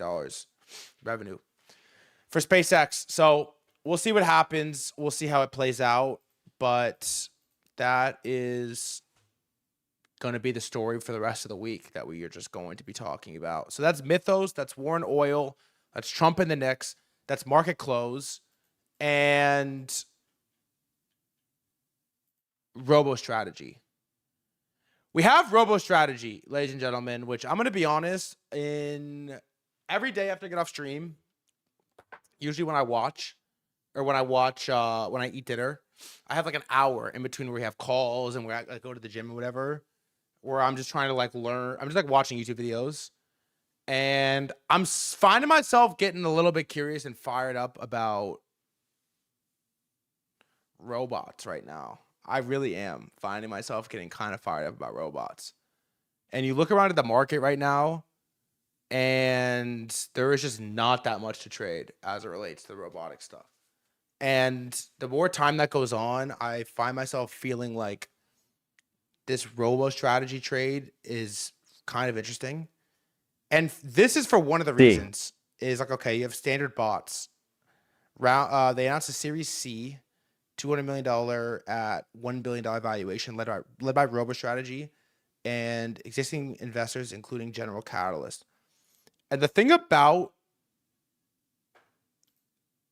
revenue for SpaceX. So we'll see what happens. We'll see how it plays out. But that is going to be the story for the rest of the week that we are just going to be talking about. So that's Mythos, that's War and Oil, that's Trump and the Knicks, that's market close, and robo-strategy. We have robo-strategy, ladies and gentlemen, which I'm going to be honest, in every day after I get off stream, usually when I watch, or when I eat dinner, I have like an hour in between where we have calls and where I go to the gym or whatever, where I'm just trying to like learn. I'm just like watching YouTube videos, and I'm finding myself getting a little bit curious and fired up about robots right now. I really am finding myself getting kind of fired up about robots. And you look around at the market right now, and there is just not that much to trade as it relates to the robotic stuff. And the more time that goes on, I find myself feeling like this robo strategy trade is kind of interesting. And this is for one of the reasons is like, okay, you have standard bots. They announced a Series C, $200 million at $1 billion valuation led by robo strategy and existing investors, including General Catalyst. And the thing about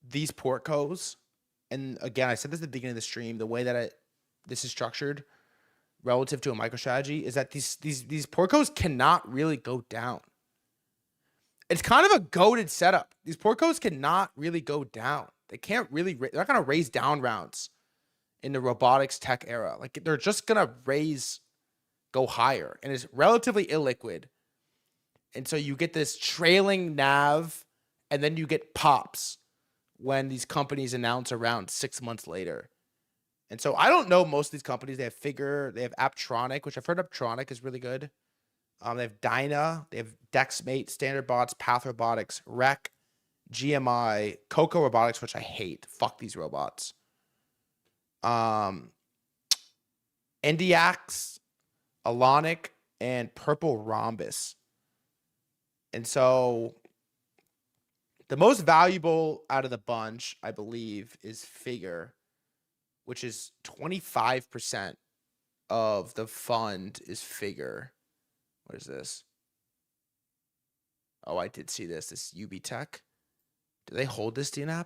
these portcos, and again, I said this at the beginning of the stream, the way that this is structured relative to a MicroStrategy is that these portcos cannot really go down. It's kind of a goated setup. These portcos cannot really go down. They can't really, they're not going to raise down rounds in the robotics tech era. Like they're just going to go higher, and it's relatively illiquid. And so you get this trailing NAV, and then you get pops when these companies announce around 6 months later. And so I don't know most of these companies. They have Figure, they have Apptronic, which I've heard Apptronic is really good. They have Dyna, they have Dexmate, Standard Bots, Path Robotics, Rec, GMI, Coco Robotics, which I hate. Fuck these robots. Endiax, Alonic, and Purple Rhombus. And so the most valuable out of the bunch, I believe, is Figure, which is 25% of the fund is Figure. What is this? Oh, I did see this. This UB Tech. Do they hold this, DNAP?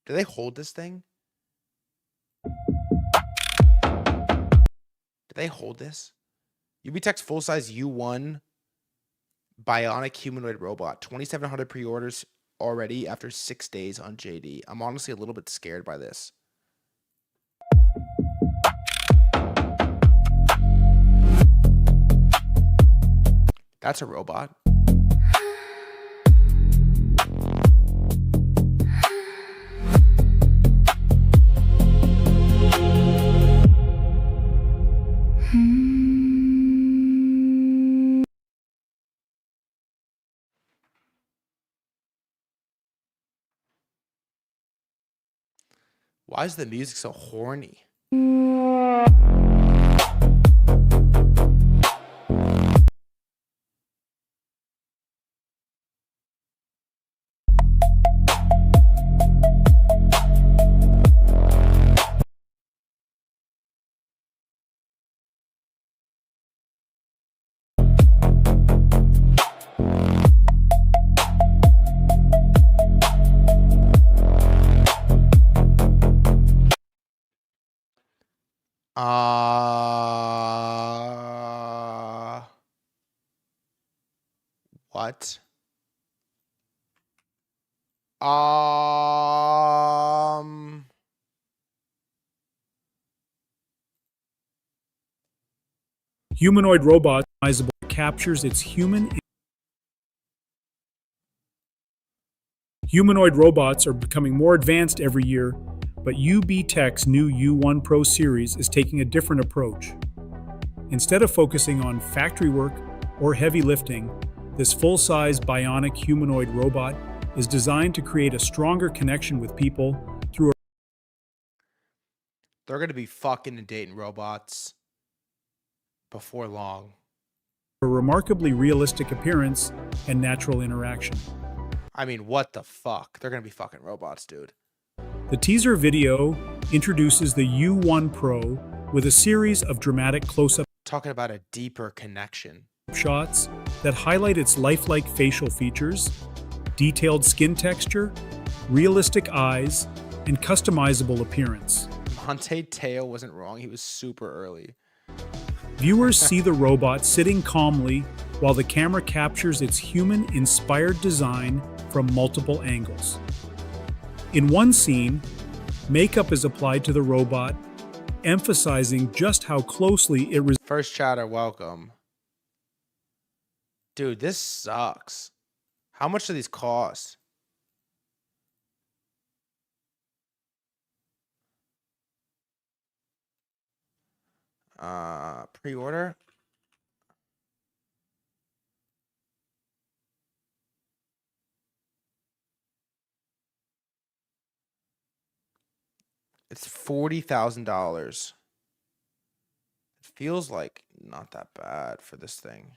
Do they hold this thing? Do they hold this? UB Tech's full-size U1 bionic humanoid robot. 2,700 pre-orders already after 6 days on JD. I'm honestly a little bit scared by this. That's a robot. Why is the music so horny? What? Humanoid robot captures its Humanoid robots are becoming more advanced every year, but UB Tech's new U1 Pro series is taking a different approach. Instead of focusing on factory work or heavy lifting, this full-size bionic humanoid robot is designed to create a stronger connection with people through They're going to be fucking and dating robots before long. a remarkably realistic appearance and natural interaction. I mean, what the fuck? They're going to be fucking robots, dude. The teaser video introduces the U1 Pro with a series of dramatic close-up Talking about a deeper connection. shots that highlight its lifelike facial features, detailed skin texture, realistic eyes, and customizable appearance. Monte Teo wasn't wrong. He was super early. Viewers see the robot sitting calmly while the camera captures its human-inspired design from multiple angles. In one scene, makeup is applied to the robot, emphasizing just how closely it First chatter, welcome. Dude, this sucks. How much do these cost? Pre-order? It's $40,000. It feels like not that bad for this thing.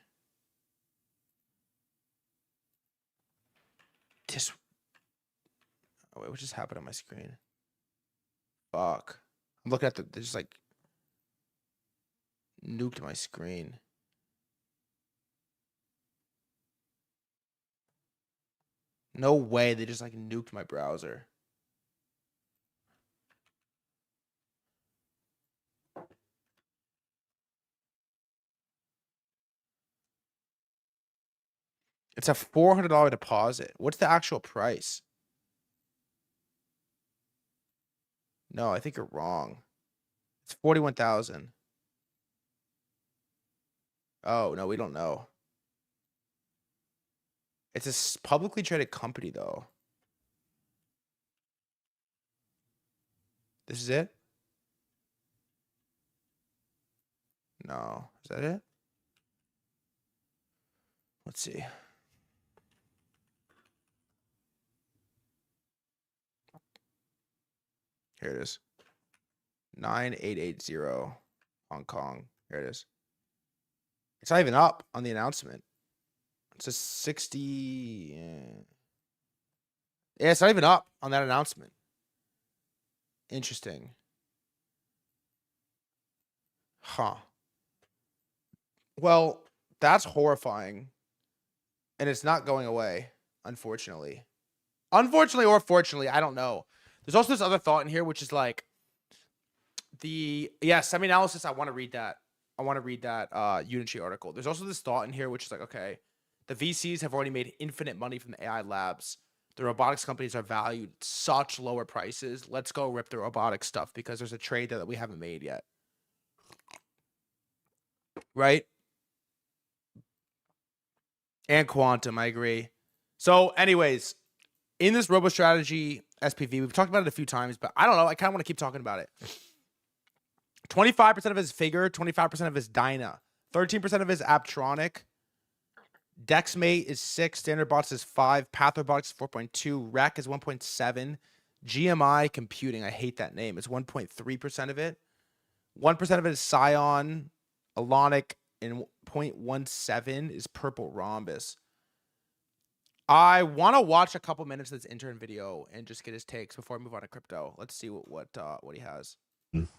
Oh wait, what just happened on my screen? Fuck. I'm looking at they just like nuked my screen. No way, they just like nuked my browser. It's a $400 deposit. What's the actual price? No, I think you're wrong. It's 41,000. Oh, no, we don't know. It's a publicly traded company, though. This is it? No. Is that it? Let's see. Here it is. 9880 Hong Kong. Here it is. It's not even up on the announcement. It says 60. Yeah, it's not even up on that announcement. Interesting. Huh. Well, that's horrifying. And it's not going away, unfortunately. Unfortunately or fortunately, I don't know. There's also this other thought in here, which is like semi-analysis. I want to read that. I want to read that Unity article. There's also this thought in here, which is like, okay, the VCs have already made infinite money from the AI labs. The robotics companies are valued such lower prices. Let's go rip the robotics stuff because there's a trade there that we haven't made yet. Right? And quantum, I agree. So anyways, in this RoboStrategy SPV, we've talked about it a few times, but I don't know. I kind of want to keep talking about it. 25% of it is Figure, 25% of it is Dyna, 13% of it is Apptronic. DexMate is 6, Standard Bots is 5, Path Robotics is 4.2, Rec is 1.7, GMI Computing, I hate that name, is 1.3% of it. 1% of it is Scion, Alonic, and 0.17 is Purple Rhombus. I want to watch a couple minutes of this intern video and just get his takes before I move on to crypto. Let's see what he has.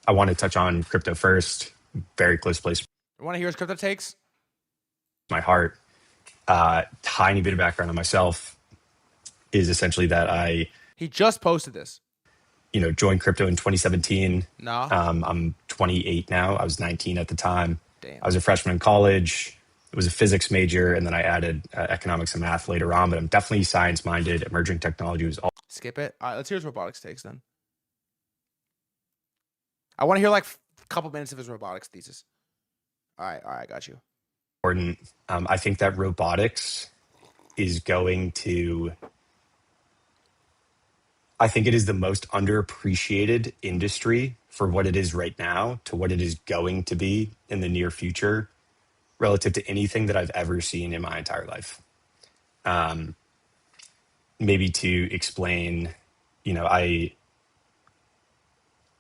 I want to touch on crypto first. Very close place. I want to hear his crypto takes. My heart. Tiny bit of background on myself is essentially that He just posted this. joined crypto in 2017. No. I'm 28 now. I was 19 at the time. Damn. I was a freshman in college. It was a physics major, and then I added economics and math later on. But I'm definitely science-minded. Emerging technology was all. Skip it. All right, let's hear his robotics takes then. I want to hear like a couple minutes of his robotics thesis. All right, got you. Important. I think that robotics is going to. I think it is the most underappreciated industry for what it is right now to what it is going to be in the near future, relative to anything that I've ever seen in my entire life. Maybe to explain, the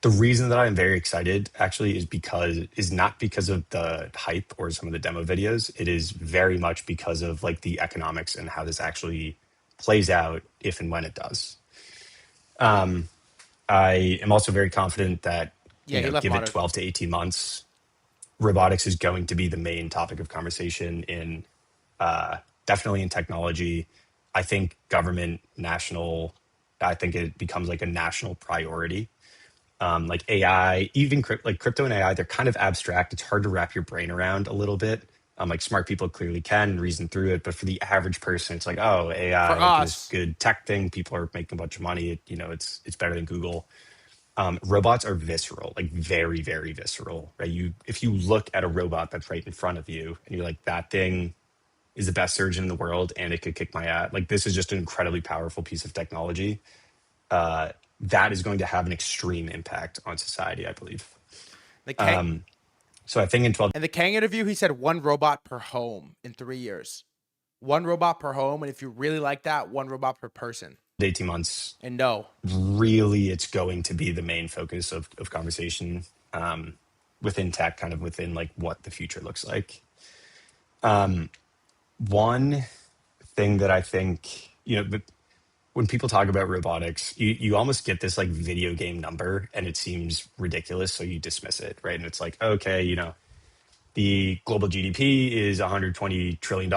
reason that I'm very excited actually is not because of the hype or some of the demo videos. It is very much because of like the economics and how this actually plays out if and when it does. I am also very confident that give it 12 to 18 months, robotics is going to be the main topic of conversation in definitely in technology. I think government, national, I think it becomes like a national priority. Like AI, even like crypto and AI, they're kind of abstract. It's hard to wrap your brain around a little bit. Like smart people clearly can reason through it, but for the average person, it's like, oh, AI like, is a good tech thing. People are making a bunch of money. It's better than Google. Robots are visceral, like very, very visceral, right? If you look at a robot that's right in front of you and you're like, that thing is the best surgeon in the world and it could kick my ass. Like this is just an incredibly powerful piece of technology. That is going to have an extreme impact on society, I believe. So I think in 12. In the Kang interview, he said 1 robot per home in 3 years. 1 robot per home. And if you really like that, 1 robot per person. 18 months. And no. Really, it's going to be the main focus of conversation within tech, kind of within like what the future looks like. One thing that I think, when people talk about robotics, you almost get this like video game number and it seems ridiculous. So you dismiss it, right? And it's like, okay, the global GDP is $120 trillion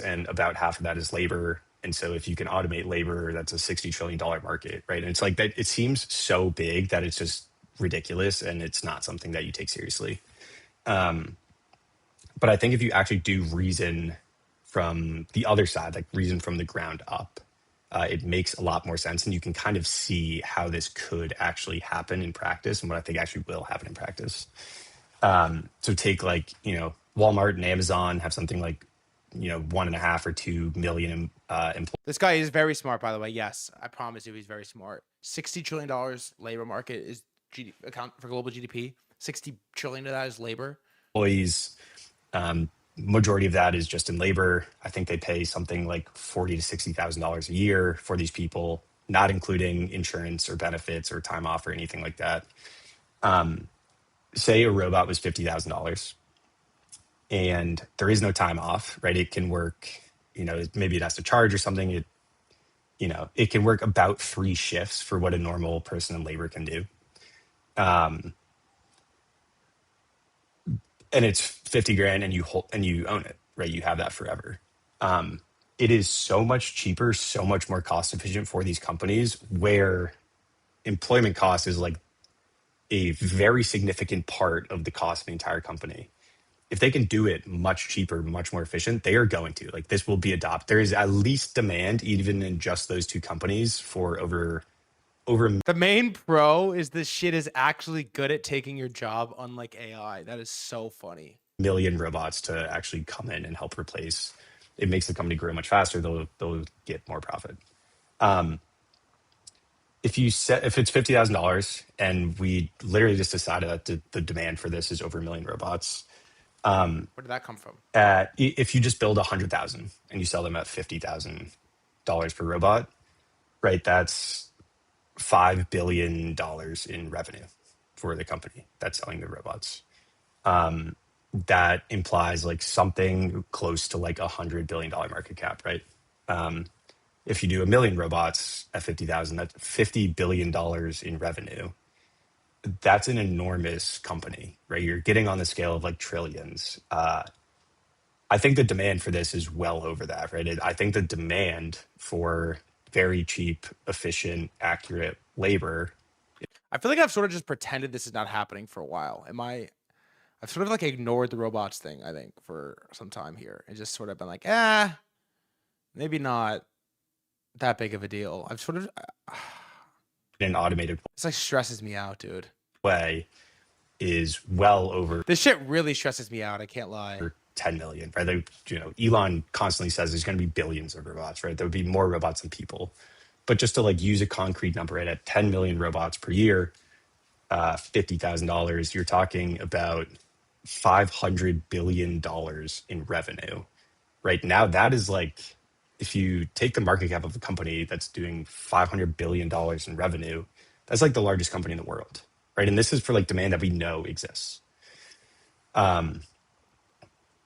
and about half of that is labor. And so if you can automate labor, that's a $60 trillion market, right? And it's like that, it seems so big that it's just ridiculous and it's not something that you take seriously. But I think if you actually do reason from the other side, like reason from the ground up, it makes a lot more sense, and you can kind of see how this could actually happen in practice and what I think actually will happen in practice. So take like, Walmart and Amazon have something like, 1.5 or 2 million employees. This guy is very smart, by the way. Yes, I promise you he's very smart. $60 trillion labor market is account for global GDP. 60 trillion of that is labor. Employees, majority of that is just in labor. I think they pay something like $40,000 to $60,000 a year for these people, not including insurance or benefits or time off or anything like that. Say a robot was $50,000 and there is no time off, right? It can work, maybe it has to charge or something. It can work about 3 shifts for what a normal person in labor can do. And it's 50 grand and you own it, right? You have that forever. It is so much cheaper, so much more cost efficient for these companies where employment cost is like a very significant part of the cost of the entire company. If they can do it much cheaper, much more efficient, they are going to. Like this will be adopted. There is at least demand, even in just those 2 companies, for over. The main pro is this shit is actually good at taking your job, unlike AI. That is so funny. Million robots to actually come in and help replace. It makes the company grow much faster. They'll get more profit. If it's $50,000 and we literally just decided that the demand for this is over 1 million robots. Where did that come from? If you just build 100,000 and you sell them at $50,000 per robot, right? That's $5 billion in revenue for the company that's selling the robots. That implies like something close to like $100 billion market cap, right? If you do 1 million robots at 50,000, that's $50 billion in revenue. That's an enormous company, right? You're getting on the scale of like trillions. I think the demand for this is well over that, right? I think the demand for very cheap, efficient, accurate labor I feel like I've sort of just pretended this is not happening for a while. I've sort of like ignored the robots thing, I think, for some time here. And just sort of been like, maybe not that big of a deal. I've sort of... in an automated It's like stresses me out, dude. way is well over... This shit really stresses me out, I can't lie. 10 million, right? They, Elon constantly says there's going to be billions of robots, right? There would be more robots than people. But just to like use a concrete number, right, at 10 million robots per year, $50,000, you're talking about $500 billion in revenue. Right now, that is like, if you take the market cap of a company that's doing $500 billion in revenue, that's like the largest company in the world, right? And this is for like demand that we know exists.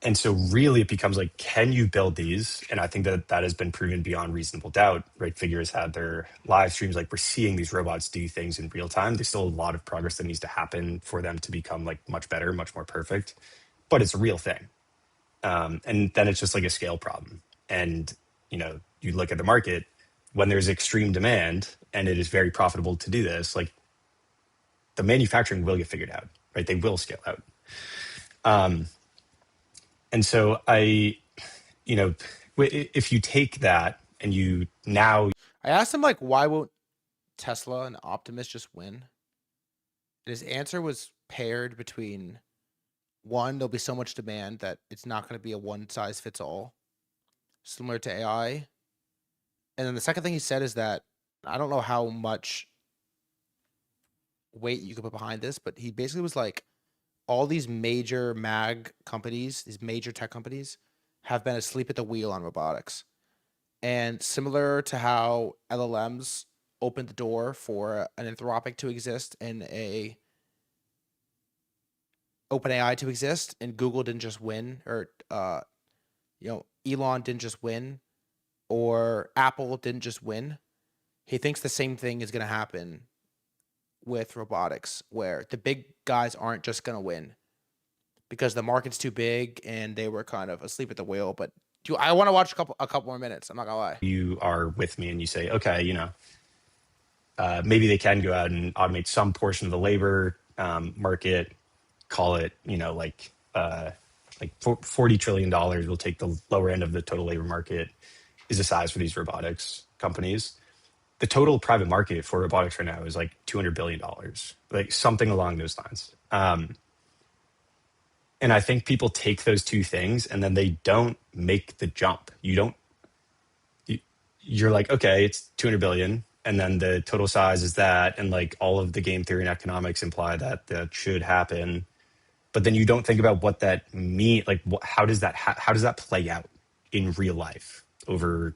And so really it becomes like, can you build these? And I think that has been proven beyond reasonable doubt, right? Figure has had their live streams, like we're seeing these robots do things in real time. There's still a lot of progress that needs to happen for them to become like much better, much more perfect, but it's a real thing. And then it's just like a scale problem. And, you look at the market when there's extreme demand and it is very profitable to do this, like the manufacturing will get figured out, right? They will scale out. And so if you take that and you now... I asked him, like, why won't Tesla and Optimus just win? And his answer was paired between, one, there'll be so much demand that it's not going to be a one-size-fits-all, similar to AI. And then the second thing he said is that, I don't know how much weight you could put behind this, but he basically was like, all these major mag companies, these major tech companies, have been asleep at the wheel on robotics. And similar to how LLMs opened the door for an Anthropic to exist and a OpenAI to exist, and Google didn't just win, or Elon didn't just win, or Apple didn't just win. He thinks the same thing is going to happen with robotics, where the big guys aren't just going to win because the market's too big and they were kind of asleep at the wheel. But I want to watch a couple more minutes. I'm not gonna lie. You are with me and you say, okay, maybe they can go out and automate some portion of the labor market, call it, like $40 trillion will take the lower end of the total labor market is the size for these robotics companies. The total private market for robotics right now is like $200 billion, like something along those lines. And I think people take those two things and then they don't make the jump. You're like, okay, it's 200 billion. And then the total size is that. And like all of the game theory and economics imply that that should happen. But then you don't think about what that means. Like, how does that play out in real life over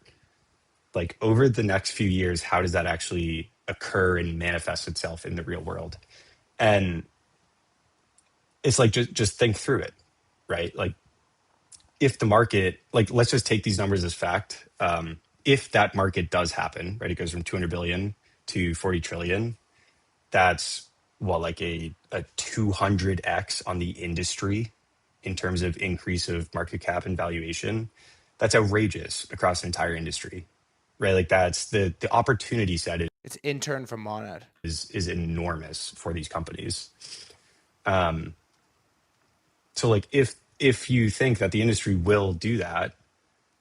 the next few years? How does that actually occur and manifest itself in the real world? And it's like, just think through it, right? Like if the market, like, let's just take these numbers as fact. If that market does happen, right, it goes from 200 billion to 40 trillion. That's like a 200x on the industry in terms of increase of market cap and valuation. That's outrageous across an entire industry, right? Like that's the opportunity set. It's intern from Monad is enormous for these companies. So like if you think that the industry will do that,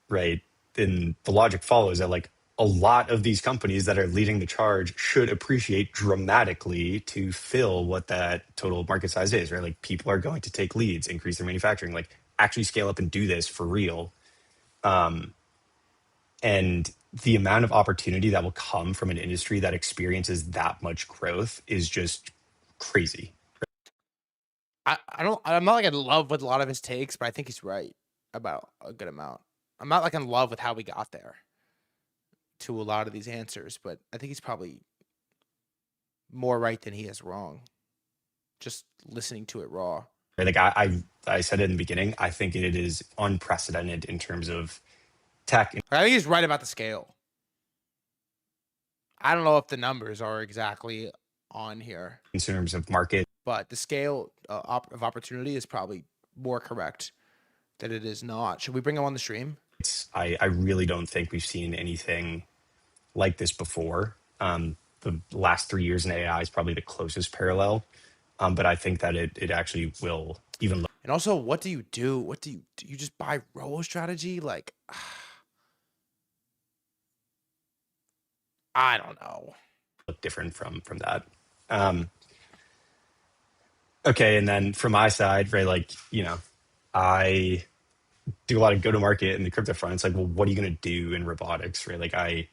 right, then the logic follows that like a lot of these companies that are leading the charge should appreciate dramatically to fill what that total market size is, right? Like people are going to take leads, increase their manufacturing, like actually scale up and do this for real. And the amount of opportunity that will come from an industry that experiences that much growth is just crazy. I'm not like in love with a lot of his takes, but I think he's right about a good amount. I'm not like in love with how we got there to a lot of these answers, but I think he's probably more right than he is wrong. Just listening to it raw. Like I said it in the beginning, I think it is unprecedented in terms of tech. I think he's right about the scale. I don't know if the numbers are exactly on here In terms of market. But the scale of opportunity is probably more correct than it is not. Should we bring him on the stream? I really don't think we've seen anything like this before. the last 3 years in AI is probably the closest parallel. But I think that it actually will even. And also, what do you do? What do? You just buy robo strategy? Like, I don't know. Look different from that. Okay, and then from my side, right, like, you know, I do a lot of go-to-market in the crypto front. It's like, well, what are you going to do in robotics, right? Like, I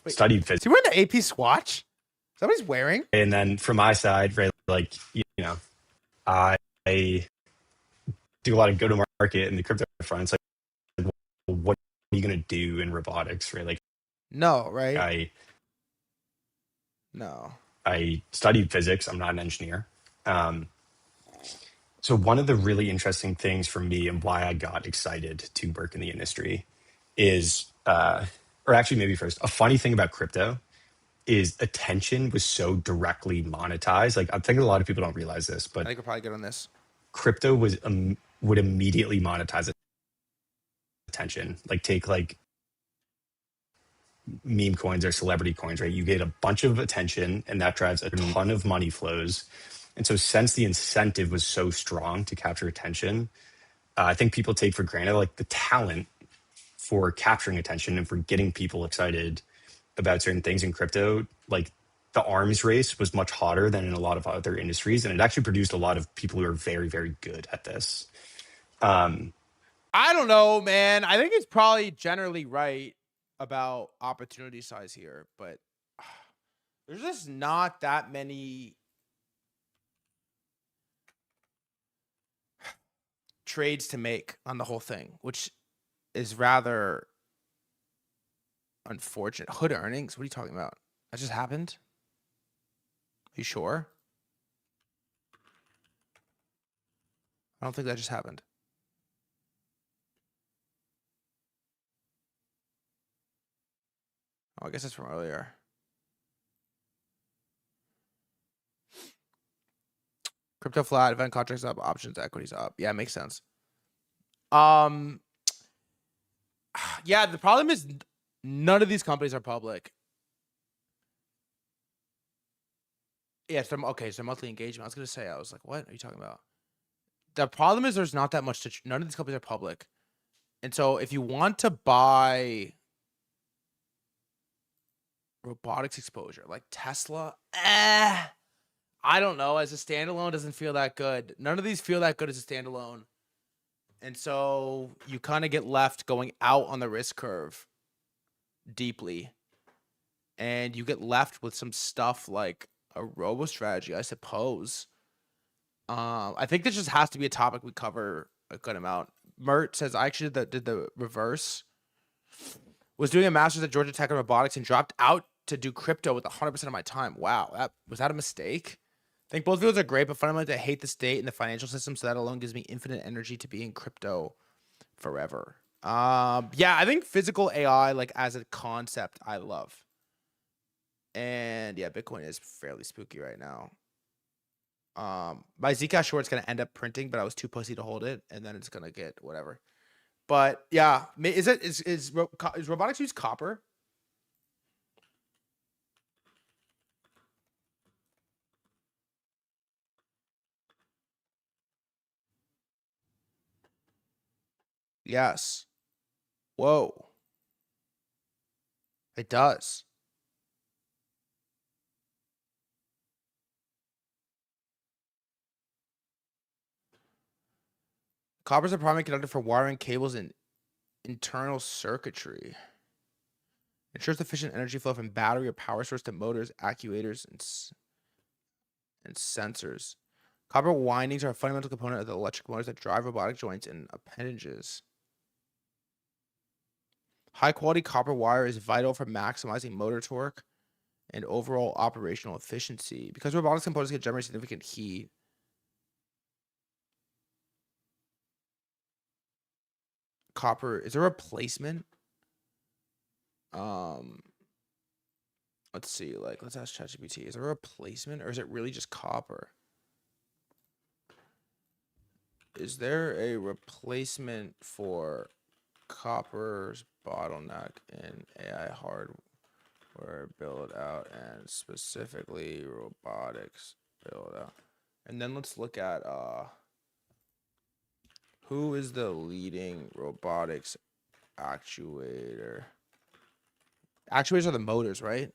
studied physics. Is he wearing the AP Swatch? Is that what he's wearing? And then from my side, right, like, you know, I do a lot of go-to-market in the crypto front. It's like, well, what are you going to do in robotics, right? Like, no, right? I studied physics. I'm not an engineer. So one of the really interesting things for me and why I got excited to work in the industry is, or actually maybe first, a funny thing about crypto is attention was so directly monetized. Like, I think a lot of people don't realize this, but I think we're probably good on this. Crypto was would immediately monetize attention. Like, take like meme coins or celebrity coins, right? You get a bunch of attention and that drives a ton of money flows. And so since the incentive was so strong to capture attention, I think people take for granted like the talent for capturing attention and for getting people excited about certain things in crypto. Like, the arms race was much hotter than in a lot of other industries. And it actually produced a lot of people who are very, very good at this. I don't know, man. I think it's probably generally right about opportunity size here, but there's just not that many trades to make on the whole thing, which is rather unfortunate. Hood earnings? What are you talking about? That just happened? Are you sure? I don't think that just happened. Oh, I guess that's from earlier. Crypto flat, event contracts up, options, equities up. Yeah, it makes sense. Yeah, the problem is none of these companies are public. Yeah, so monthly engagement. I was gonna say, I was like, what are you talking about? The problem is there's not that much to. None of these companies are public, and so if you want to buy robotics exposure like Tesla, I don't know. As a standalone, doesn't feel that good. None of these feel that good as a standalone, and so you kind of get left going out on the risk curve deeply, and you get left with some stuff like a robo strategy, I suppose. I think this just has to be a topic we cover a good amount. Mert says, I actually did the reverse. Was doing a master's at Georgia Tech in robotics and dropped out to do crypto with 100% of my time. Wow, was that a mistake? I think both fields are great, but fundamentally I hate the state and the financial system, so that alone gives me infinite energy to be in crypto forever. Yeah, I think physical AI, like as a concept, I love. And yeah, Bitcoin is fairly spooky right now. My Zcash short's gonna end up printing, but I was too pussy to hold it, and then it's gonna get whatever. But yeah, is robotics use copper? Yes. Whoa. It does. Copper is a primary conductor for wiring cables and internal circuitry. Ensures efficient energy flow from battery or power source to motors, actuators, and sensors. Copper windings are a fundamental component of the electric motors that drive robotic joints and appendages. High-quality copper wire is vital for maximizing motor torque and overall operational efficiency. Because robotics components can generate significant heat, copper is a replacement. Let's see, like, let's ask ChatGPT. Is there a replacement or is it really just copper? Is there a replacement for copper's bottleneck in AI Or build out and specifically robotics build out. And then let's look at who is the leading robotics actuator. Actuators are the motors, right?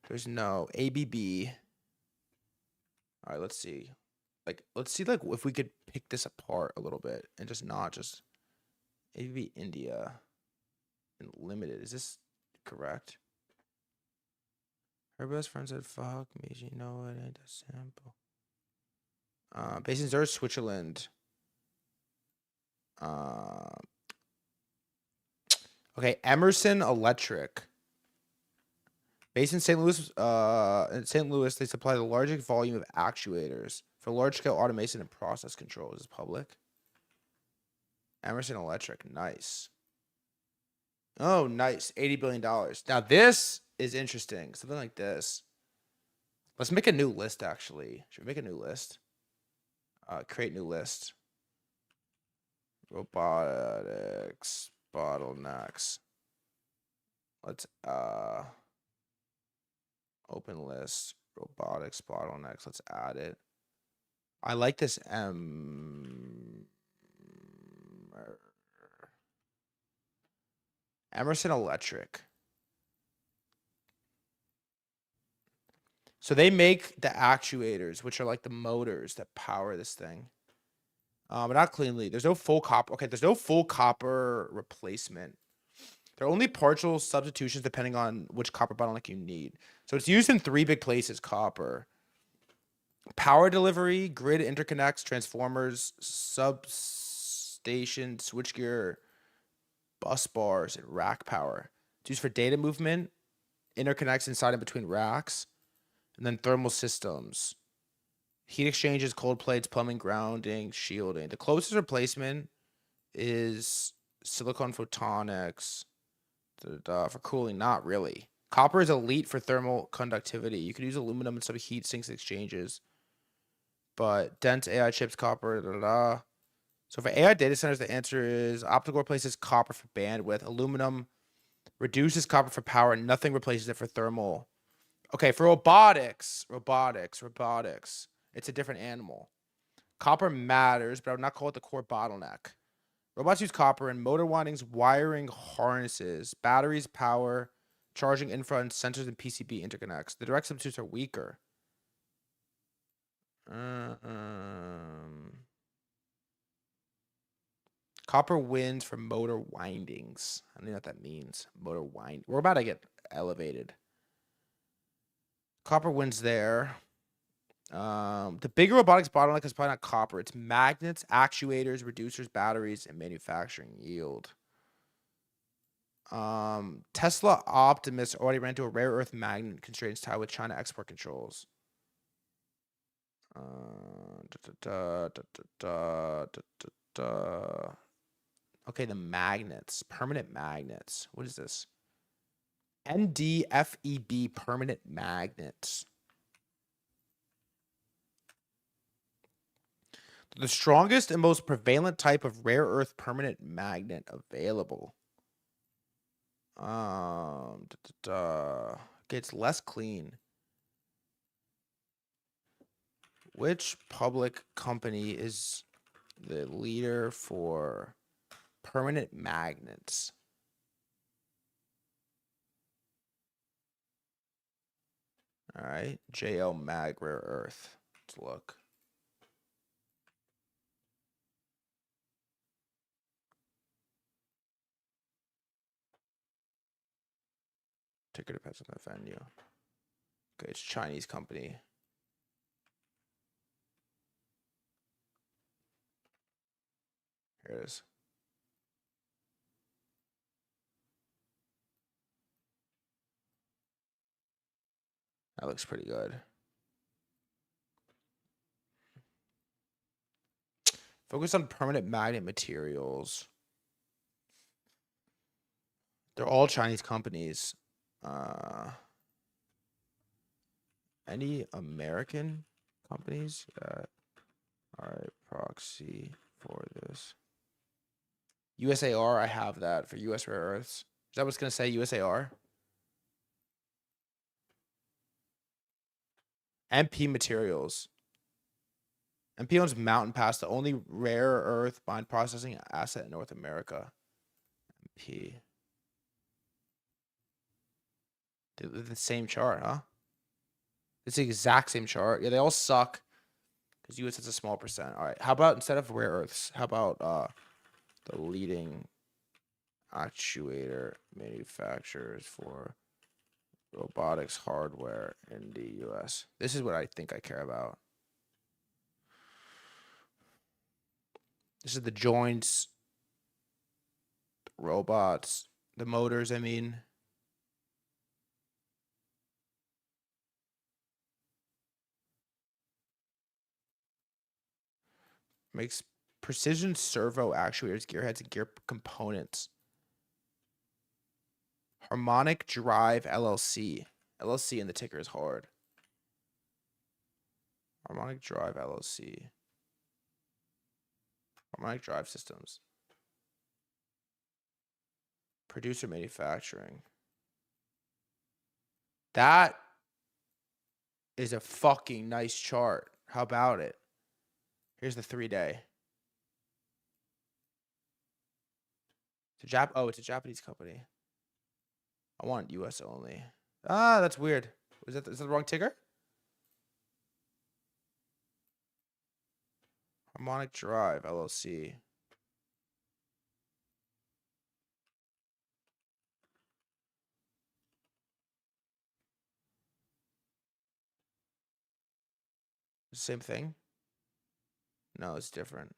There's no ABB. All right, let's see. Let's see if we could pick this apart a little bit and just not just ABB India and limited. Is this correct? Her best friend said, "Fuck me, you know it ain't that simple." Based in Zurich, Switzerland. Okay, Emerson Electric. Based in St. Louis, they supply the largest volume of actuators for large-scale automation and process control. Is this public? Emerson Electric, nice. Oh, nice, $80 billion. Now this is interesting. Something like this. Let's make a new list. Actually, should we make a new list? Create new list. Robotics bottlenecks. Let's open list, robotics bottlenecks. Let's add it. I like this Emerson Electric. So they make the actuators, which are like the motors that power this thing. But not cleanly. There's no full copper. Okay, there's no full copper replacement. There are only partial substitutions depending on which copper bottleneck you need. So it's used in 3 big places: copper, power delivery, grid interconnects, transformers, substation, switchgear, bus bars, and rack power. It's used for data movement, interconnects inside and between racks, and then thermal systems, heat exchangers, cold plates, plumbing, grounding, shielding. The closest replacement is silicon photonics. For cooling, not really. Copper is elite for thermal conductivity. You can use aluminum in some heat sinks exchanges, but dense AI chips, copper. So for AI data centers, the answer is optical replaces copper for bandwidth. Aluminum reduces copper for power, and nothing replaces it for thermal. Okay, for robotics, it's a different animal. Copper matters, but I would not call it the core bottleneck. Robots use copper in motor windings, wiring harnesses, batteries, power, charging infra, and sensors and PCB interconnects. The direct substitutes are weaker. Copper wins for motor windings. I don't know what that means. Motor wind. We're about to get elevated. Copper wins there. The bigger robotics bottleneck is probably not copper. It's magnets, actuators, reducers, batteries, and manufacturing yield. Tesla Optimus already ran into a rare earth magnet constraints tied with China export controls. Okay, the magnets, permanent magnets. What is this? NDFEB permanent magnets. The strongest and most prevalent type of rare earth permanent magnet available. Okay, it's less clean. Which public company is the leader for permanent magnets? All right, JL Mag Rare Earth. Let's look. Ticker depends on the venue. Okay, it's a Chinese company. Here it is. That looks pretty good. Focus on permanent magnet materials. They're all Chinese companies. Any American companies that are a proxy for this? USAR, I have that for US Rare Earths. Is that what's going to say USAR? MP Materials. MP owns Mountain Pass, the only rare earth mine processing asset in North America. MP. The same chart, huh? It's the exact same chart. Yeah, they all suck because US has a small percent. All right. How about instead of rare earths, how about the leading actuator manufacturers for robotics hardware in the US? This is what I think I care about. This is the joints, robots, the motors, I mean. Makes precision servo actuators, gearheads, and gear components. Harmonic Drive LLC. LLC in the ticker is hard. Harmonic Drive LLC. Harmonic Drive Systems. Producer manufacturing. That is a fucking nice chart. How about it? Here's the 3-day. It's a Japanese company. I want US only. Ah, that's weird. Is that the wrong ticker? Harmonic Drive LLC. Same thing? No, it's different.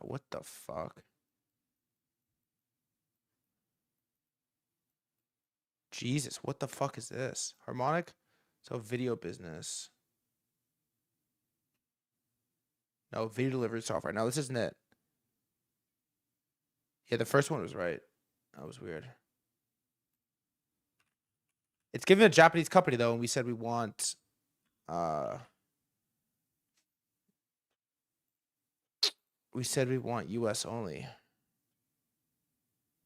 What the fuck? Jesus, what the fuck is this? Harmonic? So video business. No, video delivery software. No, this isn't it. Yeah, the first one was right. That was weird. It's given a Japanese company though, and we said we want US only.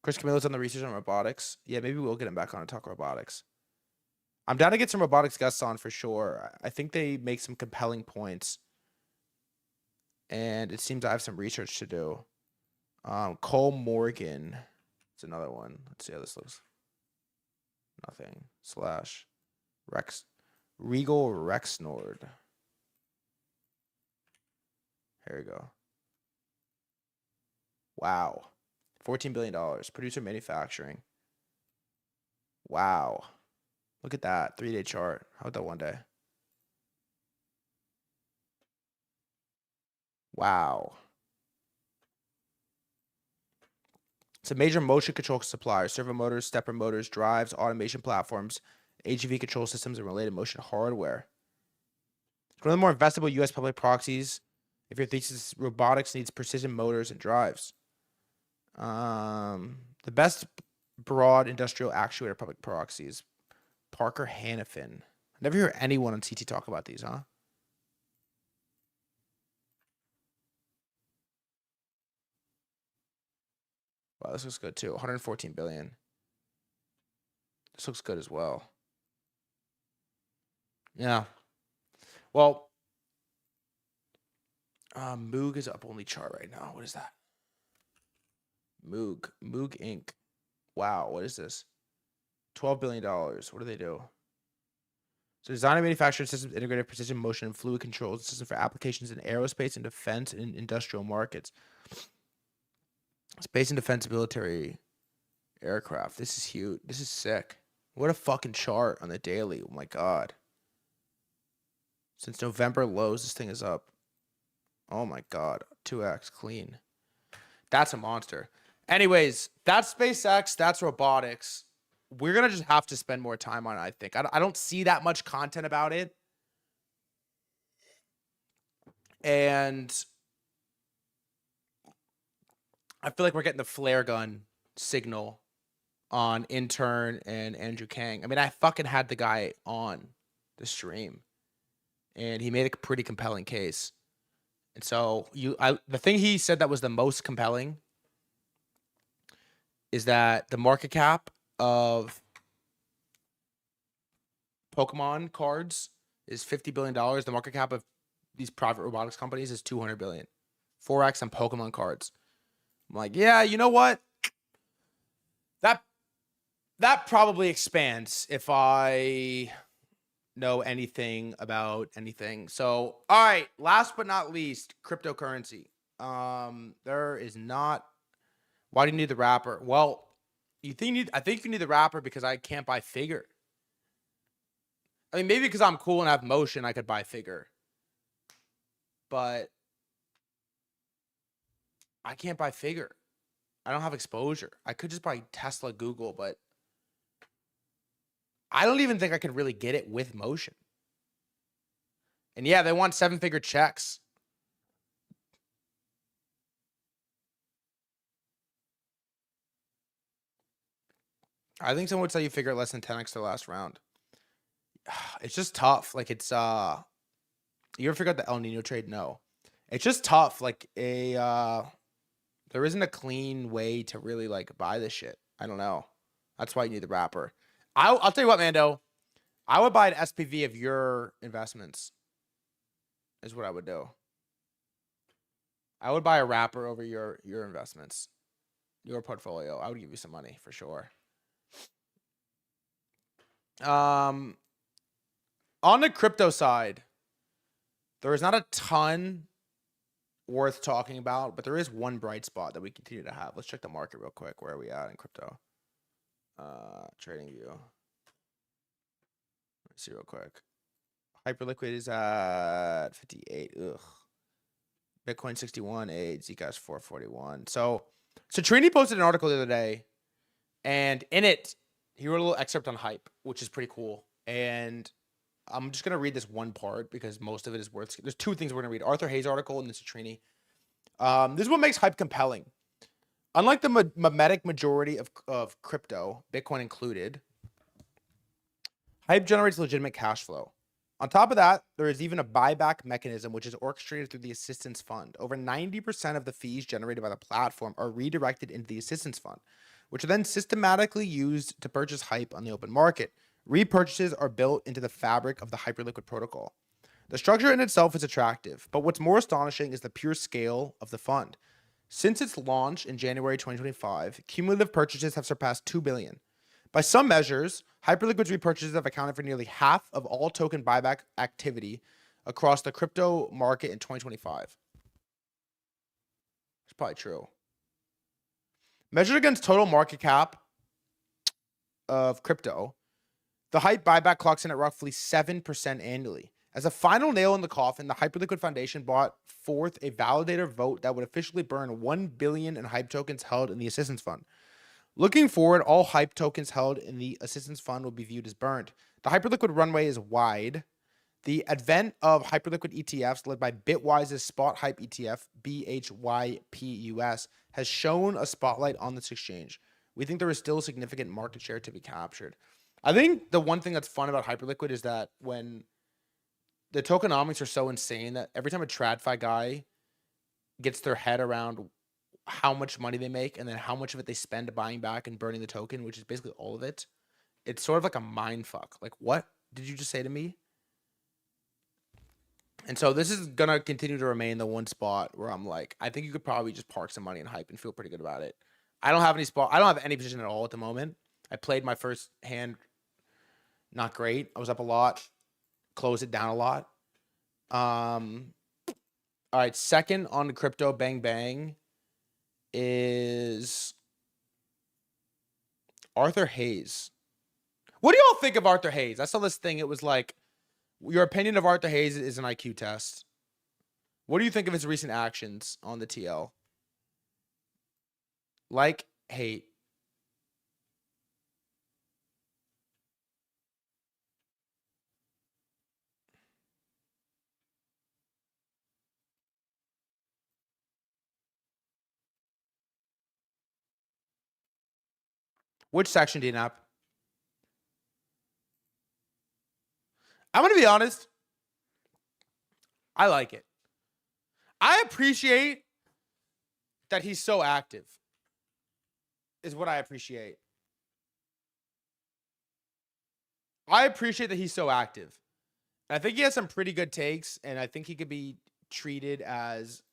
Chris Camillo's on the research on robotics. Yeah, maybe we'll get him back on and talk robotics. I'm down to get some robotics guests on for sure. I think they make some compelling points. And it seems I have some research to do. Cole Morgan. It's another one. Let's see how this looks. Nothing. / Regal Rexnord. Here we go. Wow. $14 billion. Producer manufacturing. Wow. Look at that. 3-day chart. How about that 1 day? Wow. It's a major motion control supplier. Servo motors, stepper motors, drives, automation platforms, AGV control systems, and related motion hardware. It's one of the more investable U.S. public proxies. If your thesis is robotics needs precision motors and drives. The best broad industrial actuator public proxies. Parker Hannafin. I never hear anyone on CT talk about these, huh? Wow, this looks good too. 114 billion. This looks good as well. Yeah. Well, Moog is up only chart right now. What is that? Moog Inc. Wow, what is this? $12 billion. What do they do? So design and manufacture systems, integrated precision motion and fluid control system for applications in aerospace and defense and industrial markets. Space and defense military aircraft. This is huge. This is sick. What a fucking chart on the daily. Oh my God. Since November lows, this thing is up. Oh my God. 2x clean. That's a monster. Anyways, that's SpaceX. That's robotics. We're going to just have to spend more time on it, I think. I don't see that much content about it. And I feel like we're getting the flare gun signal on Intern and Andrew Kang. I mean, I fucking had the guy on the stream, and he made a pretty compelling case. And so the thing he said that was the most compelling is that the market cap of Pokemon cards is $50 billion. The market cap of these private robotics companies is $200 billion. 4x on Pokemon cards. I'm like, yeah, you know what? That probably expands if I know anything about anything. So, all right, last but not least, cryptocurrency. There is not. Why do you need the wrapper? Well, I think you need the wrapper because I can't buy Figure. I mean, maybe because I'm cool and have motion, I could buy Figure. But I can't buy Figure. I don't have exposure. I could just buy Tesla, Google, but I don't even think I could really get it with motion. And yeah, they want 7-figure checks. I think someone would tell you Figure less than 10x the last round. It's just tough. Like it's you ever figure out the El Nino trade? No. It's just tough. Like there isn't a clean way to really like buy this shit. I don't know. That's why you need the wrapper. I'll tell you what, Mando. I would buy an SPV of your investments. Is what I would do. I would buy a wrapper over your investments, your portfolio. I would give you some money for sure. On the crypto side, there is not a ton worth talking about, but there is one bright spot that we continue to have. Let's check the market real quick. Where are we at in crypto? Trading view. Let's see real quick. Hyperliquid is at 58. Ugh. Bitcoin 61. Zcash 441. So Trini posted an article the other day, and in it, he wrote a little excerpt on hype, which is pretty cool. And I'm just going to read this one part because most of it is worth. There's two things we're going to read. Arthur Hayes' article and this is Trini. This is what makes hype compelling. Unlike the mimetic majority of crypto, Bitcoin included, hype generates legitimate cash flow. On top of that, there is even a buyback mechanism, which is orchestrated through the assistance fund. Over 90% of the fees generated by the platform are redirected into the assistance fund, which are then systematically used to purchase hype on the open market. Repurchases are built into the fabric of the Hyperliquid protocol. The structure in itself is attractive, but what's more astonishing is the pure scale of the fund. Since its launch in January 2025, cumulative purchases have surpassed 2 billion. By some measures, Hyperliquid's repurchases have accounted for nearly half of all token buyback activity across the crypto market in 2025. It's probably true. Measured against total market cap of crypto, the hype buyback clocks in at roughly 7% annually. As a final nail in the coffin, the Hyperliquid Foundation brought forth a validator vote that would officially burn 1 billion in hype tokens held in the assistance fund. Looking forward, all hype tokens held in the assistance fund will be viewed as burned. The Hyperliquid runway is wide. The advent of Hyperliquid ETFs led by Bitwise's Spot Hype ETF, BHYPUS, has shown a spotlight on this exchange. We think there is still significant market share to be captured. I think the one thing that's fun about Hyperliquid is that when the tokenomics are so insane that every time a TradFi guy gets their head around how much money they make and then how much of it they spend buying back and burning the token, which is basically all of it, it's sort of like a mind fuck. Like, what did you just say to me? And so this is going to continue to remain the one spot where I'm like, I think you could probably just park some money in hype and feel pretty good about it. I don't have any position at all at the moment. I played my first hand not great. I was up a lot, closed it down a lot. All right, second on the crypto bang bang is Arthur Hayes. What do y'all think of Arthur Hayes? I saw this thing. It was like, your opinion of Arthur Hayes is an IQ test. What do you think of his recent actions on the TL? Like, hate. Which section, DNAP? I'm going to be honest. I like it. I appreciate that he's so active. is what I appreciate. I appreciate that he's so active. I think he has some pretty good takes, and I think he could be treated as,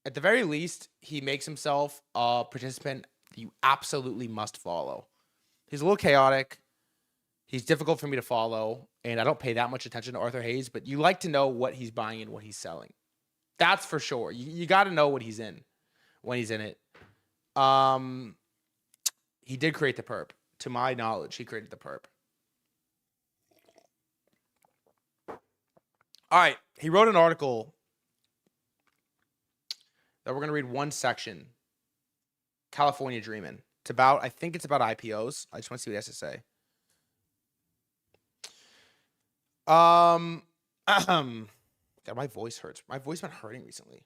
at the very least, he makes himself a participant that you absolutely must follow. He's a little chaotic. He's difficult for me to follow, and I don't pay that much attention to Arthur Hayes, but you like to know what he's buying and what he's selling. That's for sure. You got to know what he's in when he's in it. He did create the perp. To my knowledge, he created the perp. All right. He wrote an article that we're going to read one section. California Dreamin'. It's about, I think it's about IPOs. I just want to see what he has to say. God, my voice hurts. My voice been hurting recently.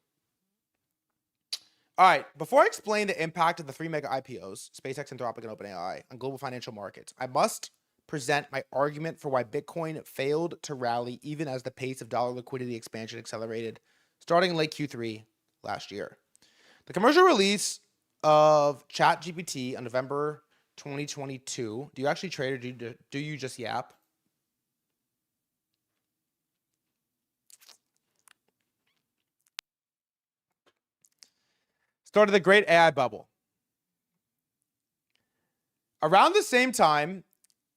All right. Before I explain the impact of the 3 mega IPOs, SpaceX, Anthropic, and OpenAI, on global financial markets, I must present my argument for why Bitcoin failed to rally even as the pace of dollar liquidity expansion accelerated starting in late Q3 last year. The commercial release of ChatGPT on November 2022. Do you actually trade or do you just yap? Started the great AI bubble. Around the same time,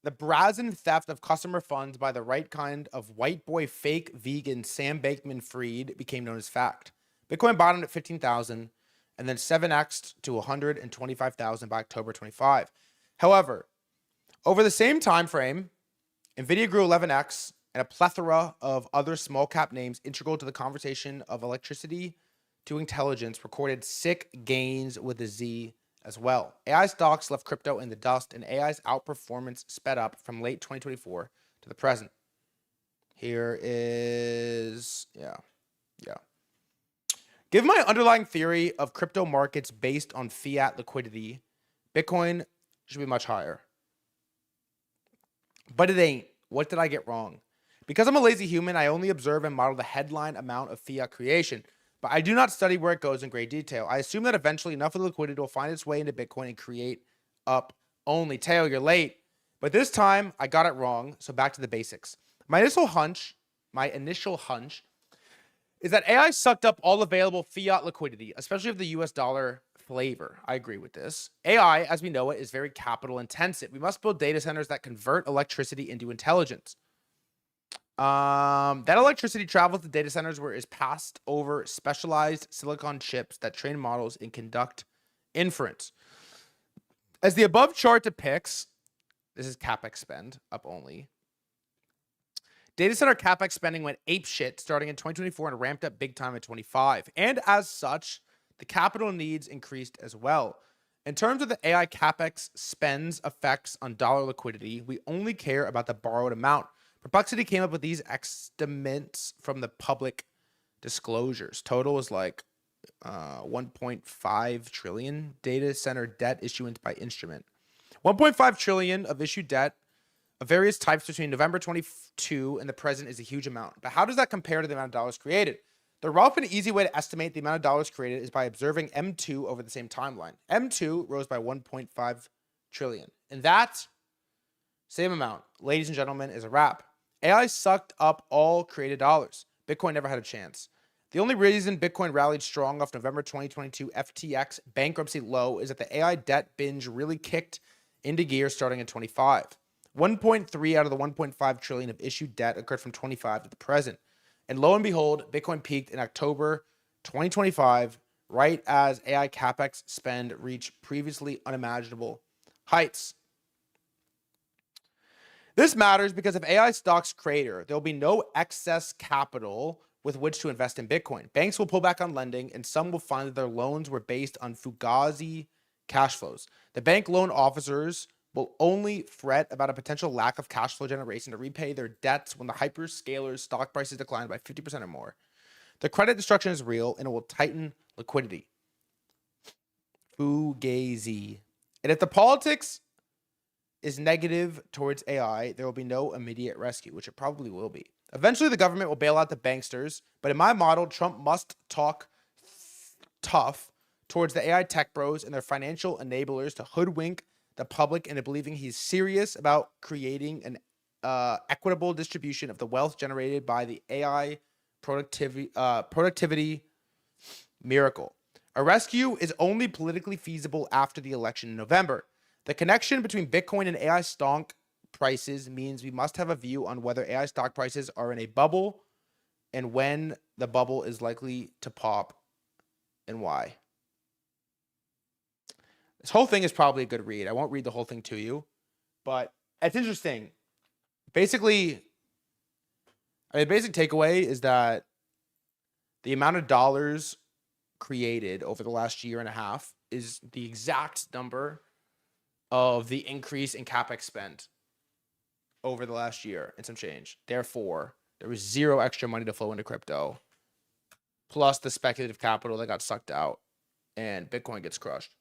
the brazen theft of customer funds by the right kind of white boy fake vegan Sam Bankman-Fried became known as fact. Bitcoin bottomed at 15,000 and then 7x'd to 125,000 by October 25. However, over the same time frame, Nvidia grew 11x and a plethora of other small cap names integral to the conversation of electricity to intelligence recorded sick gains with a Z as well. AI stocks left crypto in the dust, and AI's outperformance sped up from late 2024 to the present. Here is, yeah. Given my underlying theory of crypto markets based on fiat liquidity, Bitcoin should be much higher. But it ain't. What did I get wrong? Because I'm a lazy human, I only observe and model the headline amount of fiat creation. But I do not study where it goes in great detail. I assume that eventually enough of the liquidity will find its way into Bitcoin and create up only. Teo, you're late. But this time, I got it wrong. So back to the basics. My initial hunch is that AI sucked up all available fiat liquidity, especially of the US dollar flavor. I agree with this. AI, as we know it, is very capital intensive. We must build data centers that convert electricity into intelligence. That electricity travels to data centers where it is passed over specialized silicon chips that train models and conduct inference. As the above chart depicts, this is CapEx spend, up only. Data center CapEx spending went apeshit starting in 2024 and ramped up big time in 25. And as such, the capital needs increased as well. In terms of the AI CapEx spend's effects on dollar liquidity, we only care about the borrowed amount. Perplexity came up with these estimates from the public disclosures. Total is like 1.5 trillion data center debt issuance by instrument. 1.5 trillion of issued debt of various types between November 22 and the present is a huge amount. But how does that compare to the amount of dollars created? The rough and easy way to estimate the amount of dollars created is by observing M2 over the same timeline. M2 rose by 1.5 trillion. And that same amount, ladies and gentlemen, is a wrap. AI sucked up all created dollars. Bitcoin never had a chance. The only reason Bitcoin rallied strong off November 2022 FTX bankruptcy low is that the AI debt binge really kicked into gear starting in 25. 1.3 out of the 1.5 trillion of issued debt occurred from 25 to the present. And lo and behold, Bitcoin peaked in October 2025, right as AI CapEx spend reached previously unimaginable heights. This matters because if AI stocks crater, there will be no excess capital with which to invest in Bitcoin. Banks will pull back on lending, and some will find that their loans were based on fugazi cash flows. The bank loan officers will only fret about a potential lack of cash flow generation to repay their debts when the hyperscalers' stock prices decline by 50% or more. The credit destruction is real, and it will tighten liquidity. Fugazi. And if the politics is negative towards AI, there will be no immediate rescue, which it probably will be. Eventually, the government will bail out the banksters, but in my model, Trump must talk tough towards the AI tech bros and their financial enablers to hoodwink the public into believing he's serious about creating an equitable distribution of the wealth generated by the AI productivity miracle. A rescue is only politically feasible after the election in November. The connection between Bitcoin and AI stock prices means we must have a view on whether AI stock prices are in a bubble and when the bubble is likely to pop and why. This whole thing is probably a good read. I won't read the whole thing to you, but it's interesting. Basically, the basic takeaway is that the amount of dollars created over the last year and a half is the exact number of the increase in CapEx spend over the last year and some change. Therefore, there was zero extra money to flow into crypto, plus the speculative capital that got sucked out, and Bitcoin gets crushed.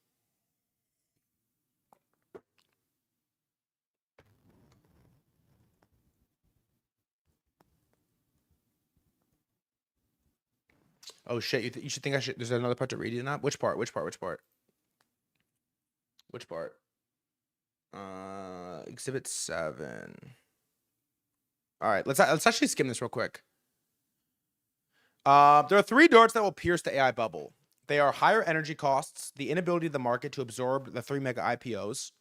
Oh shit! You should think I should. There's another part to read in that. Which part? Which part? Which part? Which part? Exhibit 7. All right, let's actually skim this real quick. There are 3 darts that will pierce the AI bubble. They are higher energy costs, the inability of the market to absorb the 3 mega IPOs,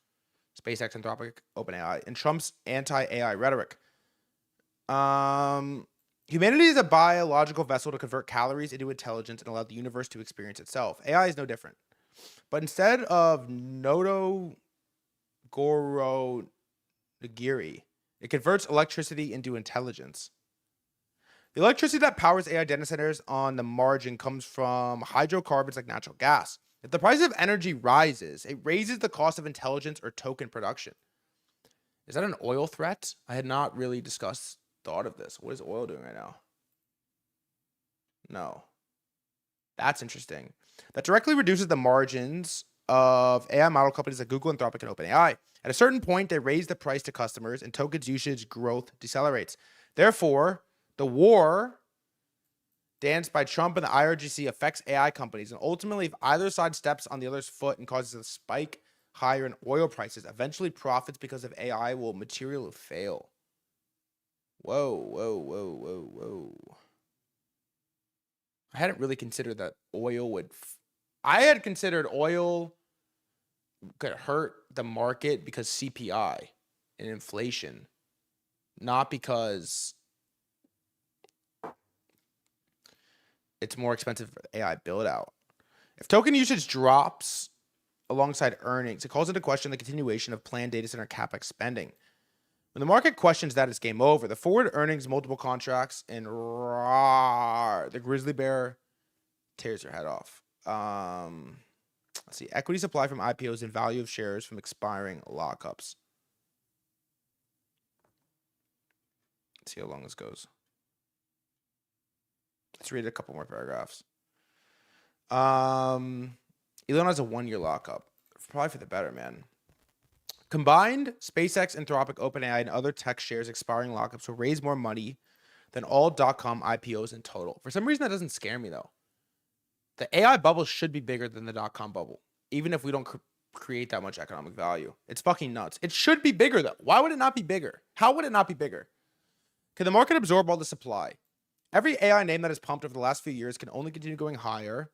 SpaceX, Anthropic, OpenAI, and Trump's anti-AI rhetoric. Humanity is a biological vessel to convert calories into intelligence and allow the universe to experience itself. AI is no different. But instead of Nodo Goro Nagiri, it converts electricity into intelligence. The electricity that powers AI data centers on the margin comes from hydrocarbons like natural gas. If the price of energy rises, it raises the cost of intelligence or token production. Is that an oil threat? I had not really thought of this. What is oil doing right now? No. That's interesting. That directly reduces the margins of AI model companies like Google, Anthropic, and OpenAI. At a certain point, they raise the price to customers and tokens usage growth decelerates. Therefore, the war danced by Trump and the IRGC affects AI companies. And ultimately, if either side steps on the other's foot and causes a spike higher in oil prices, eventually profits because of AI will materially fail. Whoa, whoa, whoa, whoa, whoa. I hadn't really considered that oil would... I had considered oil could hurt the market because CPI and inflation, not because it's more expensive for AI build out. If token usage drops alongside earnings, it calls into question the continuation of planned data center CapEx spending. When the market questions that, it's game over. The forward earnings, multiple contracts, and the grizzly bear tears your head off. Let's see. Equity supply from IPOs and value of shares from expiring lockups. Let's see how long this goes. Let's read a couple more paragraphs. Elon has a 1-year lockup. Probably for the better, man. Combined, SpaceX, Anthropic, OpenAI, and other tech shares expiring lockups will raise more money than all .com IPOs in total. For some reason, that doesn't scare me, though. The AI bubble should be bigger than the .com bubble, even if we don't create that much economic value. It's fucking nuts. It should be bigger, though. Why would it not be bigger? How would it not be bigger? Can the market absorb all the supply? Every AI name that is pumped over the last few years can only continue going higher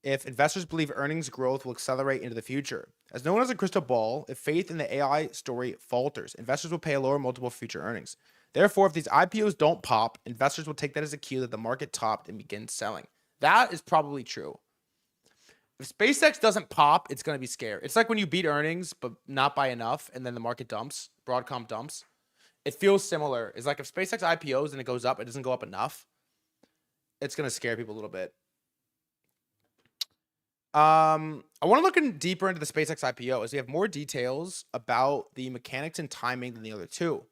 if investors believe earnings growth will accelerate into the future. As no one has a crystal ball, if faith in the AI story falters, investors will pay a lower multiple for future earnings. Therefore, if these IPOs don't pop, investors will take that as a cue that the market topped and begin selling. That is probably true. If SpaceX doesn't pop, it's going to be scary. It's like when you beat earnings, but not by enough, and then the market dumps, Broadcom dumps. It feels similar. It's like if SpaceX IPOs and it goes up, it doesn't go up enough, it's going to scare people a little bit. I want to look deeper into the SpaceX IPO as we have more details about the mechanics and timing than the other two.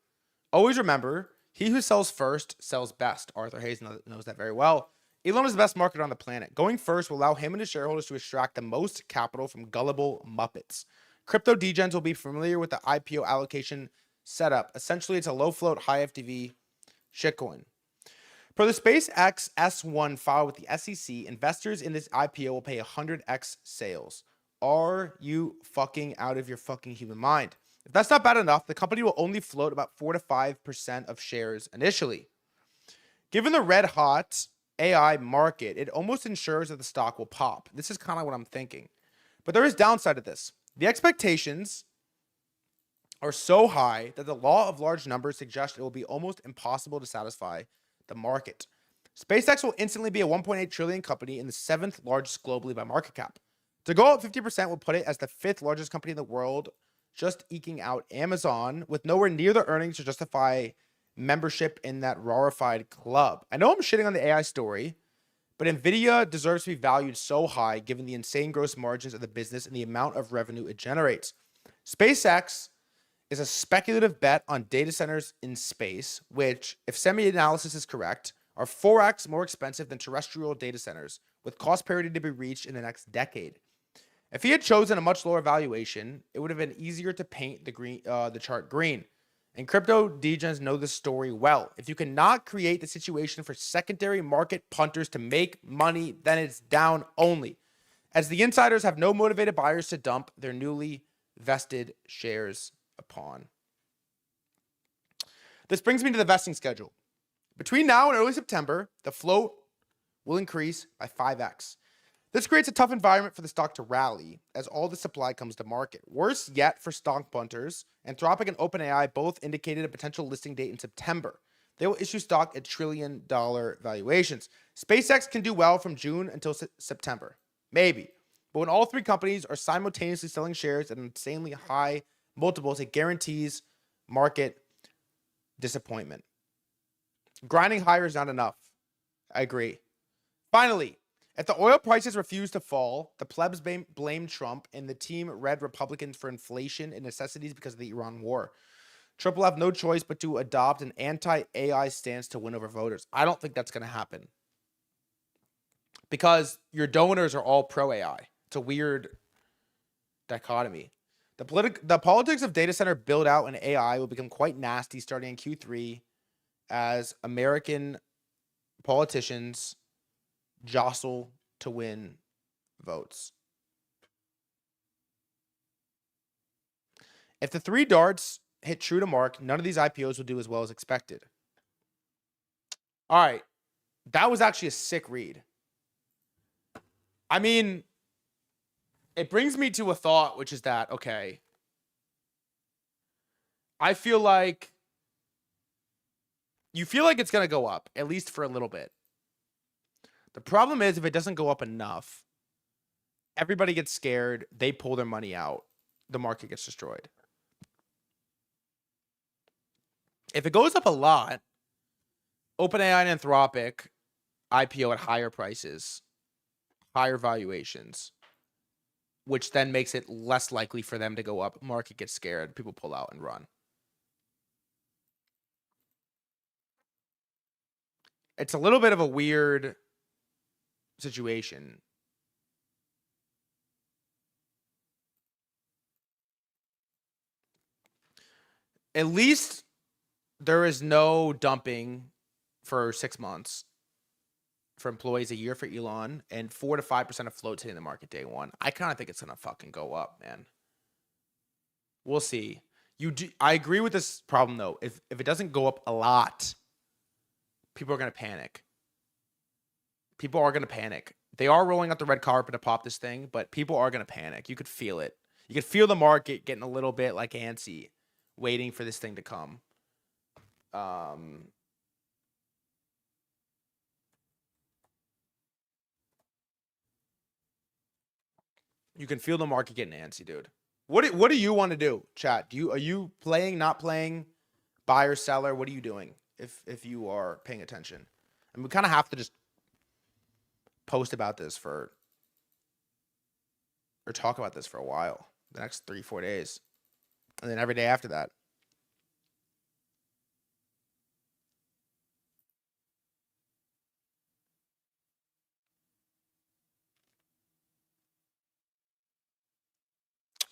Always remember, he who sells first sells best. Arthur Hayes knows that very well. Elon is the best marketer on the planet. Going first will allow him and his shareholders to extract the most capital from gullible Muppets. Crypto degens will be familiar with the IPO allocation setup. Essentially, it's a low float, high FTV shitcoin. Per the SpaceX S1 file with the SEC, investors in this IPO will pay 100x sales. Are you fucking out of your fucking human mind? If that's not bad enough, the company will only float about 4 to 5% of shares initially. Given the red hot AI market, it almost ensures that the stock will pop. This is kind of what I'm thinking. But there is downside to this. The expectations are so high that the law of large numbers suggests it will be almost impossible to satisfy the market. SpaceX will instantly be a 1.8 trillion company and the 7th largest globally by market cap. To go up 50% will put it as the 5th largest company in the world, just eking out Amazon with nowhere near the earnings to justify membership in that rarefied club. I know I'm shitting on the AI story, but Nvidia deserves to be valued so high given the insane gross margins of the business and the amount of revenue it generates. SpaceX is a speculative bet on data centers in space, which, if semi-analysis is correct, are 4x more expensive than terrestrial data centers, with cost parity to be reached in the next decade. If he had chosen a much lower valuation, it would have been easier to paint the chart green. And crypto degens know this story well. If you cannot create the situation for secondary market punters to make money, then it's down only, as the insiders have no motivated buyers to dump their newly vested shares upon. This brings me to the vesting schedule. Between now and early September, the float will increase by 5x. This creates a tough environment for the stock to rally as all the supply comes to market. Worse yet for stock punters, Anthropic and OpenAI both indicated a potential listing date in September. They will issue stock at trillion-dollar valuations. SpaceX can do well from June until September. Maybe. But when all three companies are simultaneously selling shares at insanely high multiples, it guarantees market disappointment. Grinding higher is not enough. I agree. Finally, if the oil prices refuse to fall, the plebs blame Trump and the team read Republicans for inflation and necessities because of the Iran war. Trump will have no choice but to adopt an anti-AI stance to win over voters. I don't think that's going to happen because your donors are all pro-AI. It's a weird dichotomy. The politics of data center build out and AI will become quite nasty starting in Q3 as American politicians jostle to win votes. If the three darts hit true to mark, none of these IPOs will do as well as expected. All right. That was actually a sick read. I mean, it brings me to a thought, which is that, okay, I feel like you feel like it's going to go up, at least for a little bit. The problem is if it doesn't go up enough, everybody gets scared, they pull their money out, the market gets destroyed. If it goes up a lot, OpenAI and Anthropic IPO at higher prices, higher valuations, which then makes it less likely for them to go up. Market gets scared, people pull out and run. It's a little bit of a weird situation. At least there is no dumping for 6 months for employees, a year for Elon, and 4 to 5% of floats hitting the market day one. I kind of think it's gonna fucking go up, man. We'll see. I agree with this problem though. If it doesn't go up a lot, people are gonna panic. People are gonna panic. They are rolling out the red carpet to pop this thing, but people are gonna panic. You could feel it. You could feel the market getting a little bit like antsy, waiting for this thing to come. You can feel the market getting antsy, dude. What do you want to do, chat? Are you playing, not playing, buyer, seller? What are you doing if you are paying attention? And we kind of have to just post about this or talk about this for a while, the next 3-4 days, and then every day after that.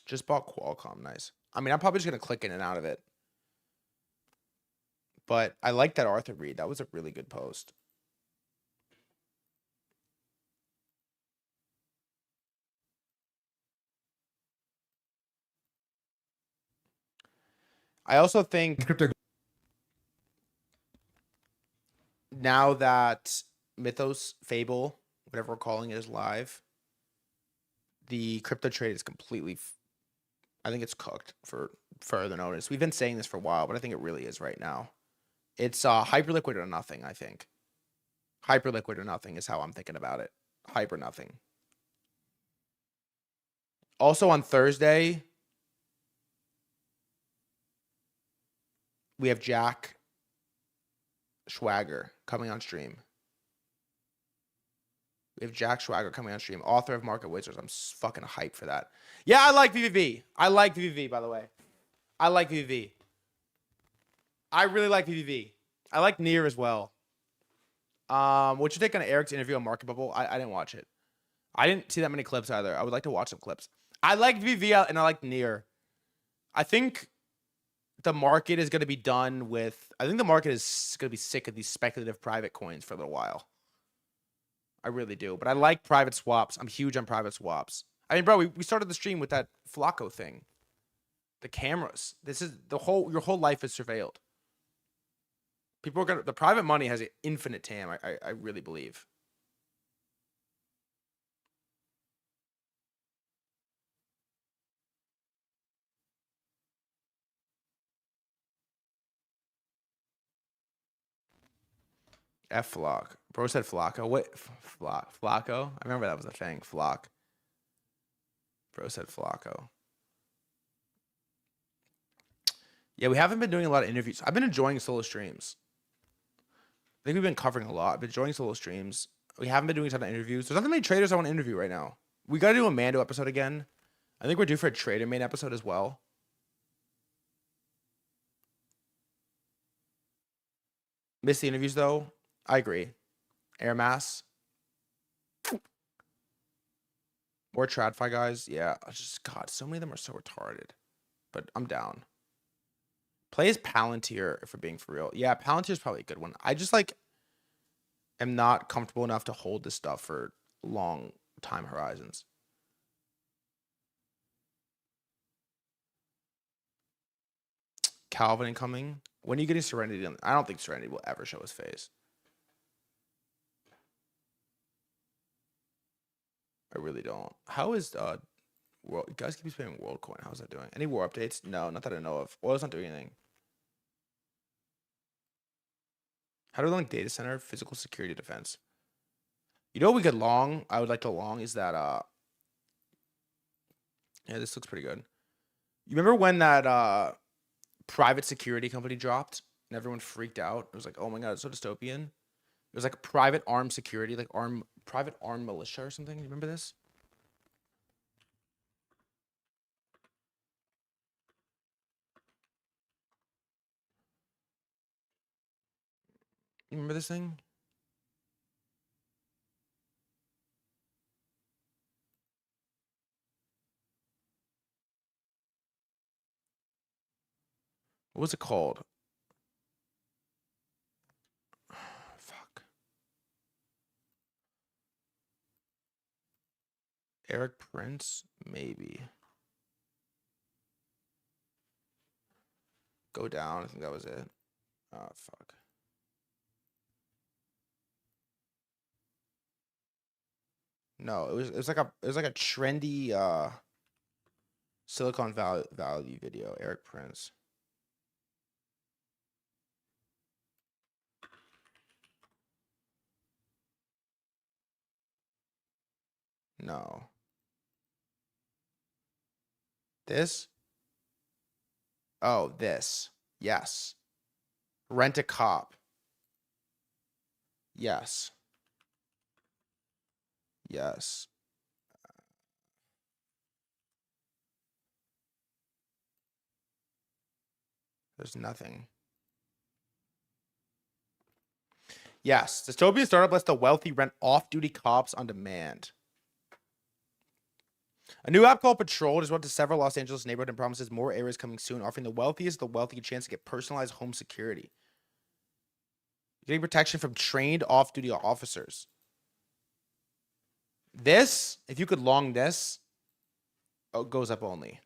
Just bought Qualcomm. Nice. I mean, I'm probably just going to click in and out of it. But I like that Arthur read. That was a really good post. I also think now that Mythos, Fable, whatever we're calling it, is live, the crypto trade is completely, I think it's cooked for further notice. We've been saying this for a while, but I think it really is right now. It's hyper liquid or nothing, I think. Hyper liquid or nothing is how I'm thinking about it. Hyper nothing. Also on Thursday, we have Jack Schwager coming on stream. We have Jack Schwager coming on stream, author of Market Wizards. I'm fucking hyped for that. Yeah, I like VVV. I like VVV, by the way. I like VVV. I really like VVV. I like Near as well. What's your take on Eric's interview on Market Bubble? I didn't watch it. I didn't see that many clips either. I would like to watch some clips. I like VVV and I like Near. I think the market is going to be done with... I think the market is going to be sick of these speculative private coins for a little while. I really do. But I like private swaps. I'm huge on private swaps. I mean, bro, we started the stream with that Flacco thing. The cameras. This is your whole life is surveilled. People are gonna... The private money has an infinite TAM, I really believe. F-Flock. Bro said Flacco. What? Flacco? I remember that was a thing. Flock. Bro said Flacco. Yeah, we haven't been doing a lot of interviews. I've been enjoying solo streams. I think we've been covering a lot. I've been enjoying solo streams. We haven't been doing a ton of interviews. There's not that many traders I want to interview right now. We got to do a Mando episode again. I think we're due for a trader main episode as well. Missed the interviews, though. I agree. Air Mass. More TradFi guys. Yeah. God, so many of them are so retarded. But I'm down. Play as Palantir, if we're being for real. Yeah, Palantir is probably a good one. I just, am not comfortable enough to hold this stuff for long time horizons. Calvin incoming. When are you getting Serenity? I don't think Serenity will ever show his face. I really don't. How is world? You guys keep spamming WorldCoin. How's that doing? Any war updates? No, not that I know of. Oil's not doing anything. How do we link data center physical security defense? You know what we could long? I would like to long is that yeah, this looks pretty good. You remember when that private security company dropped and everyone freaked out? It was like, oh my god, it's so dystopian. It was like a private armed security, like private armed militia or something. You remember this? You remember this thing? What was it called? Fuck. Eric Prince? Maybe. Go down. I think that was it. Oh, fuck. No, it was like a trendy Silicon Valley video. Eric Prince. No. This? Oh, this. Yes. Rent a Cop. Yes. Yes. There's nothing. Yes. Dystopian startup lets the wealthy rent off-duty cops on demand. A new app called Patrol is went to several Los Angeles neighborhoods and promises more areas coming soon, offering the wealthiest the wealthy a chance to get personalized home security. You're getting protection from trained off-duty officers. This, if you could long this, oh, goes up only.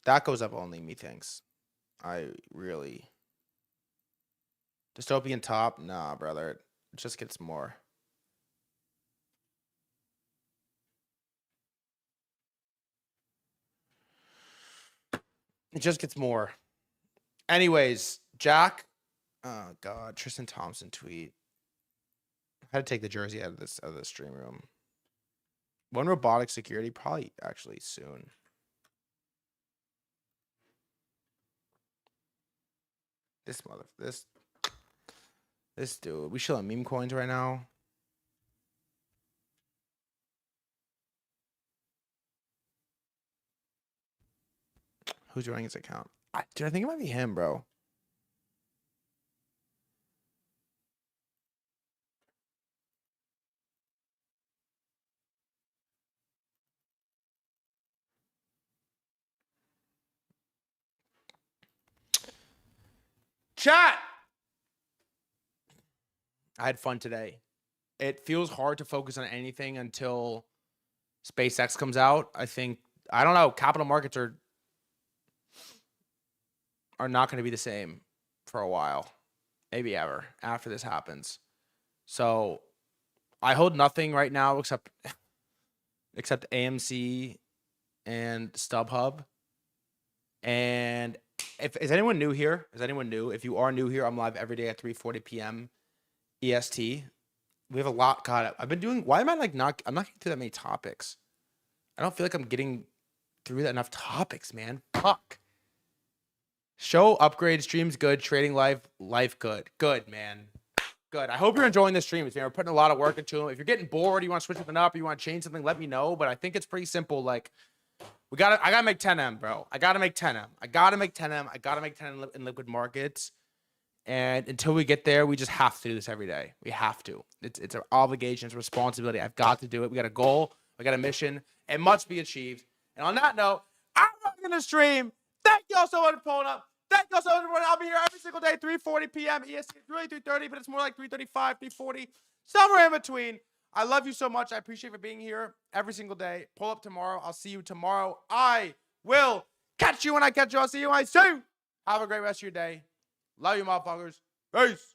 That goes up only, methinks. I really... Dystopian top? Nah, brother. It just gets more. It just gets more. Anyways, Jack. Oh God, Tristan Thompson tweet. I had to take the jersey out of the stream room. When robotic security? Probably actually soon. This dude. We shilling meme coins right now. Who's running his account? Dude, I think it might be him, bro. Chat! I had fun today. It feels hard to focus on anything until SpaceX comes out. I don't know, capital markets are not going to be the same for a while. Maybe ever after this happens. So I hold nothing right now except AMC and StubHub. And is anyone new here? Is anyone new? If you are new here, I'm live every day at 3:40 p.m. EST. We have a lot. God, I've been doing. Why am I like not? I'm not getting through that many topics. I don't feel like I'm getting through that enough topics, man. Fuck. Show upgrade, streams good, trading life good. Good, man. Good. I hope you're enjoying the streams, man. We're putting a lot of work into them. If you're getting bored, you want to switch something up, you want to change something, let me know. But I think it's pretty simple. Like, I gotta make 10M, bro. I gotta make 10M. I gotta make 10M in liquid markets. And until we get there, we just have to do this every day. We have to. It's an obligation. It's a responsibility. I've got to do it. We got a goal. We got a mission. It must be achieved. And on that note, I'm running the stream. Thank y'all so much for pulling up. Thank y'all so much for I'll be here every single day, 3:40 p.m. EST. It's really 3:30, but it's more like 3:35, 3:40, somewhere in between. I love you so much. I appreciate you for being here every single day. Pull up tomorrow. I'll see you tomorrow. I will catch you when I catch you. I'll see you when I see you. Have a great rest of your day. Love you, motherfuckers. Peace.